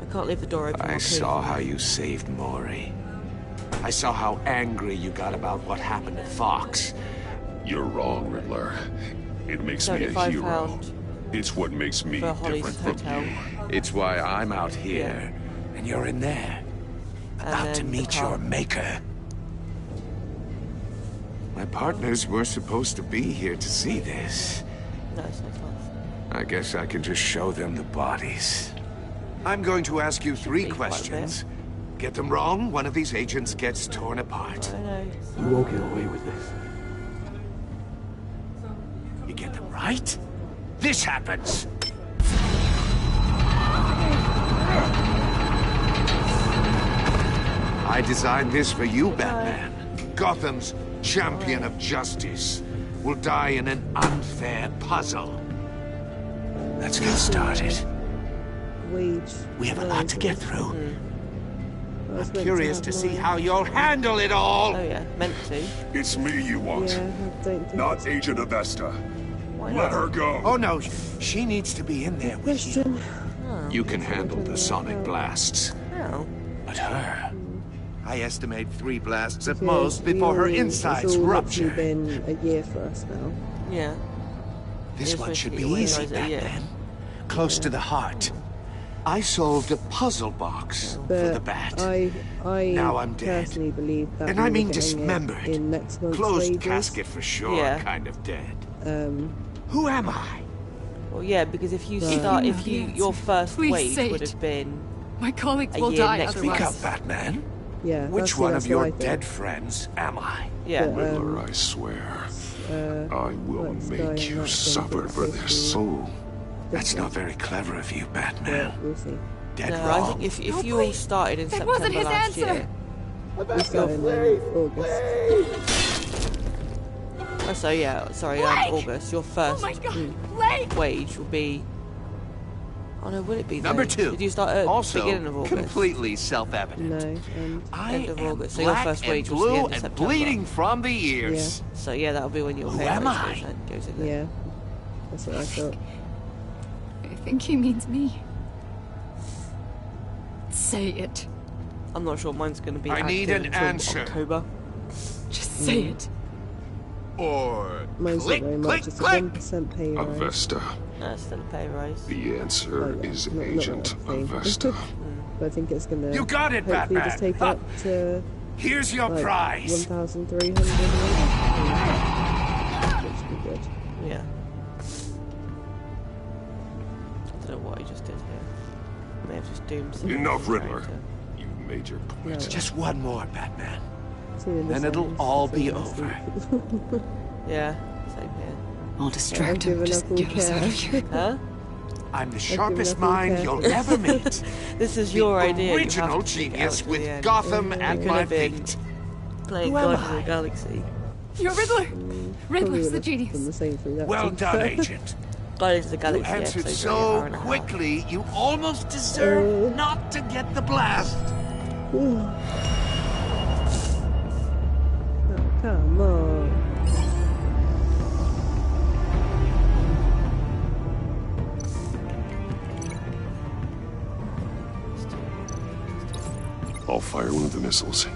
I can't leave the door open. I saw how you saved Maury. I saw how angry you got about what happened to Fox. You're wrong, Riddler. It makes me a hero. It's what makes me different from you. It's why I'm out here, and you're in there. About to meet your maker. My partners were supposed to be here to see this. No, it's not fun. I guess I can just show them the bodies. I'm going to ask you 3 questions. Get them wrong, one of these agents gets torn apart. You won't get away with this. You get them right, this happens. I designed this for you, Batman. Gotham's champion of justice will die in an unfair puzzle. Let's get started. We have a lot to get through. I'm curious to see how you'll handle it all. Oh yeah, meant to. It's me you want, not Agent Avesta. Let her go. Oh no, she needs to be in there with you. You can handle the sonic blasts. Oh. But her, I estimate 3 blasts at Because most before her insides it's all rupture. literally been a year for us now. Yeah. This You're one supposed should to be get your easy, insides, yeah. Batman. Close to the heart. I solved a puzzle box for the bat. I Now I'm dead. personally believe that And we I were mean getting it dismembered. in next month's Closed wages. casket for sure, Yeah. kind of dead. Um, Who am I? Well, yeah, because if you Right. start, If if you know you, the your answer, first please wage say would it. have been My colleagues a will year die next Speak otherwise. up, Batman. yeah. Which that's one what of your I think. dead friends am I? yeah. But, Riddler, I swear. I will like Sky make and you that suffer think for it's this. supposed to That's not very clever of you, be- Batman. but we'll see. Dead No, wrong. I think if No, you all please. started in That September wasn't his last answer. year, We started in August. oh, so yeah, sorry, Blake! August, your first Oh my god, Blake! wage will be. Oh no, would it be Number though? 2. Did you start at Also, beginning of August? completely self-evident. No. I End of am August, so your black first and wage was the blue end of and September. bleeding from the ears. So yeah, that'll be when your Who pay am rise I? goes in there. Yeah. That's what I thought. I think he means me. Say it. I'm not sure mine's going to be. I need active an until answer. October. Just say it. Or Mine's click, not very much. click, It's click. a 1% pay rise. Avesta. Still a pay rise. The answer yeah, is not Agent a thing. Avesta. But I think it's gonna. You got it, hopefully Batman. just take it Ha. up to Here's your like prize. 1,300. Which would be good. Yeah. I don't know what I just did here. I may have just doomed some Enough, Riddler. character. You made your point. No. Just one more, Batman. See you in Then the it'll sun. all See you be next over. week. Yeah, same here. I'll distract him. given Just up all get us out of care. here. Huh? I'm the given sharpest up all mind care. you'll ever meet. This is The your idea. You original have to stick it out genius to with the end. Gotham You at could my have been feet. playing Who am Guardians of I? the Galaxy. You're Riddler. Probably Riddler's would the have genius. done the same through that. Well to be done, fair. Agent. Guardians of the You Galaxy answered episodes are an hour so and a half. quickly, you almost deserve not to get the blast. Oh, come on. I'll fire one of the missiles.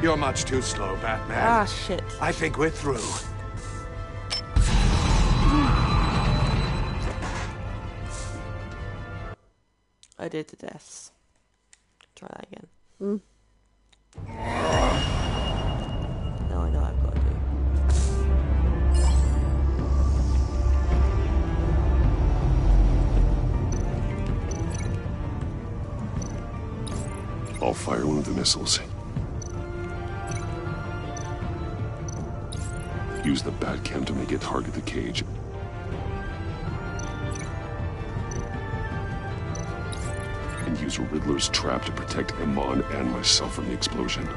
You're much too slow, Batman. Ah, shit. I think we're through. I did the deaths. Try that again. Mm. Now I know I've got to do. I'll fire one of the missiles. Use the Batcam to make it target the cage. And use Riddler's trap to protect Iman and myself from the explosion.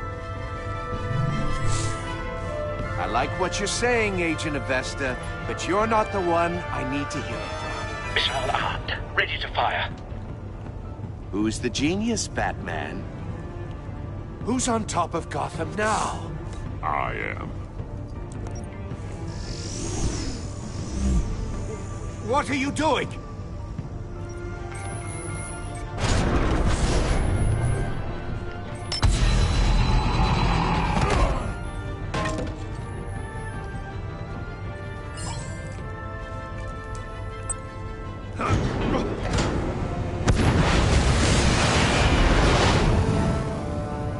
I like what you're saying, Agent Avesta, but you're not the one I need to hear it from. Missile armed, ready to fire. Who's the genius, Batman? Who's on top of Gotham now? I am. What are you doing?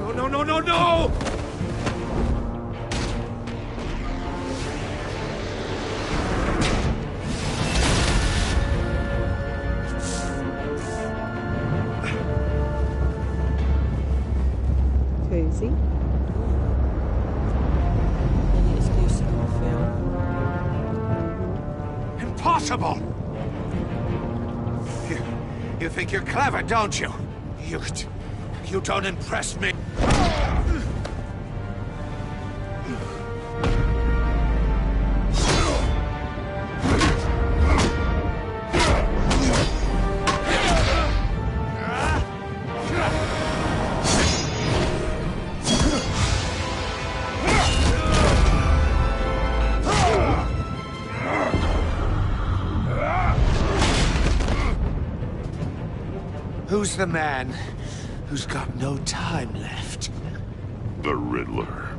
No, no, no, no, no! Cozy. Any exclusive on film. Impossible! You think you're clever, don't you? You don't impress me. Who's the man who's got no time left? The Riddler.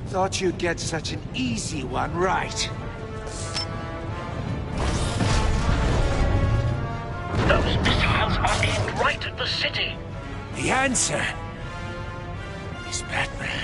Thought you'd get such an easy one right. Those missiles are aimed right at the city. The answer is Batman.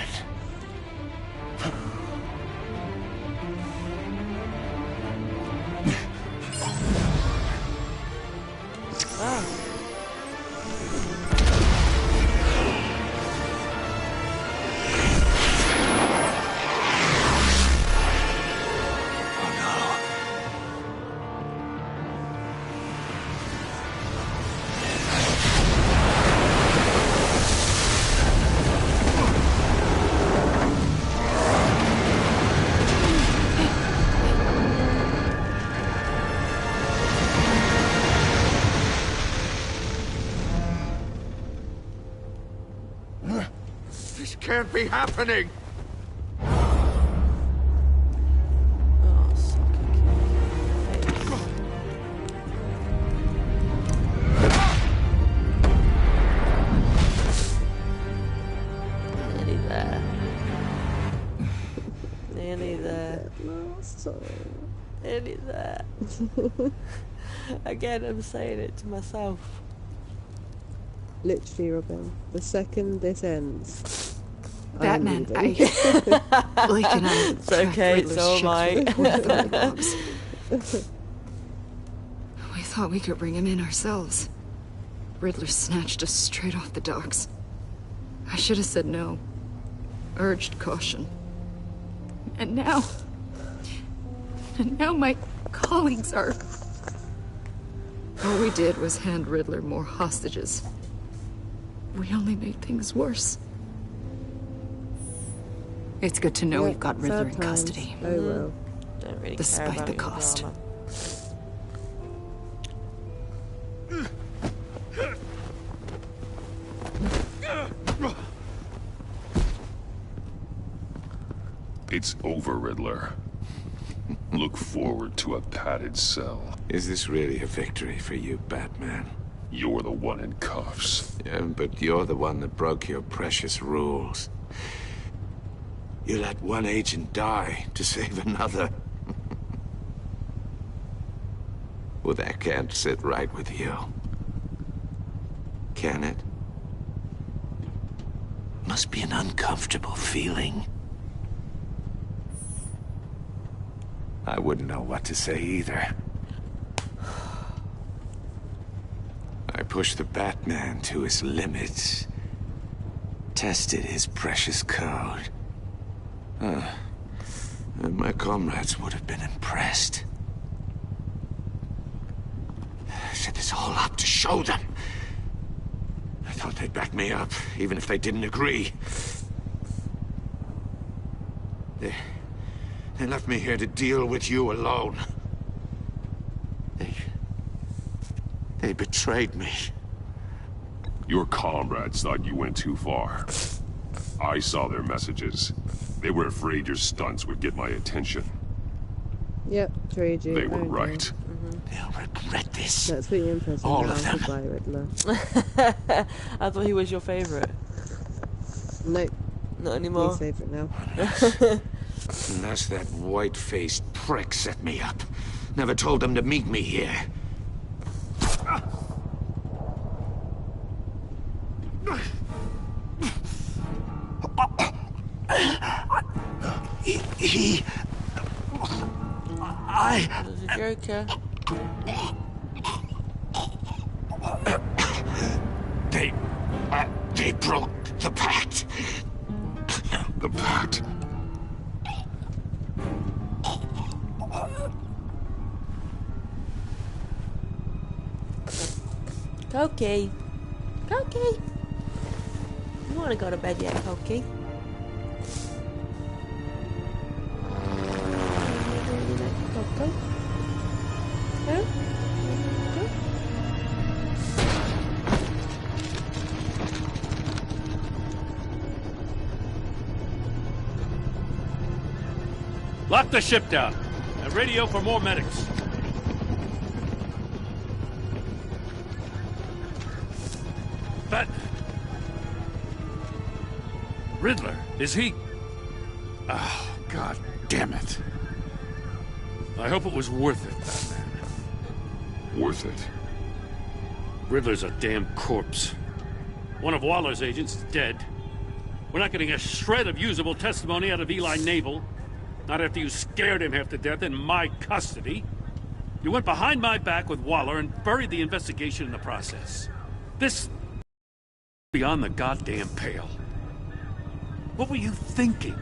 This can't be happening! Nearly there. Nearly there. Nearly there. Again, I'm saying it to myself. Literally, Robin. The second this ends, Batman, Blake and I. It's okay, so am I. We thought we could bring him in ourselves. Riddler snatched us straight off the docks. I should have said no. Urged caution. And now my colleagues are... All we did was hand Riddler more hostages. We only made things worse. It's good to know we've got Riddler in custody. Oh well. Don't really Despite care about the your cost. drama. It's over, Riddler. Look forward to a padded cell. Is this really a victory for you, Batman? You're the one in cuffs. Yeah, but you're the one that broke your precious rules. You let one agent die to save another. Well, that can't sit right with you. Can it? Must be an uncomfortable feeling. I wouldn't know what to say either. I pushed the Batman to his limits. Tested his precious code. And my comrades would have been impressed. I set this all up to show them. I thought they'd back me up, even if they didn't agree. They left me here to deal with you alone. They betrayed me. Your comrades thought you went too far. I saw their messages. They were afraid your stunts would get my attention. Yep, trade you. They were right. They'll regret this. That's what you're impressing. All now. of them. Goodbye, Riddler. I thought he was your favourite. Nope. Not anymore. Least favourite now. Unless that white-faced prick set me up. Never told them to meet me here. There's a Joker. They broke the pact. The pact? Cokie. Cokie. You want to go to bed yet, Cokie? Cokie? Huh? Lock the ship down and radio for more medics. Batman. Riddler, is he? Oh, God damn it. I hope it was worth it, Batman. Worth it? Riddler's a damn corpse. One of Waller's agents is dead. We're not getting a shred of usable testimony out of Eli Naval. Not after you scared him half to death in my custody. You went behind my back with Waller and buried the investigation in the process. This... beyond the goddamn pale. What were you thinking?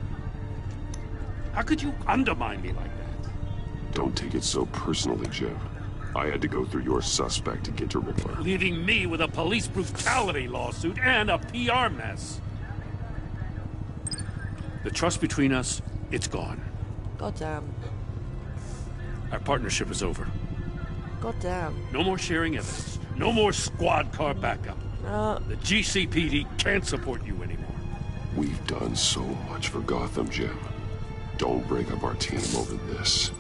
How could you undermine me like that? Don't take it so personally, Jim. I had to go through your suspect to get to Riddler. Leaving me with a police brutality lawsuit and a PR mess. The trust between us, it's gone. Goddamn. Our partnership is over. Goddamn. No more sharing evidence. No more squad car backup. The GCPD can't support you anymore. We've done so much for Gotham, Jim. Don't break up our team over this.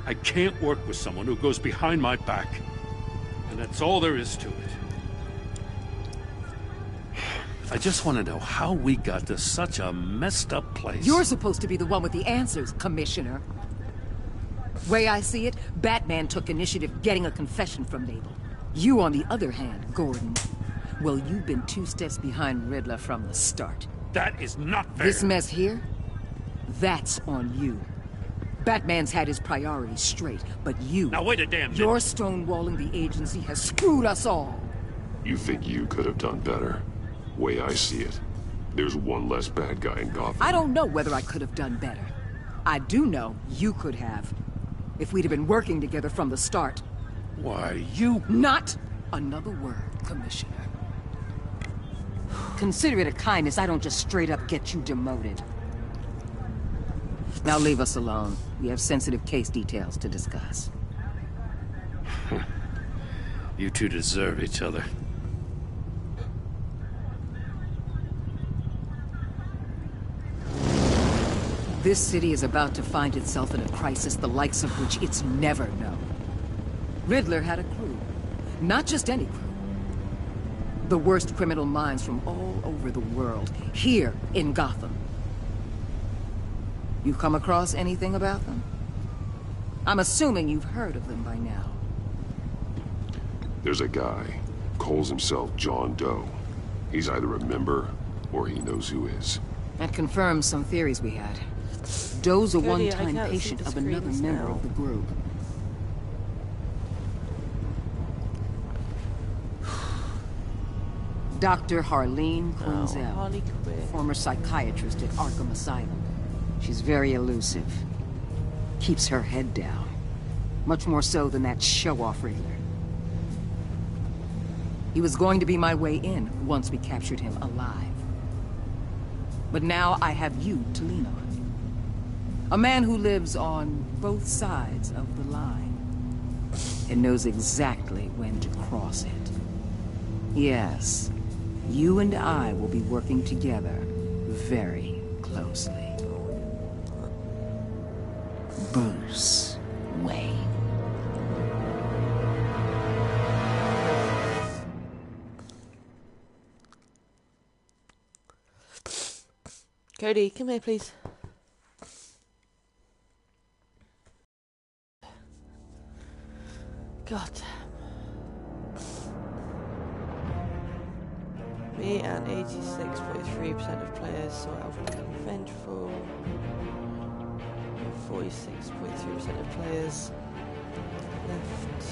I can't work with someone who goes behind my back. And that's all there is to it. I just want to know how we got to such a messed up place. You're supposed to be the one with the answers, Commissioner. Way I see it, Batman took initiative getting a confession from Naval. You, on the other hand, Gordon, well, you've been 2 steps behind Riddler from the start. That is not fair. This mess here, that's on you. Batman's had his priorities straight, but you... Now wait a damn minute. Your stonewalling the agency has screwed us all. You think you could have done better? Way I see it, there's one less bad guy in Gotham. I don't know whether I could have done better. I do know you could have. If we'd have been working together from the start. Why, you... Not another word, Commissioner. Consider it a kindness I don't just straight up get you demoted. Now leave us alone. We have sensitive case details to discuss. You two deserve each other. This city is about to find itself in a crisis the likes of which it's never known. Riddler had a crew. Not just any crew. The worst criminal minds from all over the world, here in Gotham. You come across anything about them? I'm assuming you've heard of them by now. There's a guy, calls himself John Doe. He's either a member, or he knows who is. That confirms some theories we had. Doe's a Cody, one-time patient of another member of the group. Dr. Harleen Quinzel, Harley Quinn. former psychiatrist at Arkham Asylum. She's very elusive. Keeps her head down. Much more so than that show-off Riddler. He was going to be my way in once we captured him alive. But now I have you to lean on. A man who lives on both sides of the line. And knows exactly when to cross it. Yes, you and I will be working together very closely. Bruce Wayne. Cody, come here, please. God damn. Me and 86.3% of players saw Alfred vengeful. 46.3% of players left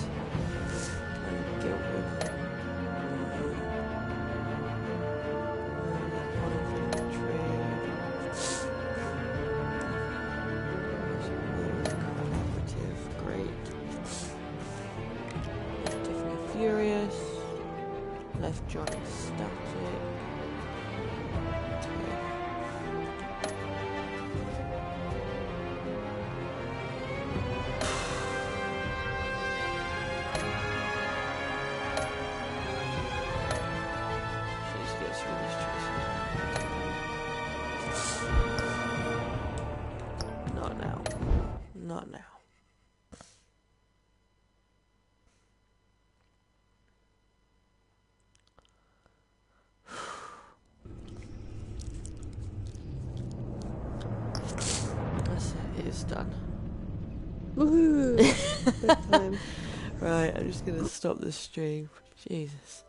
and guilty. Furious, left John static. She just gets through these choices. Not now. Not now. it is done. Woohoo! Good time. Right, I'm just gonna stop the stream. Jesus.